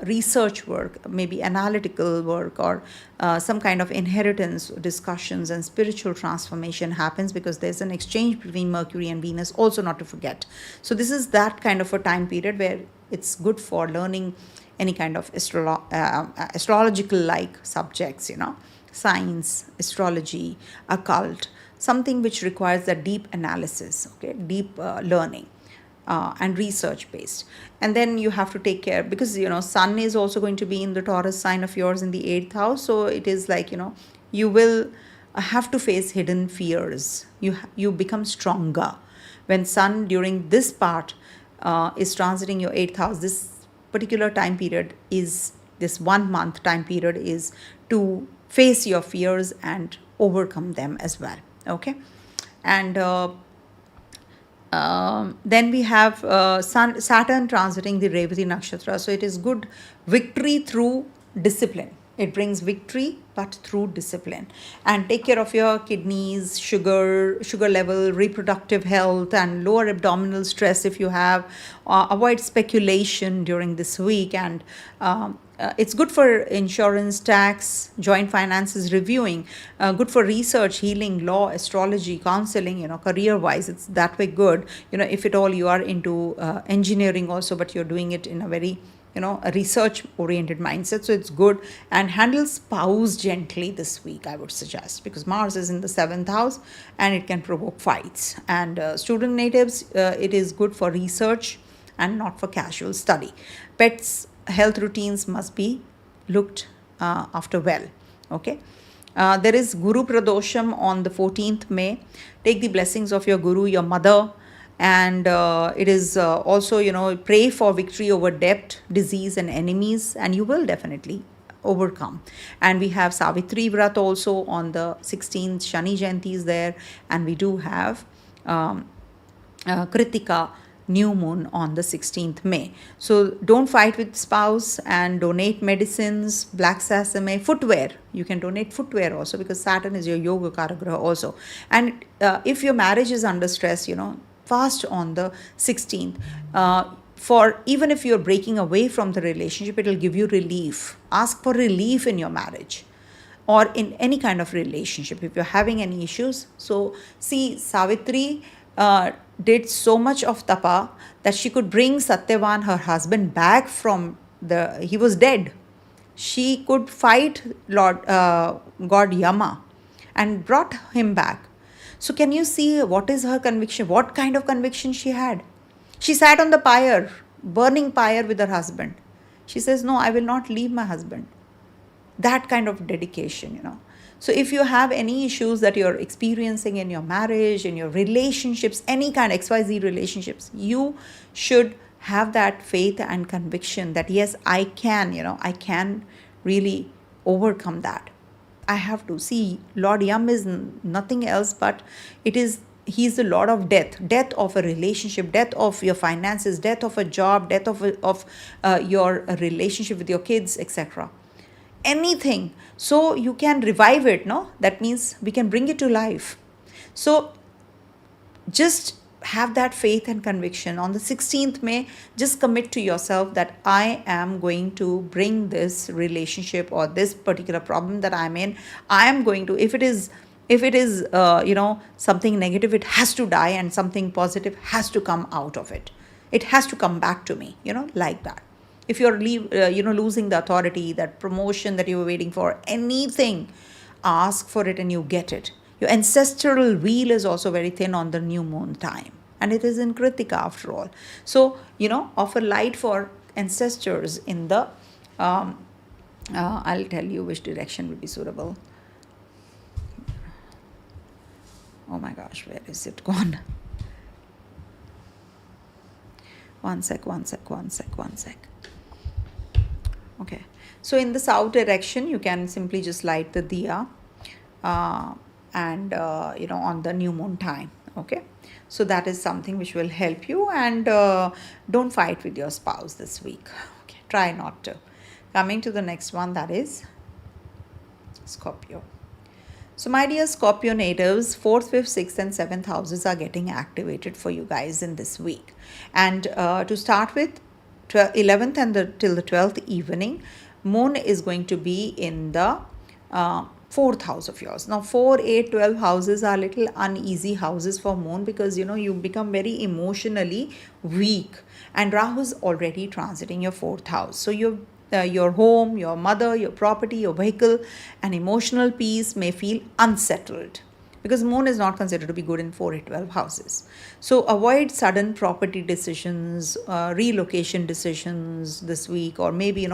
Speaker 1: research work, maybe analytical work, or some kind of inheritance discussions, and spiritual transformation happens because there's an exchange between Mercury and Venus also, not to forget. So this is that kind of a time period where it's good for learning any kind of astrological like subjects, science, astrology, occult, something which requires a deep analysis, okay, deep learning, and research based. And then you have to take care, because Sun is also going to be in the Taurus sign of yours in the 8th house. So it is like, you will have to face hidden fears. You become stronger when Sun during this part is transiting your 8th house. This particular time period is, this 1 month time period is to face your fears and overcome them as well. Okay. And then we have Saturn transiting the Revati Nakshatra. So it is good victory through discipline. It brings victory, but through discipline. And take care of your kidneys, sugar level, reproductive health, and lower abdominal stress if you have. Avoid speculation during this week. And it's good for insurance, tax, joint finances reviewing. Good for research, healing, law, astrology, counseling, career-wise. It's that way good. If at all you are into engineering also, but you're doing it in a very a research oriented mindset, so it's good. And handle spouse gently this week, I would suggest, because Mars is in the 7th house and it can provoke fights. And student natives, it is good for research and not for casual study. Pets health routines must be looked after well. Okay. There is Guru Pradosham on the 14th May. Take the blessings of your Guru, your mother. And it is also, pray for victory over debt, disease, and enemies, and you will definitely overcome. And we have Savitri Vrat also on the 16th. Shani Jayanti is there. And we do have Kritika New Moon on the 16th May. So don't fight with spouse, and donate medicines, black sesame, footwear. You can donate footwear also, because Saturn is your yoga karagraha also. And if your marriage is under stress, fast on the 16th. For even if you're breaking away from the relationship, it will give you relief. Ask for relief in your marriage or in any kind of relationship if you're having any issues. So see Savitri did so much of tapa that she could bring Satyavan, her husband, back from he was dead. She could fight God Yama and brought him back. So can you see what is her conviction? What kind of conviction she had? She sat on the pyre, burning pyre with her husband. She says, no, I will not leave my husband. That kind of dedication. So if you have any issues that you're experiencing in your marriage, in your relationships, any kind of XYZ relationships, you should have that faith and conviction that yes, I can really overcome that. I have to see Lord Yam is nothing else but he's the Lord of death of a relationship, death of your finances, death of a job, death of your relationship with your kids, etc. Anything. So you can revive it, no? That means we can bring it to life. So just have that faith and conviction. On the 16th May, just commit to yourself that I am going to bring this relationship or this particular problem that I'm in. I am going to, if it is something negative, it has to die, and something positive has to come out of it. It has to come back to me, like that. If you're losing the authority, that promotion that you were waiting for, anything, ask for it and you get it. Your ancestral wheel is also very thin on the new moon time, and it is in Kritika after all. So, offer light for ancestors in the, I'll tell you which direction would be suitable. Oh my gosh, where is it gone? One sec. Okay, so in the south direction, you can simply just light the diya on the new moon time. Okay, so that is something which will help you, and don't fight with your spouse this week. Okay, try not to. Coming to the next one, that is Scorpio. So my dear Scorpio natives, 4th, 5th, 6th and 7th houses are getting activated for you guys in this week. And to start with, 11th and till the 12th evening, moon is going to be in the 4th house of yours. Now 4, 8, 12 houses are little uneasy houses for moon, because you become very emotionally weak, and Rahu is already transiting your 4th house. So your home, your mother, your property, your vehicle and emotional peace may feel unsettled, because moon is not considered to be good in 4, 8, 12 houses. So avoid sudden property decisions, relocation decisions this week, or maybe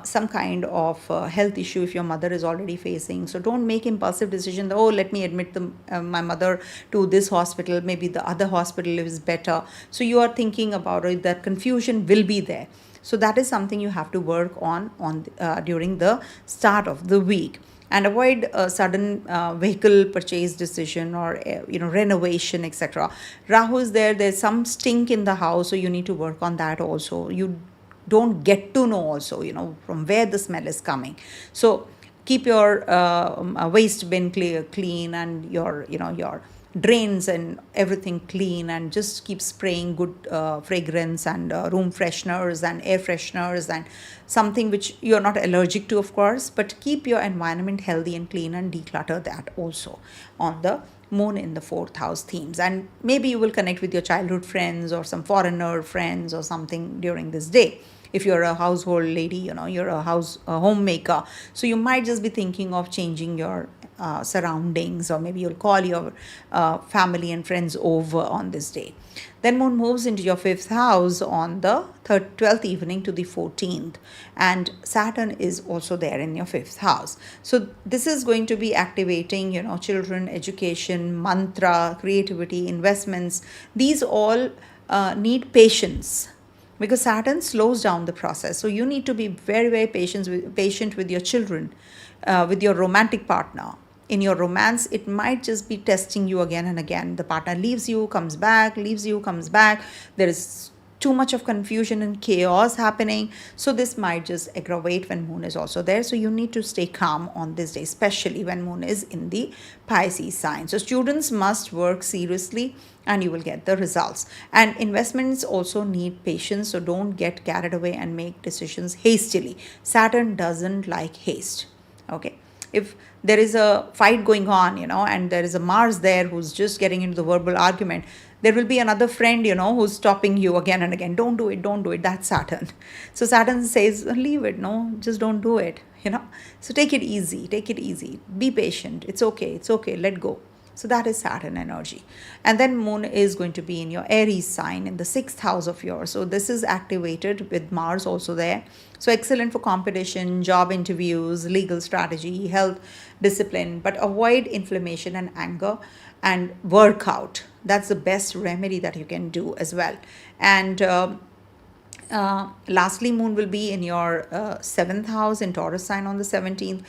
Speaker 1: some kind of health issue if your mother is already facing. So don't make impulsive decisions. Oh, let me admit my mother to this hospital, maybe the other hospital is better. So you are thinking about it, that confusion will be there. So that is something you have to work on during the start of the week. And avoid a sudden vehicle purchase decision or renovation, etc. Rahu is there. There's some stink in the house, so you need to work on that also. You don't get to know also, from where the smell is coming. So keep your waste bin clean, and your drains and everything clean, and just keep spraying good fragrance and room fresheners and air fresheners and something which you're not allergic to, of course, but keep your environment healthy and clean, and declutter that also on the moon in the 4th house themes. And maybe you will connect with your childhood friends or some foreigner friends or something during this day. If you're a household lady, you're a homemaker, so you might just be thinking of changing your surroundings, or maybe you'll call your family and friends over on this day. Then moon moves into your 5th house on the 12th evening to the 14th, and Saturn is also there in your 5th house. So this is going to be activating children, education, mantra, creativity, investments. These all need patience, because Saturn slows down the process. So you need to be very, very patient with your children, with your romantic partner. In your romance, it might just be testing you again and again. The partner leaves you, comes back, leaves you, comes back. There is too much of confusion and chaos happening. So this might just aggravate when moon is also there. So you need to stay calm on this day, especially when moon is in the Pisces sign. So students must work seriously, and you will get the results. And investments also need patience. So don't get carried away and make decisions hastily. Saturn doesn't like haste. Okay. if there is a fight going on, and there is a Mars there who's just getting into the verbal argument, there will be another friend, who's stopping you again and again. Don't do it, don't do it. That's Saturn. So Saturn says, leave it, no, just don't do it, So take it easy, take it easy. Be patient. It's okay, let go. So that is Saturn energy. And then Moon is going to be in your Aries sign in the 6th house of yours. So this is activated with Mars also there. So excellent for competition, job interviews, legal strategy, health, discipline, but avoid inflammation and anger, and work out. That's the best remedy that you can do as well. And lastly, Moon will be in your 7th house in Taurus sign on the 17th.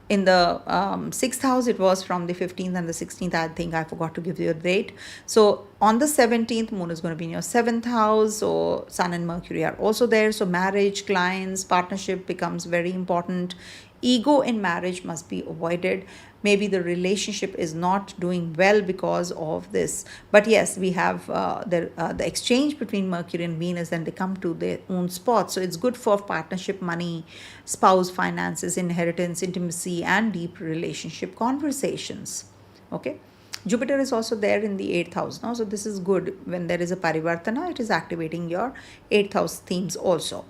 Speaker 1: In the 6th house, it was from the 15th and the 16th. I think I forgot to give you a date. So on the 17th, Moon is going to be in your 7th house. So Sun and Mercury are also there. So marriage, clients, partnership becomes very important. Ego in marriage must be avoided. Maybe the relationship is not doing well because of this. But yes, we have the exchange between Mercury and Venus, and they come to their own spot. So it's good for partnership, money, spouse, finances, inheritance, intimacy, and deep relationship conversations. Okay. Jupiter is also there in the 8th house now. So this is good. When there is a Parivartana, it is activating your 8th house themes also.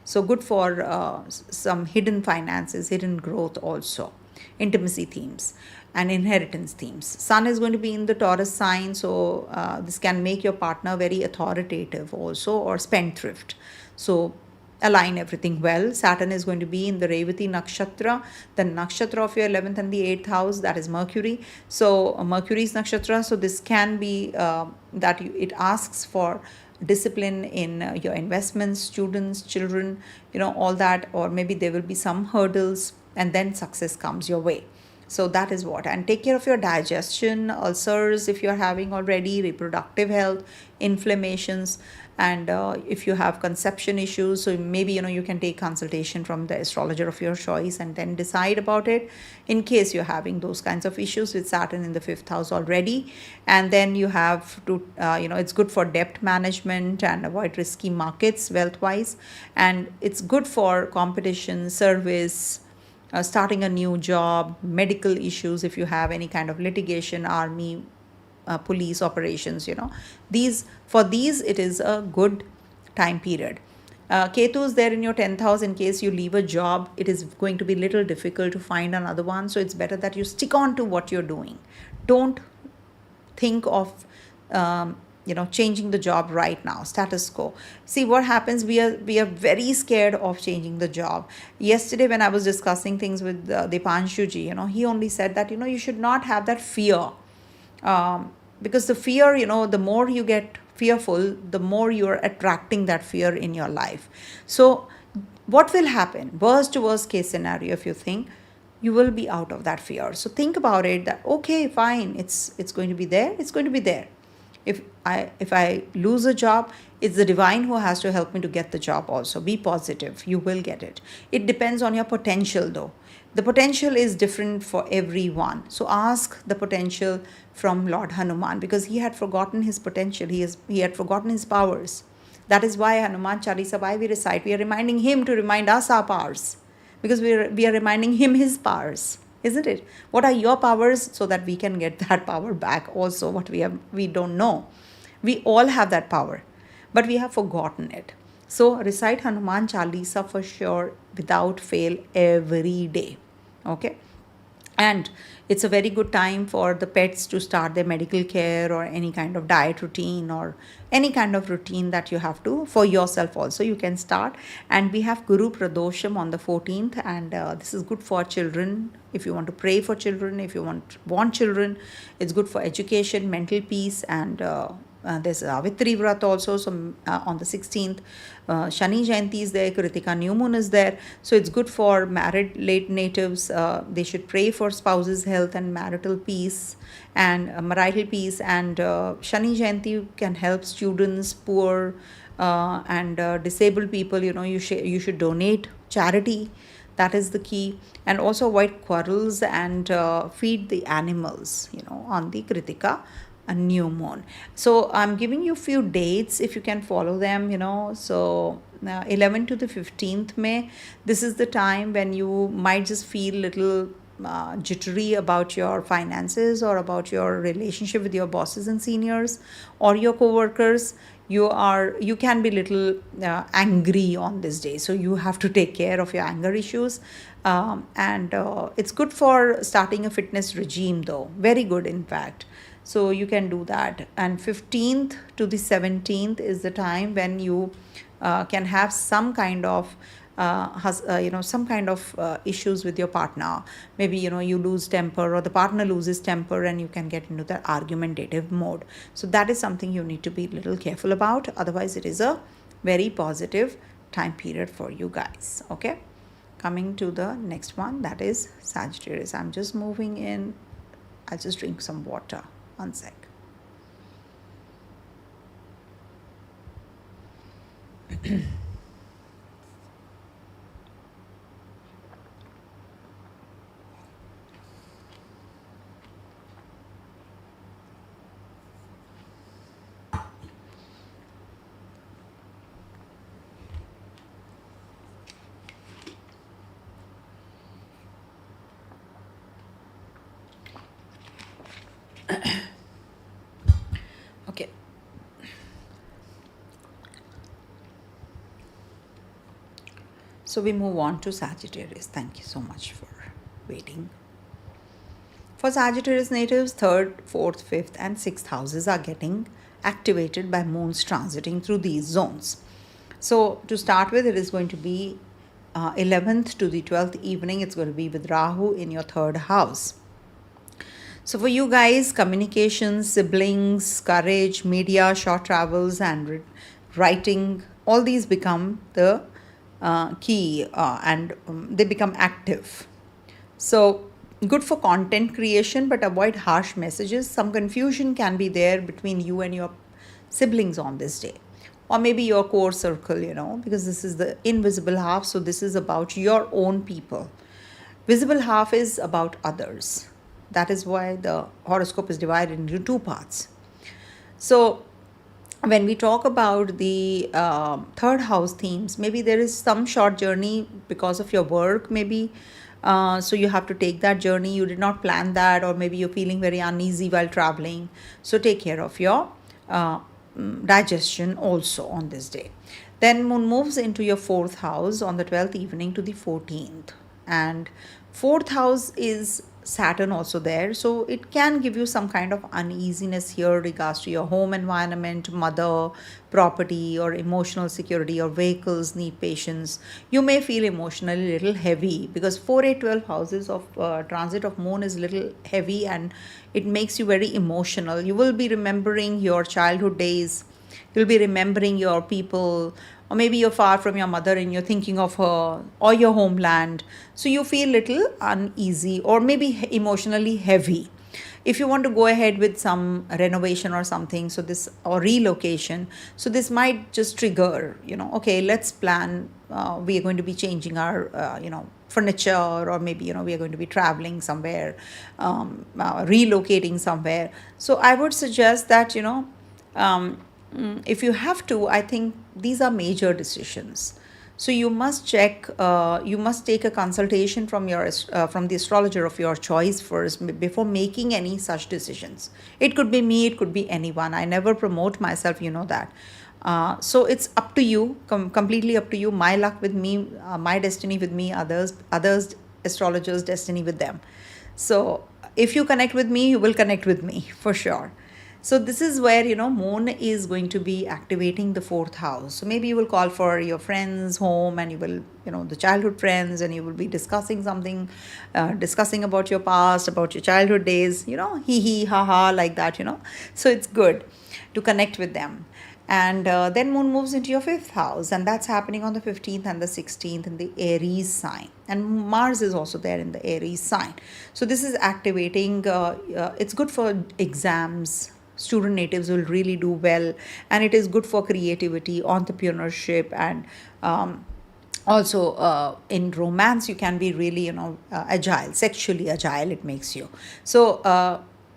Speaker 1: So good for some hidden finances, hidden growth also, intimacy themes and inheritance themes. Sun is going to be in the Taurus sign, so this can make your partner very authoritative also, or spendthrift. So align everything well. Saturn is going to be in the Revati Nakshatra, the Nakshatra of your 11th and the 8th house, that is Mercury. So Mercury's Nakshatra, so this can be it asks for discipline in your investments, students, children, all that, or maybe there will be some hurdles and then success comes your way. So that is what. And take care of your digestion, ulcers if you're having already, reproductive health, inflammations, and if you have conception issues, so maybe you can take consultation from the astrologer of your choice and then decide about it, in case you're having those kinds of issues with Saturn in the 5th house already. And then you have to it's good for debt management and avoid risky markets wealth wise, and it's good for competition, service, starting a new job, medical issues if you have any kind of litigation, army, police operations, these it is a good time period. Ketu is there in your 10th house. In case you leave a job, it is going to be little difficult to find another one, so it's better that you stick on to what you're doing. Don't think of changing the job right now, status quo. See what happens, we are very scared of changing the job. Yesterday when I was discussing things with Dipanshuji, he only said that you should not have that fear, because the fear, the more you get fearful, the more you're attracting that fear in your life. So what will happen, worst to worst case scenario, if you think, you will be out of that fear. So think about it, that okay, fine, it's going to be there, it's going to be there. If I lose a job, it's the divine who has to help me to get the job also. Be positive, you will get it. It depends on your potential though. The potential is different for everyone. So ask the potential from Lord Hanuman, because he had forgotten his potential. He had forgotten his powers. That is why Hanuman Chalisa, why we recite, we are reminding him to remind us our powers, because we are reminding him his powers. Isn't it? What are your powers, so that we can get that power back also, what we don't know. We all have that power, but we have forgotten it. So recite Hanuman Chalisa for sure, without fail, every day. Okay. And it's a very good time for the pets to start their medical care, or any kind of diet routine, or any kind of routine that you have to, for yourself also, you can start. And we have Guru Pradosham on the 14th, and this is good for children. If you want to pray for children, if you want children, it's good for education, mental peace, and there's Savitri Vrat also. So on the 16th, Shani Jayanti is there, Kritika New Moon is there. So it's good for married late natives. They should pray for spouses' health and marital peace and marital peace. And Shani Jayanti can help students, poor, and disabled people. You should donate charity. That is the key. And also avoid quarrels and feed the animals, on the Kritika a New Moon. So I'm giving you a few dates if you can follow them, So 11 to the 15th May, this is the time when you might just feel little jittery about your finances or about your relationship with your bosses and seniors or your co-workers, you can be little angry on this day, so you have to take care of your anger issues. And it's good for starting a fitness regime, though, very good in fact. So you can do that. And 15th to the 17th is the time when you can have some kind of some kind of issues with your partner. Maybe you lose temper, or the partner loses temper, and you can get into that argumentative mode. So that is something you need to be a little careful about. Otherwise, it is a very positive time period for you guys. Okay, coming to the next one, that is Sagittarius. I'm just moving in. I'll just drink some water. One sec. Okay. So we move on to Sagittarius. Thank you so much for waiting. For Sagittarius natives, 3rd, 4th, 5th and 6th houses are getting activated by moons transiting through these zones. So to start with, it is going to be 11th to the 12th evening. It's going to be with Rahu in your 3rd house. So for you guys, communications, siblings, courage, media, short travels and writing, all these become the key and they become active. So good for content creation, but avoid harsh messages. Some confusion can be there between you and your siblings on this day, or maybe your core circle, because this is the invisible half. So this is about your own people. Visible half is about others. That is why the horoscope is divided into 2 parts. So when we talk about the 3rd house themes, maybe there is some short journey because of your work, maybe. So you have to take that journey. You did not plan that, or maybe you're feeling very uneasy while traveling. So take care of your digestion also on this day. Then moon moves into your 4th house on the 12th evening to the 14th. And 4th house is Saturn also there, so it can give you some kind of uneasiness here regards to your home environment, mother, property, or emotional security, or vehicles need patience. You may feel emotionally a little heavy because 4, 8, 12 houses of transit of moon is a little heavy, and it makes you very emotional. You will be remembering your childhood days. You'll be remembering your people, or maybe you're far from your mother and you're thinking of her, or your homeland. So you feel little uneasy or maybe emotionally heavy. If you want to go ahead with some renovation or something, so this, or relocation, so this might just trigger, okay, let's plan. We are going to be changing our, furniture, or maybe, we are going to be traveling somewhere, relocating somewhere. So I would suggest that, if you have to, I think these are major decisions. So you must check, you must take a consultation from the astrologer of your choice first before making any such decisions. It could be me, it could be anyone. I never promote myself, that. So it's up to you, completely up to you. My luck with me, my destiny with me, others astrologers' destiny with them. So if you connect with me, you will connect with me for sure. So this is where, moon is going to be activating the 4th house. So maybe you will call for your friends home, and you will, the childhood friends, and you will be discussing something, discussing about your past, about your childhood days, hee hee, ha ha, like that, So it's good to connect with them. And then moon moves into your 5th house, and that's happening on the 15th and the 16th in the Aries sign. And Mars is also there in the Aries sign. So this is activating, it's good for exams. Student natives will really do well, and it is good for creativity, entrepreneurship, and also in romance you can be really agile, sexually agile it makes you. So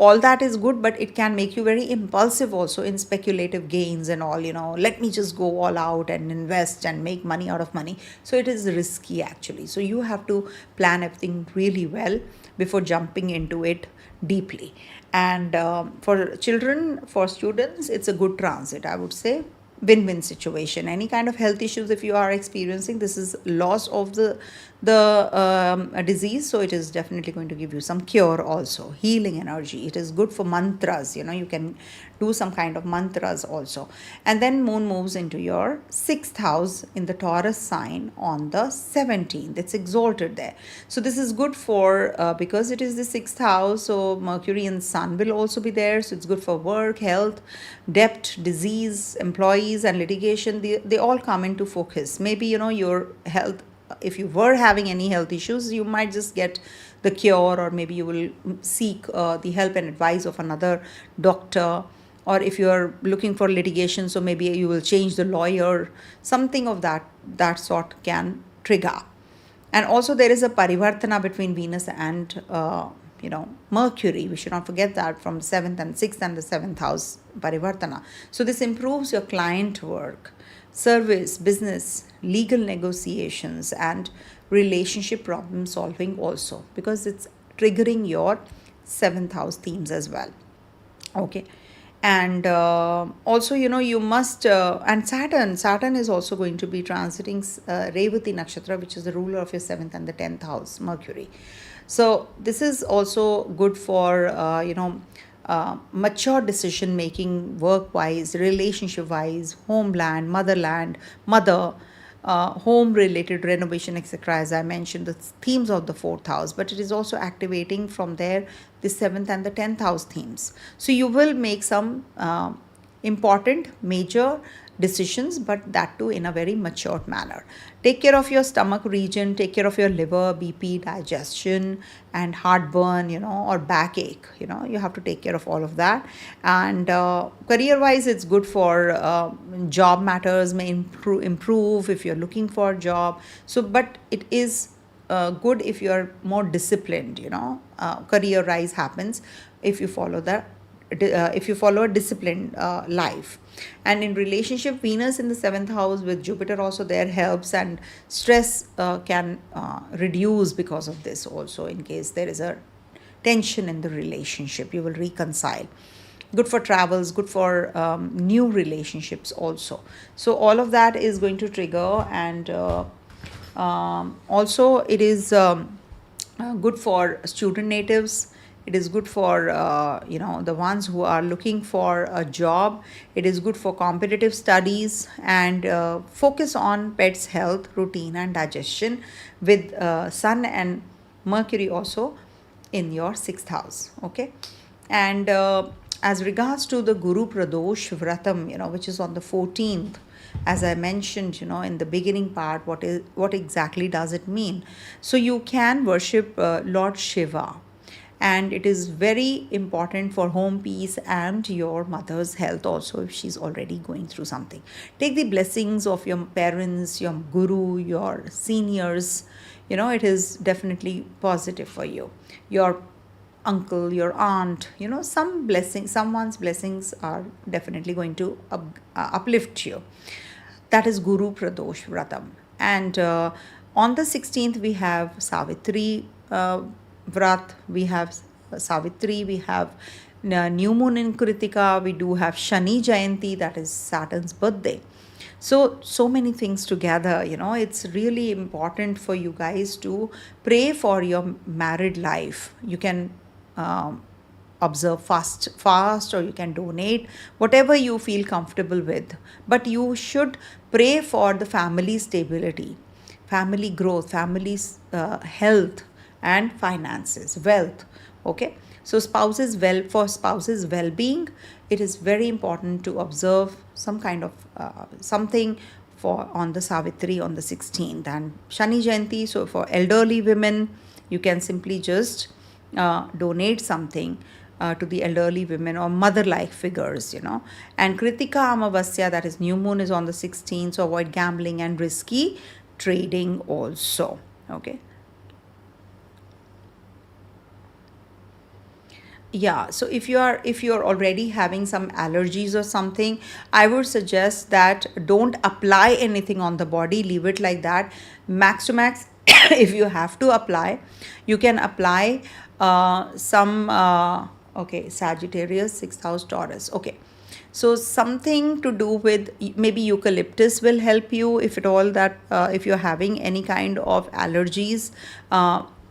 Speaker 1: all that is good, but it can make you very impulsive also in speculative gains and all, let me just go all out and invest and make money out of money. So it is risky actually. So you have to plan everything really well before jumping into it deeply. And for children, for students, it's a good transit, I would say. Win-win situation. Any kind of health issues if you are experiencing, this is loss of the disease, so it is definitely going to give you some cure, also healing energy. It is good for mantras, you can do some kind of mantras also. And then moon moves into your 6th house in the Taurus sign on the 17th. It's exalted there, so this is good for because it is the 6th house, so Mercury and Sun will also be there, so it's good for work, health, debt, disease, employees and litigation. They all come into focus. Maybe your health, if you were having any health issues, you might just get the cure, or maybe you will seek the help and advice of another doctor. Or if you are looking for litigation, so maybe you will change the lawyer. Something of that sort can trigger. And also there is a Parivartana between Venus and Mercury. We should not forget that, from the 7th and 6th and the 7th house Parivartana. So this improves your client work, service, business, legal negotiations, and relationship problem solving also, because it's triggering your 7th house themes as well. Okay. And also, you must, and Saturn is also going to be transiting Revati Nakshatra, which is the ruler of your 7th and the 10th house, Mercury. So this is also good for, mature decision making, work wise, relationship wise, homeland, motherland, mother, home related renovation, etc. As I mentioned, the themes of the 4th house, but it is also activating from there the 7th and the 10th house themes. So you will make some important major decisions, but that too in a very matured manner. Take care of your stomach region, take care of your liver, BP, digestion, and heartburn, or backache. You have to take care of all of that. And career wise, it's good for job matters, may improve if you're looking for a job. So, but it is good if you're more disciplined. Career rise happens if you follow that. If you follow a disciplined life. And in relationship, Venus in the 7th house with Jupiter also there helps, and stress can reduce because of this also. In case there is a tension in the relationship, you will reconcile. Good for travels, good for new relationships also. So all of that is going to trigger. And also it is good for student natives. It is good for the ones who are looking for a job. It is good for competitive studies, and focus on pets' health, routine and digestion, with Sun and Mercury also in your 6th house. Okay. And as regards to the Guru Pradosh Vratam, which is on the 14th, as I mentioned, in the beginning part, what exactly does it mean? So you can worship Lord Shiva. And it is very important for home peace and your mother's health also, if she's already going through something. Take the blessings of your parents, your guru, your seniors. It is definitely positive for you. Your uncle, your aunt, someone's blessings are definitely going to uplift you. That is Guru Pradosh Vratam. And on the 16th, we have Savitri Vrat, we have Savitri, we have New Moon in Kritika, we do have Shani Jayanti, that is Saturn's birthday. So many things together, it's really important for you guys to pray for your married life. You can observe fast, or you can donate, whatever you feel comfortable with. But you should pray for the family stability, family growth, family's health, and finances, wealth. Okay. So spouses well-being, it is very important to observe some kind of something for on the Savitri on the 16th. And Shani Jayanti, so for elderly women, you can simply just donate something to the elderly women or mother-like figures, And Kritika Amavasya, that is new moon, is on the 16th, so avoid gambling and risky trading also. Okay. Yeah, so if you're already having some allergies or something, I would suggest that don't apply anything on the body, leave it like that. Max to max, if you have to apply, you can apply some okay, Sagittarius, sixth house, Taurus. Okay, so something to do with maybe eucalyptus will help you, if at all, that if you're having any kind of allergies.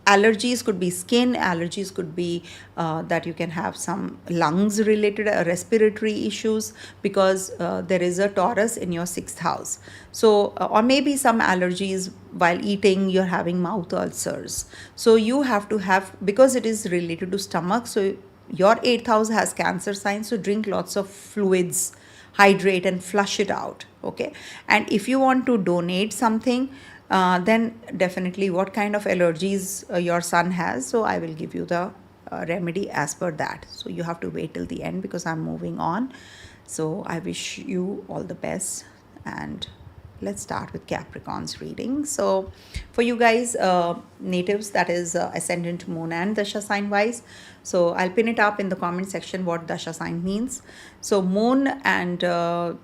Speaker 1: Allergies could be skin allergies, could be that you can have some lungs related respiratory issues, because there is a Taurus in your sixth house. So or maybe some allergies while eating, you're having mouth ulcers, so you have to have, because it is related to stomach. So your eighth house has Cancer sign, so drink lots of fluids, hydrate and flush it out. Okay, and if you want to donate something, then definitely what kind of allergies your son has, so I will give you the remedy as per that. So you have to wait till the end, because I'm moving on. So I wish you all the best, and let's start with Capricorn's reading. So for you guys, natives, that is Ascendant, Moon and Dasha sign wise, so I'll pin it up in the comment section what Dasha sign means. So Moon, and to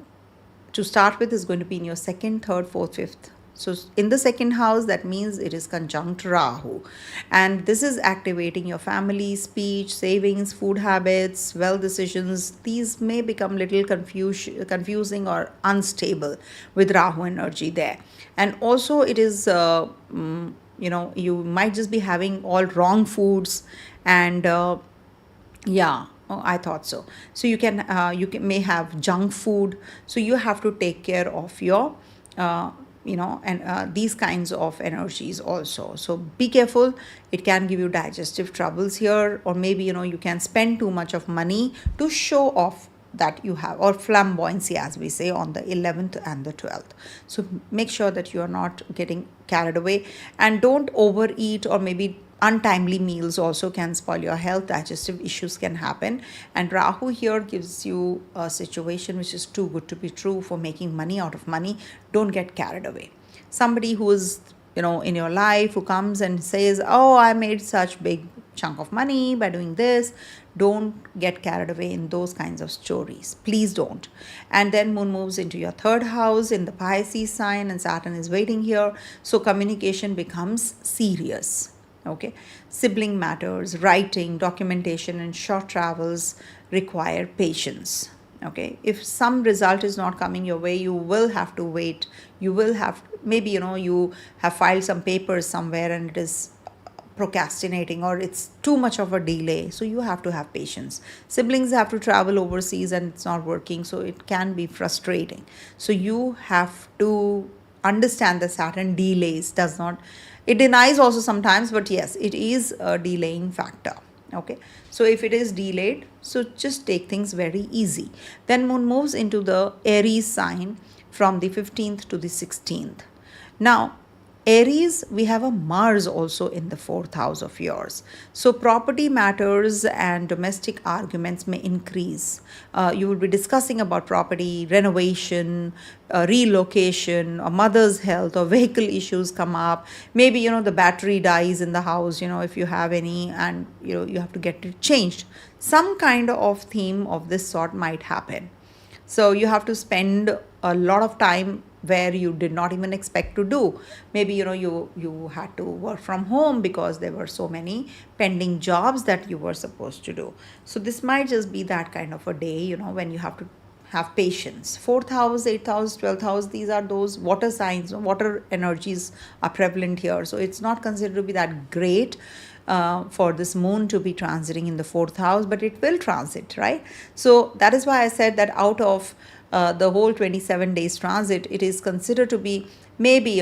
Speaker 1: start with, is going to be in your second, third, fourth, fifth. So in the second house, that means it is conjunct Rahu, and this is activating your family, speech, savings, food habits, wealth decisions. These may become little confusing or unstable with Rahu energy there. And also it is you might just be having all wrong foods, and yeah. Oh, I thought so. So may have junk food. So you have to take care of your and these kinds of energies also. So be careful. It can give you digestive troubles here, or maybe you can spend too much of money to show off that you have, or flamboyancy as we say, on the 11th and the 12th. So make sure that you are not getting carried away, and don't overeat, or maybe untimely meals also can spoil your health. Digestive issues can happen, and Rahu here gives you a situation which is too good to be true for making money out of money. Don't get carried away. Somebody who is in your life, who comes and says, oh, I made such big chunk of money by doing this, don't get carried away in those kinds of stories, please don't. And then Moon moves into your third house in the Pisces sign, and Saturn is waiting here, so communication becomes serious. Okay, sibling matters, writing, documentation, and short travels require patience. Okay, if some result is not coming your way, you will have to wait. You will have, maybe you have filed some papers somewhere and it is procrastinating, or it's too much of a delay, so you have to have patience. Siblings have to travel overseas and it's not working, so it can be frustrating. So you have to understand that Saturn delays, does not, it denies also sometimes, but yes, it is a delaying factor. Okay, so if it is delayed, so just take things very easy. Then Moon moves into the Aries sign from the 15th to the 16th. Now Aries, we have a Mars also in the fourth house of yours. So property matters and domestic arguments may increase. You will be discussing about property, renovation, relocation, or mother's health, or vehicle issues come up. Maybe, the battery dies in the house, if you have any, and, you have to get it changed. Some kind of theme of this sort might happen. So you have to spend a lot of time where you did not even expect to do. Maybe you had to work from home because there were so many pending jobs that you were supposed to do. So this might just be that kind of a day, when you have to have patience. Fourth house, eighth house, 12th house, these are those water signs. Water energies are prevalent here, so it's not considered to be that great for this Moon to be transiting in the fourth house, but it will transit, right? So that is why I said that out of the whole 27 days transit, it is considered to be maybe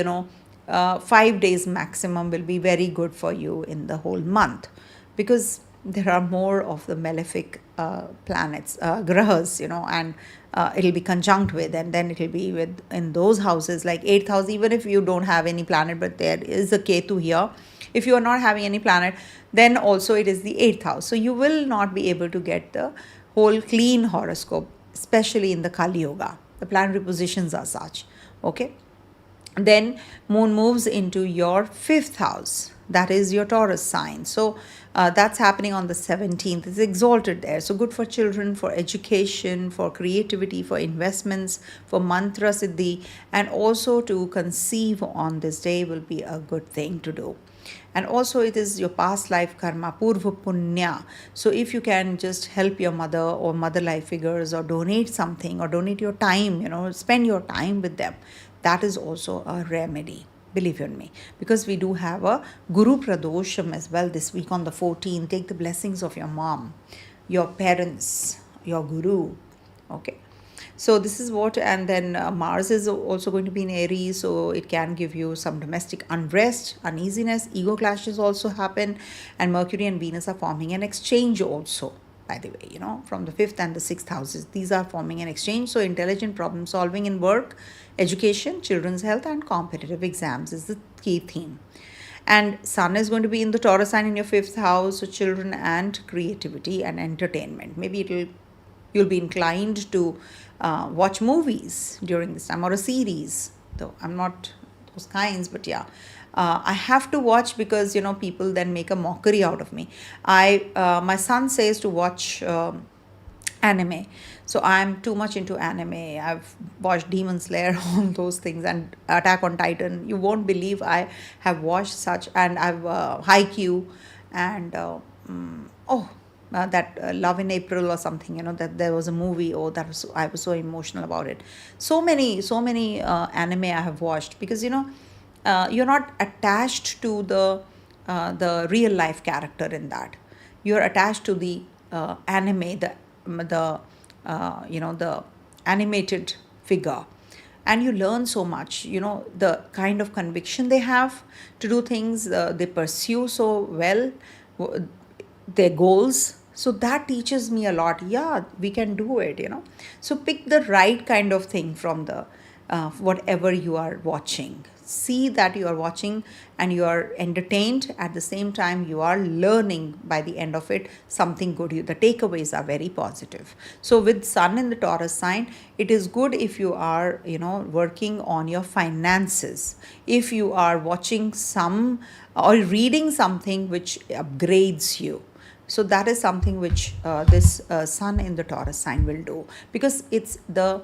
Speaker 1: 5 days maximum will be very good for you in the whole month, because there are more of the malefic planets, grahas, and it'll be conjunct with, and then it'll be with in those houses like 8th house. Even if you don't have any planet, but there is a Ketu here, if you are not having any planet, then also it is the 8th house. So you will not be able to get the whole clean horoscope, especially in the Kali Yoga. The planetary positions are such. Okay. Then Moon moves into your 5th house. that is your Taurus sign. So that's happening on the 17th. It's exalted there. So good for children, for education, for creativity, for investments, for mantra siddhi, and also to conceive on this day will be a good thing to do. And also it is your past life karma, purva punya. So if you can just help your mother or mother life figures, or donate something, or donate your time, spend your time with them, that is also a remedy, believe you me, because we do have a Guru Pradosham as well this week on the 14th. Take the blessings of your mom, your parents, your Guru. Okay. So this is what, and then Mars is also going to be in Aries, so it can give you some domestic unrest, uneasiness, ego clashes also happen, and Mercury and Venus are forming an exchange also, by the way, from the 5th and the 6th houses. These are forming an exchange, so intelligent problem solving in work, education, children's health, and competitive exams is the key theme. And Sun is going to be in the Taurus sign in your 5th house, so children and creativity and entertainment. Maybe you'll be inclined to watch movies during this time, or a series, though I'm not those kinds, but yeah. I have to watch because people then make a mockery out of me. My son says to watch anime, so I'm too much into anime. I've watched Demon Slayer, all those things, and Attack on Titan. You won't believe I have watched such, and I've Haikyuu, and that Love in April or something, that there was a movie. I was so emotional about it. So many anime I have watched, because you're not attached to the real life character in that. You're attached to the anime, the animated figure, and you learn so much. The kind of conviction they have to do things, they pursue so well their goals. So that teaches me a lot. Yeah, we can do it. So pick the right kind of thing from the whatever you are watching. See that you are watching and you are entertained. At the same time, you are learning by the end of it something good. The takeaways are very positive. So with Sun in the Taurus sign, it is good if you are working on your finances, if you are watching some or reading something which upgrades you. So that is something which this Sun in the Taurus sign will do, because it's the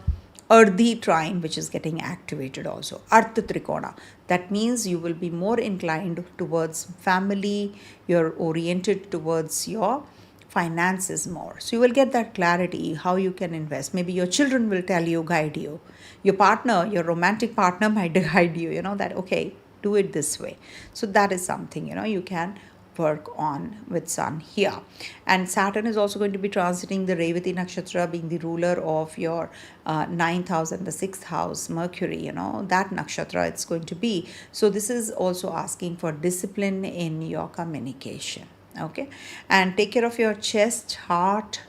Speaker 1: Ardhi trine which is getting activated also. Artha Trikona. That means you will be more inclined towards family, you're oriented towards your finances more. So you will get that clarity how you can invest. Maybe your children will tell you, guide you. Your partner, your romantic partner might guide you, that, okay, do it this way. So that is something, you can work on with Sun here. And Saturn is also going to be transiting the Revati Nakshatra, being the ruler of your 9th house and the 6th house, Mercury, that Nakshatra it's going to be. So this is also asking for discipline in your communication. Okay. And take care of your chest, heart,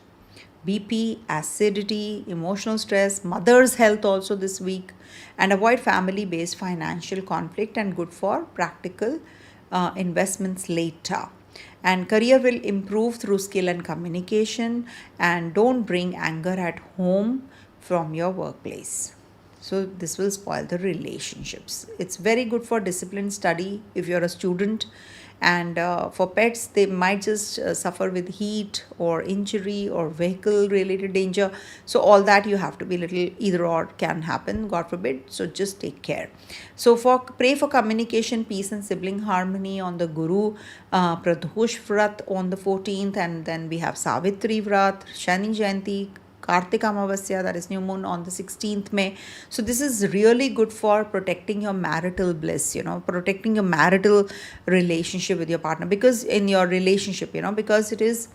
Speaker 1: BP, acidity, emotional stress, mother's health also this week, and avoid family-based financial conflict, and good for practical investments later. And career will improve through skill and communication, and don't bring anger at home from your workplace. So this will spoil the relationships. It's very good for disciplined study if you're a student. And for pets, they might just suffer with heat or injury or vehicle related danger. So all that you have to be little, either or can happen, God forbid. So just take care. So pray for communication, peace and sibling harmony on the Guru Pradosh Vrat on the 14th. And then we have Savitri Vrat, Shani Jayanti, Kartika Amavasya, that is new moon on the 16th May. So this is really good for protecting your marital bliss, protecting your marital relationship with your partner, because in your relationship, because it is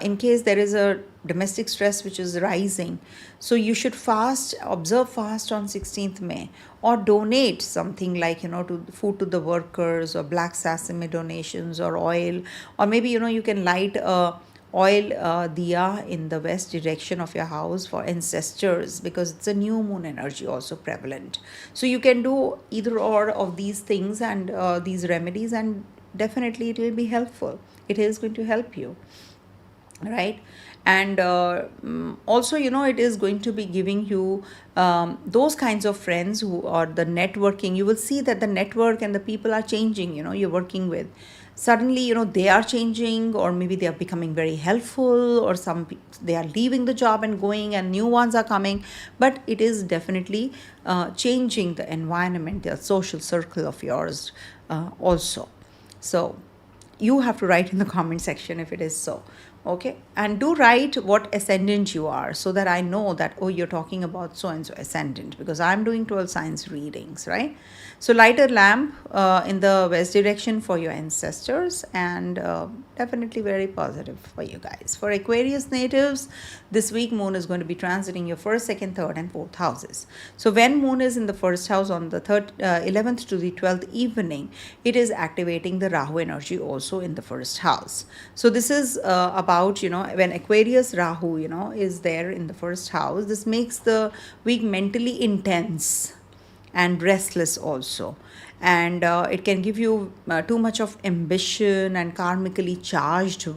Speaker 1: in case there is a domestic stress which is rising. So you should observe fast on 16th May, or donate something like, to food to the workers, or black sesame donations, or oil, or maybe, you can light a oil diya in the west direction of your house for ancestors, because it's a new moon energy also prevalent. So you can do either or of these things and these remedies, and definitely it will be helpful. It is going to help you. right? And also, it is going to be giving you those kinds of friends who are the networking. You will see that the network and the people are changing, you're working with. Suddenly, they are changing, or maybe they are becoming very helpful, or they are leaving the job and going, and new ones are coming. But it is definitely changing the environment, the social circle of yours also. So you have to write in the comment section if it is so. Okay, and do write what ascendant you are, so that I know that, oh, you're talking about so and so ascendant, because I'm doing 12 signs readings, right? So light a lamp in the west direction for your ancestors, and definitely very positive for you guys. For Aquarius natives, this week moon is going to be transiting your first, second, third, and fourth houses. So when moon is in the first house on the 11th to the 12th evening, it is activating the Rahu energy also in the first house. So this is about, when Aquarius Rahu, is there in the first house, this makes the week mentally intense and restless also. And it can give you too much of ambition and karmically charged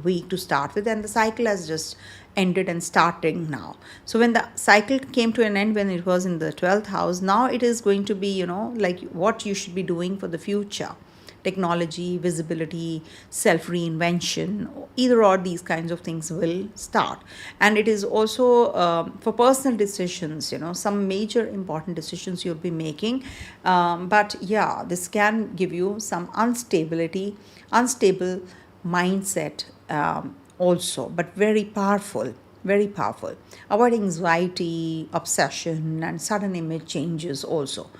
Speaker 1: week to start with, and the cycle has just ended and starting now. So when the cycle came to an end, when it was in the 12th house, now it is going to be, like what you should be doing for the future. Technology, visibility, self reinvention, either or these kinds of things will start. And it is also for personal decisions, some major important decisions you'll be making. But yeah, this can give you some unstable mindset also, but very powerful. Very powerful. Avoid anxiety, obsession, and sudden image changes also.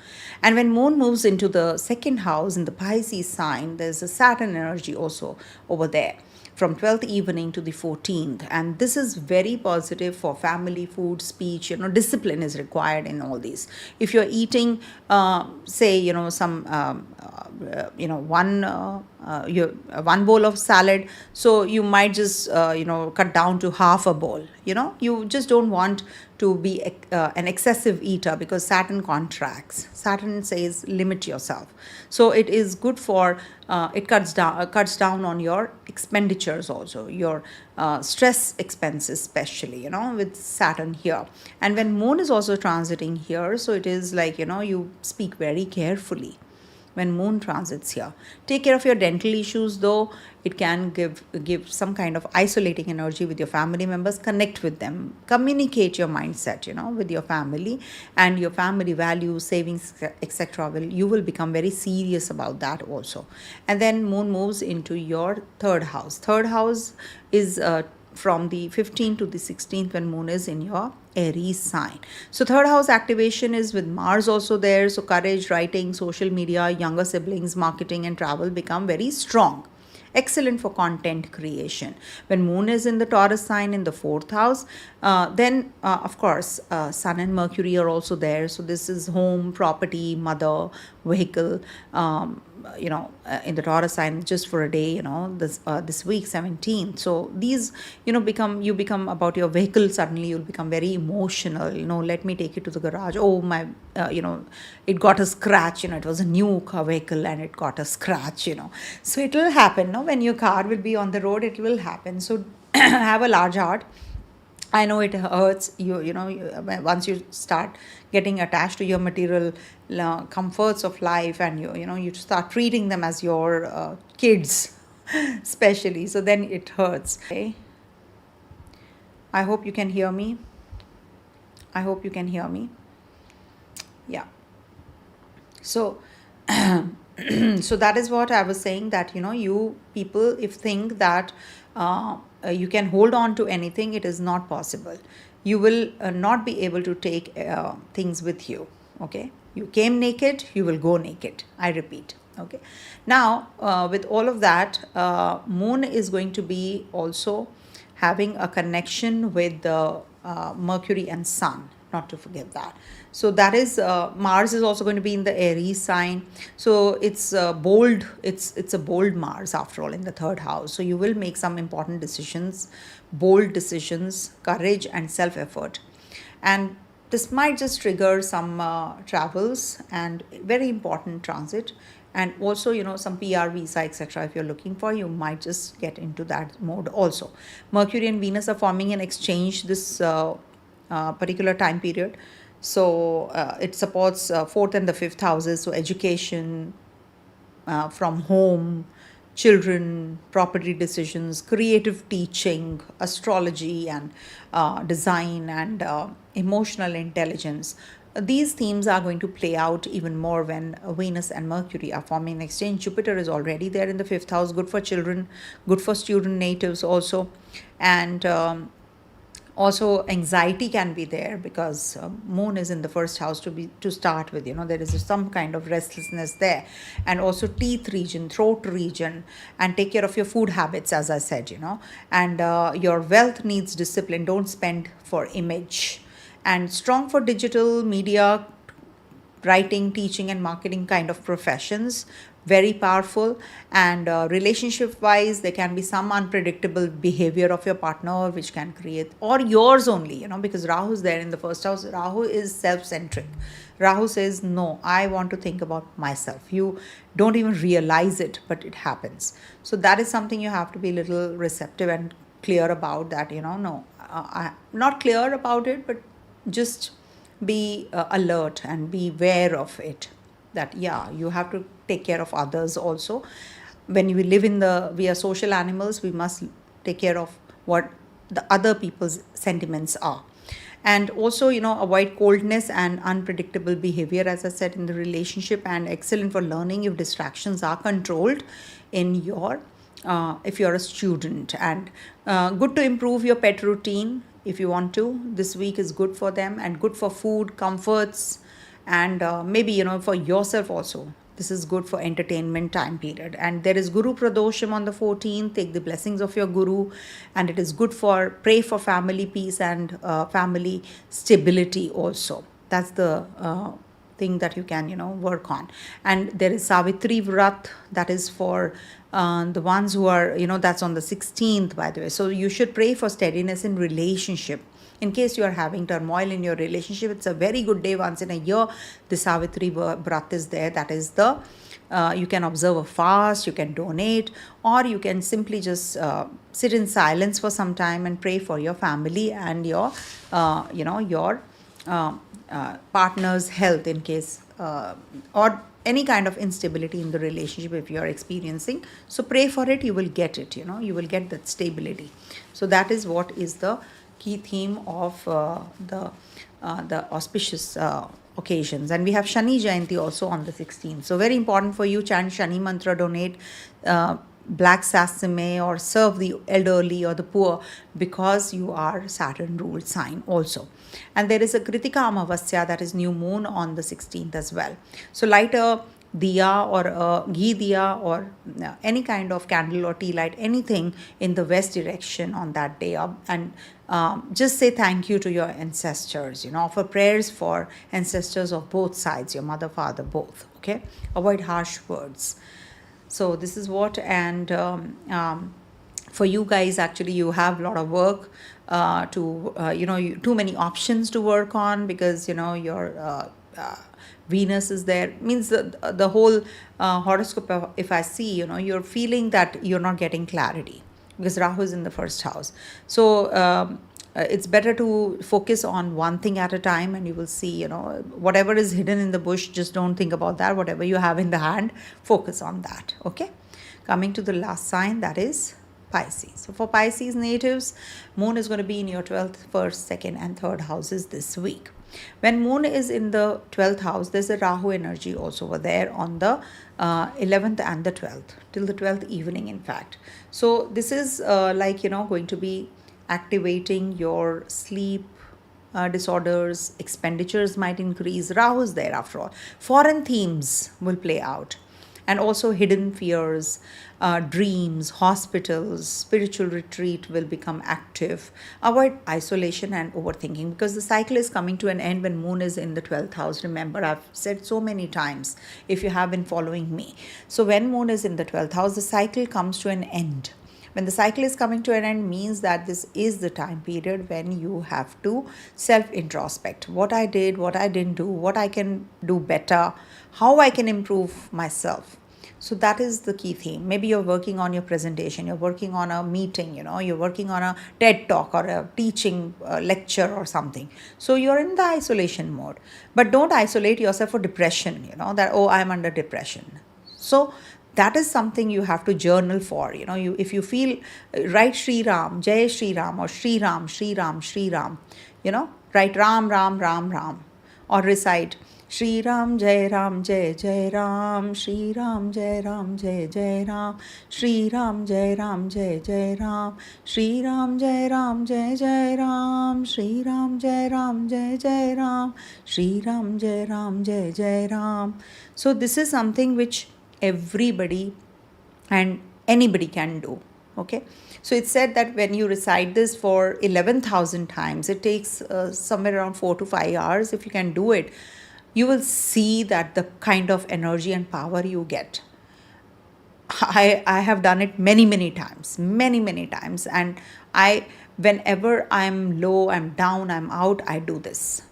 Speaker 1: And when moon moves into the second house in the Pisces sign, there's a Saturn energy also over there from 12th evening to the 14th. And this is very positive for family, food, speech. Discipline is required in all these. If you're eating, say, some one bowl of salad, so you might just cut down to half a bowl. You just don't want to be an excessive eater, because Saturn contracts. Saturn says limit yourself. So it is good for it cuts down on your expenditures also, your stress expenses, especially with Saturn here. And when moon is also transiting here, so it is like you speak very carefully when moon transits here. Take care of your dental issues, though. It can give some kind of isolating energy with your family members. Connect with them. Communicate your mindset, with your family, and your family values, savings, etc. You will become very serious about that also. And then moon moves into your third house. Third house is from the 15th to the 16th, when moon is in your Aries sign. So third house activation is with Mars also there. So courage, writing, social media, younger siblings, marketing, and travel become very strong. Excellent for content creation. When moon is in the Taurus sign in the fourth house, then of course Sun and Mercury are also there. So this is home, property, mother, vehicle. In the Taurus sign, just for a day, this week 17th. So these, you become about your vehicle. Suddenly you'll become very emotional. Let me take it to the garage. Oh my, it got a scratch. It was a new car vehicle and it got a scratch. So it will happen. When your car will be on the road, it will happen. So have a large heart. I know it hurts once you start getting attached to your material comforts of life, and you start treating them as your kids, especially. So then it hurts. Okay. I hope you can hear me. Yeah. So so that is what I was saying, that you people, if think that you can hold on to anything, it is not possible. You will not be able to take things with you. Okay, you came naked, you will go naked, I repeat. Okay, now with all of that, moon is going to be also having a connection with the Mercury and Sun, not to forget that. So that is Mars is also going to be in the Aries sign. So it's bold. It's a bold Mars after all in the third house. So you will make some important decisions, bold decisions, courage and self effort, and this might just trigger some travels and very important transit. And also, some PR visa, etc. If you're looking for, you might just get into that mode also. Mercury and Venus are forming an exchange this particular time period. So it supports fourth and the fifth houses. So education, from home, children, property decisions, creative teaching, astrology, and design, and emotional intelligence. These themes are going to play out even more when Venus and Mercury are forming an exchange. Jupiter is already there in the fifth house, good for children, good for student natives also. And also anxiety can be there because moon is in the first house to start with. There is some kind of restlessness there. And also teeth region, throat region. And take care of your food habits, as I said. And your wealth needs discipline. Don't spend for image. And strong for digital media, writing, teaching, and marketing kind of professions. Very powerful. And relationship wise, there can be some unpredictable behavior of your partner which can create, or yours only, because Rahu is there in the first house. Rahu is self-centric. Rahu says, no, I want to think about myself. You don't even realize it, but it happens. So that is something you have to be a little receptive and clear about, that no, I'm not clear about it, but just be alert and be aware of it, that you have to take care of others also. When we are social animals, we must take care of what the other people's sentiments are. And also, avoid coldness and unpredictable behavior, as I said, in the relationship. And excellent for learning if distractions are controlled in your if you're a student. And good to improve your pet routine if you want to. This week is good for them, and good for food comforts. And maybe for yourself also, this is good for entertainment time period. And there is Guru Pradosham on the 14th. Take the blessings of your Guru. And it is good for pray for family peace and family stability also. That's the thing that you can work on. And there is Savitri Vrat, that is for the ones who are that's on the 16th, by the way. So you should pray for steadiness in relationship. In case you are having turmoil in your relationship, it's a very good day. Once in a year, the Savitri Vrat is there. That is the you can observe a fast, you can donate, or you can simply just sit in silence for some time and pray for your family and your your partner's health, in case or any kind of instability in the relationship if you are experiencing. So pray for it, you will get it. You will get that stability. So that is what is the key theme of the auspicious occasions. And we have Shani Jayanti also on the 16th. So very important for you. Chant Shani mantra, donate black sesame, or serve the elderly or the poor, because you are Saturn ruled sign also. And there is a Kritika Amavasya, that is new moon, on the 16th as well. So light a diya or a ghee diya, or any kind of candle or tea light, anything in the west direction on that day. And just say thank you to your ancestors. Offer prayers for ancestors of both sides, your mother, father, both. Okay. Avoid harsh words. So this is what. And for you guys, actually, you have a lot of work too many options to work on, because your Venus is there. Means the whole horoscope, if I see, you're feeling that you're not getting clarity, because Rahu is in the first house. So it's better to focus on one thing at a time, and you will see, whatever is hidden in the bush, just don't think about that. Whatever you have in the hand, focus on that. Okay. Coming to the last sign, that is Pisces. So for Pisces natives, moon is going to be in your 12th, 1st, 2nd, and 3rd houses this week. When moon is in the 12th house, there's a Rahu energy also over there on the 11th and the 12th, till the 12th evening, in fact. So this is going to be activating your sleep disorders. Expenditures might increase. Rahu is there after all. Foreign themes will play out. And also hidden fears, dreams, hospitals, spiritual retreat will become active. Avoid isolation and overthinking, because the cycle is coming to an end when moon is in the 12th house. Remember, I've said so many times, if you have been following me. So when moon is in the 12th house, the cycle comes to an end. When the cycle is coming to an end, means that this is the time period when you have to self-introspect. What I did, what I didn't do, what I can do better, how I can improve myself. So that is the key theme. Maybe you're working on your presentation, you're working on a meeting, you're working on a TED talk or a teaching lecture or something. So you're in the isolation mode. But don't isolate yourself for depression, that, oh, I'm under depression. So that is something you have to journal for. If you feel, write Sri Ram, Jai Sri Ram, or Sri Ram, Sri Ram, Sri Ram, write Ram, Ram, Ram, Ram, or recite Sri Ram, Jai Ram, Jai Jai Ram, Sri Ram, Jai Ram, Jai Jai Ram, Sri Ram, Jai Ram, Jai Jai Ram, Sri Ram, Jai Ram, Jai Jai Ram, Sri Ram, Jai Ram, Jai Jai Ram, Sri Ram, Jai Ram, Jai Jai Ram. So this is something which everybody and anybody can do. Okay, so it's said that when you recite this for 11,000 times, it takes somewhere around 4 to 5 hours. If you can do it, you will see that the kind of energy and power you get. I have done it many times, many times, and whenever I'm low, I'm down, I'm out, I do this.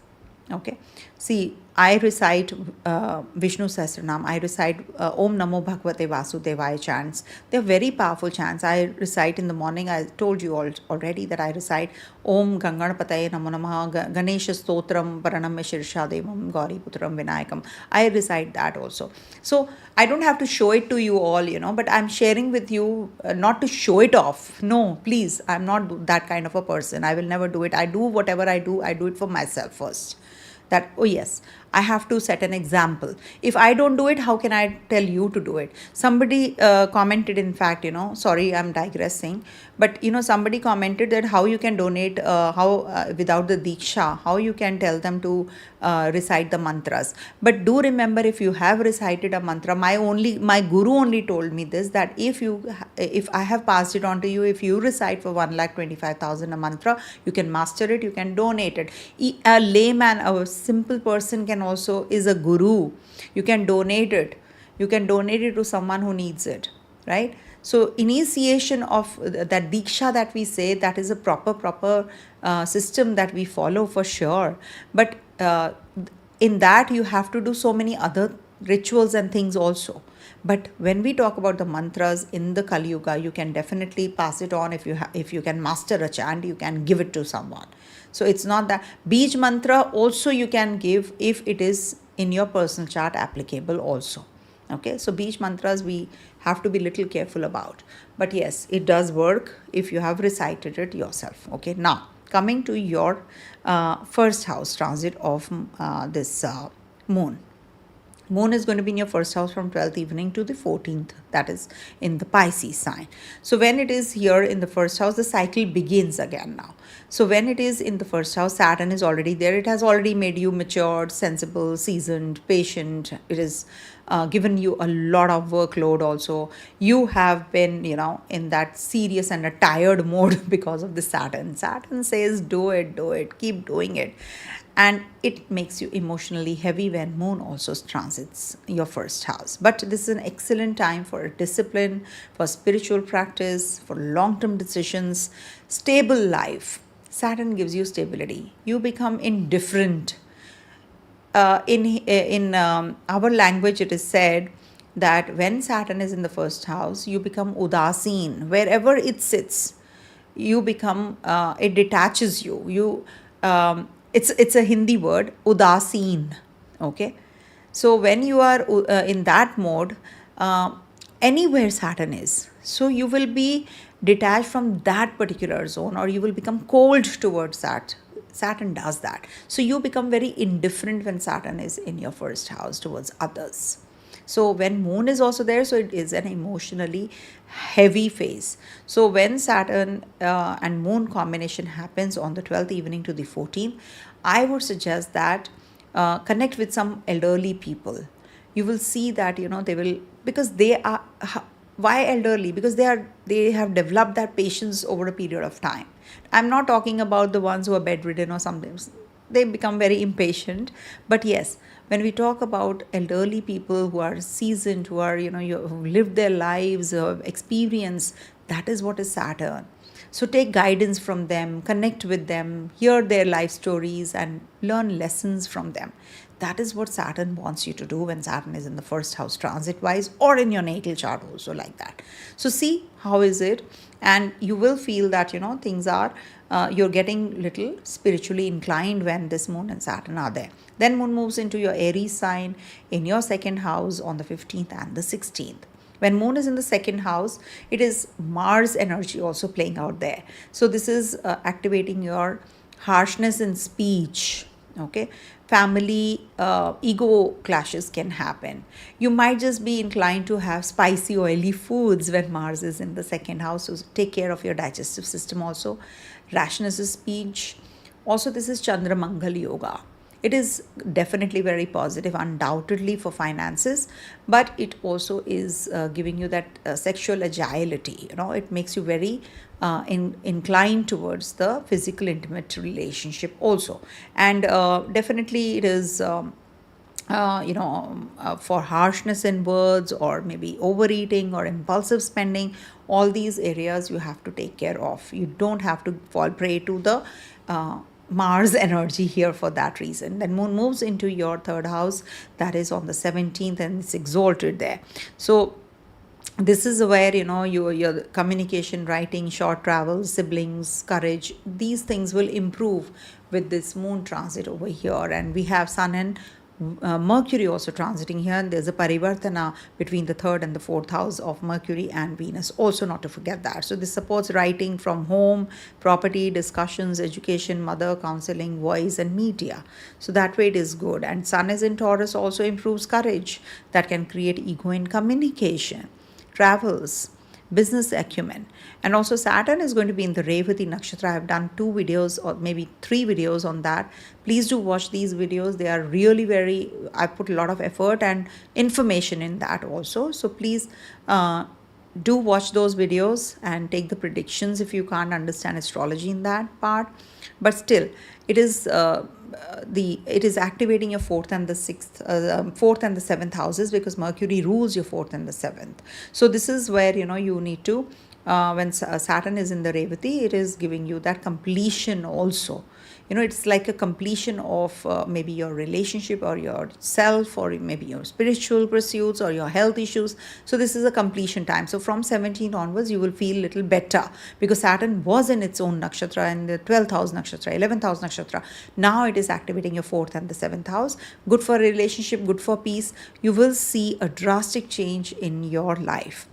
Speaker 1: Okay, see, I recite Vishnu Sahasranam, I recite Om Namo Bhagavate Vasudevaya chants. They're very powerful chants. I recite in the morning. I told you already that I recite Om Ganganapataye Namo Namaha, Ganesha Stotram Paranam Shirshadevam Gauri Putram Vinayakam. I recite that also. So I don't have to show it to you all, but I'm sharing with you, not to show it off. No, please, I'm not that kind of a person. I will never do it. I do whatever I do it for myself first. That, oh yes, I have to set an example. If I don't do it, how can I tell you to do it? Somebody commented, in fact, sorry, I'm digressing, but somebody commented that how you can donate, without the Diksha, how you can tell them to recite the mantras. But do remember, if you have recited a mantra, my guru only told me this, that if I have passed it on to you, if you recite for 1,25,000 a mantra, you can master it, you can donate it. A layman, a simple person is a guru. You can donate it. You can donate it to someone who needs it, right? So initiation of that Diksha that we say, that is a proper system that we follow for sure. But in that you have to do so many other rituals and things also. But when we talk about the mantras in the Kali Yuga, you can definitely pass it on. If you can master a chant, you can give it to someone. So it's not that. Bij mantra also you can give if it is in your personal chart applicable also. Okay, so Bij mantras we have to be little careful about. But yes, it does work if you have recited it yourself. Okay, now coming to your first house transit of this moon. Moon is going to be in your first house from 12th evening to the 14th, that is in the Pisces sign. So when it is here in the first house, the cycle begins again now. So when it is in the first house, Saturn is already there. It has already made you matured, sensible, seasoned, patient. It has given you a lot of workload also. You have been, in that serious and a tired mode because of the Saturn. Saturn says, do it, keep doing it. And it makes you emotionally heavy when moon also transits your first house. But this is an excellent time for discipline, for spiritual practice, for long-term decisions, stable life. Saturn gives you stability. You become indifferent. In our language, it is said that when Saturn is in the first house, you become udasin. Wherever it sits, you become, it detaches you. It's a Hindi word, udasin. Okay, so when you are in that mode, anywhere Saturn is, so you will be detached from that particular zone, or you will become cold towards that. Saturn does that. So you become very indifferent when Saturn is in your first house towards others. So when moon is also there, so it is an emotionally heavy phase. So when Saturn and moon combination happens on the 12th evening to the 14th, I would suggest that connect with some elderly people. You will see that, they will, because they are, why elderly? Because they have developed that patience over a period of time. I'm not talking about the ones who are bedridden or something. They become very impatient. But yes, when we talk about elderly people who are seasoned, who are, who lived their lives, who have experience, that is what is Saturn. So take guidance from them, connect with them, hear their life stories and learn lessons from them. That is what Saturn wants you to do when Saturn is in the first house transit wise, or in your natal chart also, like that. So see how is it, and you will feel that things are you're getting little spiritually inclined when this moon and Saturn are there. Then moon moves into your Aries sign in your second house on the 15th and the 16th. When moon is in the second house, it is Mars energy also playing out there. So this is activating your harshness in speech. Okay, family ego clashes can happen. You might just be inclined to have spicy, oily foods when Mars is in the second house. So take care of your digestive system also. Rashness of speech. Also, this is Chandra Mangal Yoga. It is definitely very positive, undoubtedly, for finances, but it also is giving you that sexual agility. It makes you very inclined towards the physical intimate relationship also. And definitely it is for harshness in words, or maybe overeating or impulsive spending. All these areas you have to take care of. You don't have to fall prey to the Mars energy here for that reason. Then moon moves into your third house, that is on the 17th, and it's exalted there. So this is where your communication, writing, short travels, siblings, courage, these things will improve with this moon transit over here. And we have Sun and Mercury also transiting here, and there's a Parivartana between the third and the fourth house of Mercury and Venus, also not to forget that. So this supports writing from home, property, discussions, education, mother, counseling, voice, and media. So that way it is good. And Sun is in Taurus also improves courage that can create ego in communication, travels, business acumen. And also Saturn is going to be in the Revati Nakshatra. I have done 2 videos or maybe 3 videos on that. Please do watch these videos. They are really I put a lot of effort and information in that also. So please do watch those videos and take the predictions if you can't understand astrology in that part. But still, it is activating your fourth and the seventh houses, because Mercury rules your fourth and the seventh. So this is where you need to when Saturn is in the Revati, it is giving you that completion also. It's like a completion of maybe your relationship or yourself, or maybe your spiritual pursuits or your health issues. So this is a completion time. So from 17 onwards, you will feel a little better, because Saturn was in its own nakshatra, in the 12th house nakshatra, 11th house nakshatra. Now it is activating your 4th and the 7th house. Good for relationship, good for peace. You will see a drastic change in your life.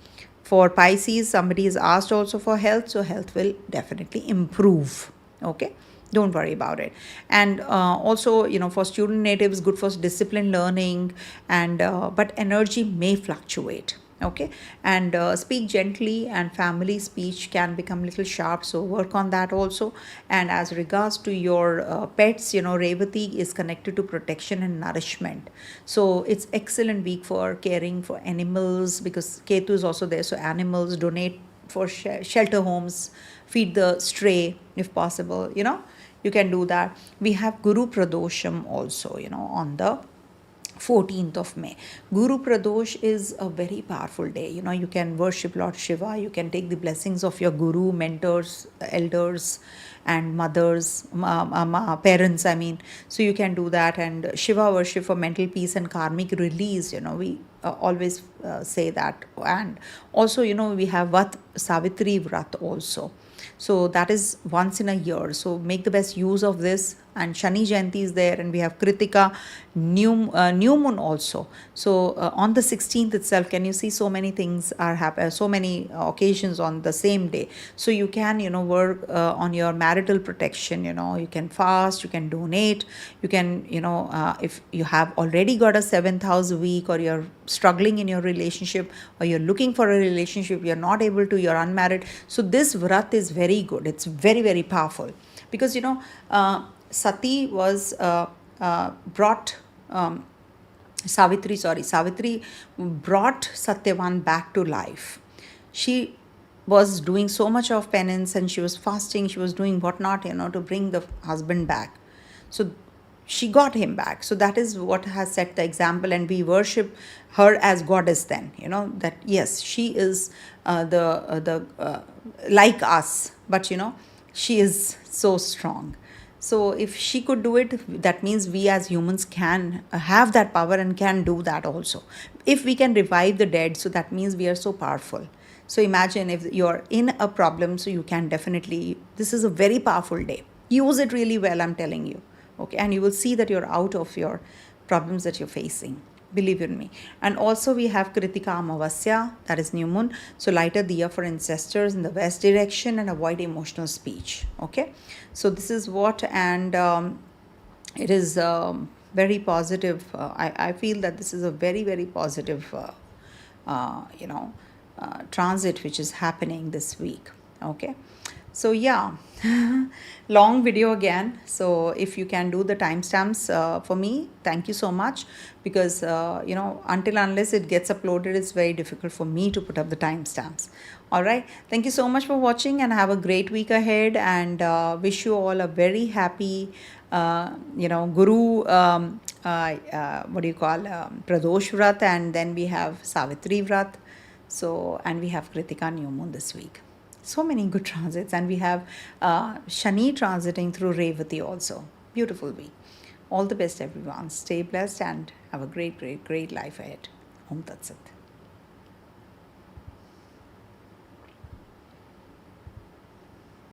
Speaker 1: For Pisces, somebody is asked also for health, so health will definitely improve. Okay, don't worry about it. And also, for student natives, good for discipline learning, and but energy may fluctuate. Okay, and speak gently, and family speech can become little sharp, so work on that also. And as regards to your pets, Revati is connected to protection and nourishment, so it's excellent week for caring for animals, because Ketu is also there. So animals, donate for shelter homes, feed the stray if possible. You can do that. We have Guru Pradosham also, on the 14th of May. Guru Pradosh is a very powerful day. You can worship Lord Shiva. You can take the blessings of your guru, mentors, elders, and mothers, parents, I mean. So you can do that. And Shiva worship for mental peace and karmic release. We always say that. And also, we have Savitri Vrat also. So that is once in a year. So make the best use of this. And Shani Jayanti is there, and we have Kritika New Moon also. So on the 16th itself, can you see so many things are happening, so many occasions on the same day. So you can, work on your marital protection. You can fast, you can donate, you can, if you have already got a 7th house week, or you're struggling in your relationship, or you're looking for a relationship, you're not able to, you're unmarried. So this Vrat is very good. It's very, very powerful, because, Sati was brought Savitri brought Satyavan back to life. She was doing so much of penance, and she was fasting, she was doing whatnot, to bring the husband back. So she got him back. So that is what has set the example, and we worship her as goddess then, that yes, she is like us, but she is so strong. So if she could do it, that means we as humans can have that power and can do that also. If we can revive the dead, so that means we are so powerful. So imagine if you're in a problem, so you can definitely, this is a very powerful day. Use it really well, I'm telling you. Okay, and you will see that you're out of your problems that you're facing. Believe in me. And also we have Kritika Amavasya, that is new moon. So light a diya for ancestors in the west direction and avoid emotional speech. Okay, so this is what, and it is very positive. I feel that this is a very, very positive, transit which is happening this week. Okay, so yeah, long video again. So if you can do the timestamps for me, thank you so much, because until unless it gets uploaded, it's very difficult for me to put up the timestamps. All right, thank you so much for watching, and have a great week ahead, and wish you all a very happy Guru, what do you call, Pradosh Vrat, and then we have Savitri Vrat. So, and we have Kritika New Moon this week. So many good transits, and we have Shani transiting through Revati also. Beautiful week. All the best, everyone. Stay blessed and have a great, great, great life ahead. Om Tat Sat.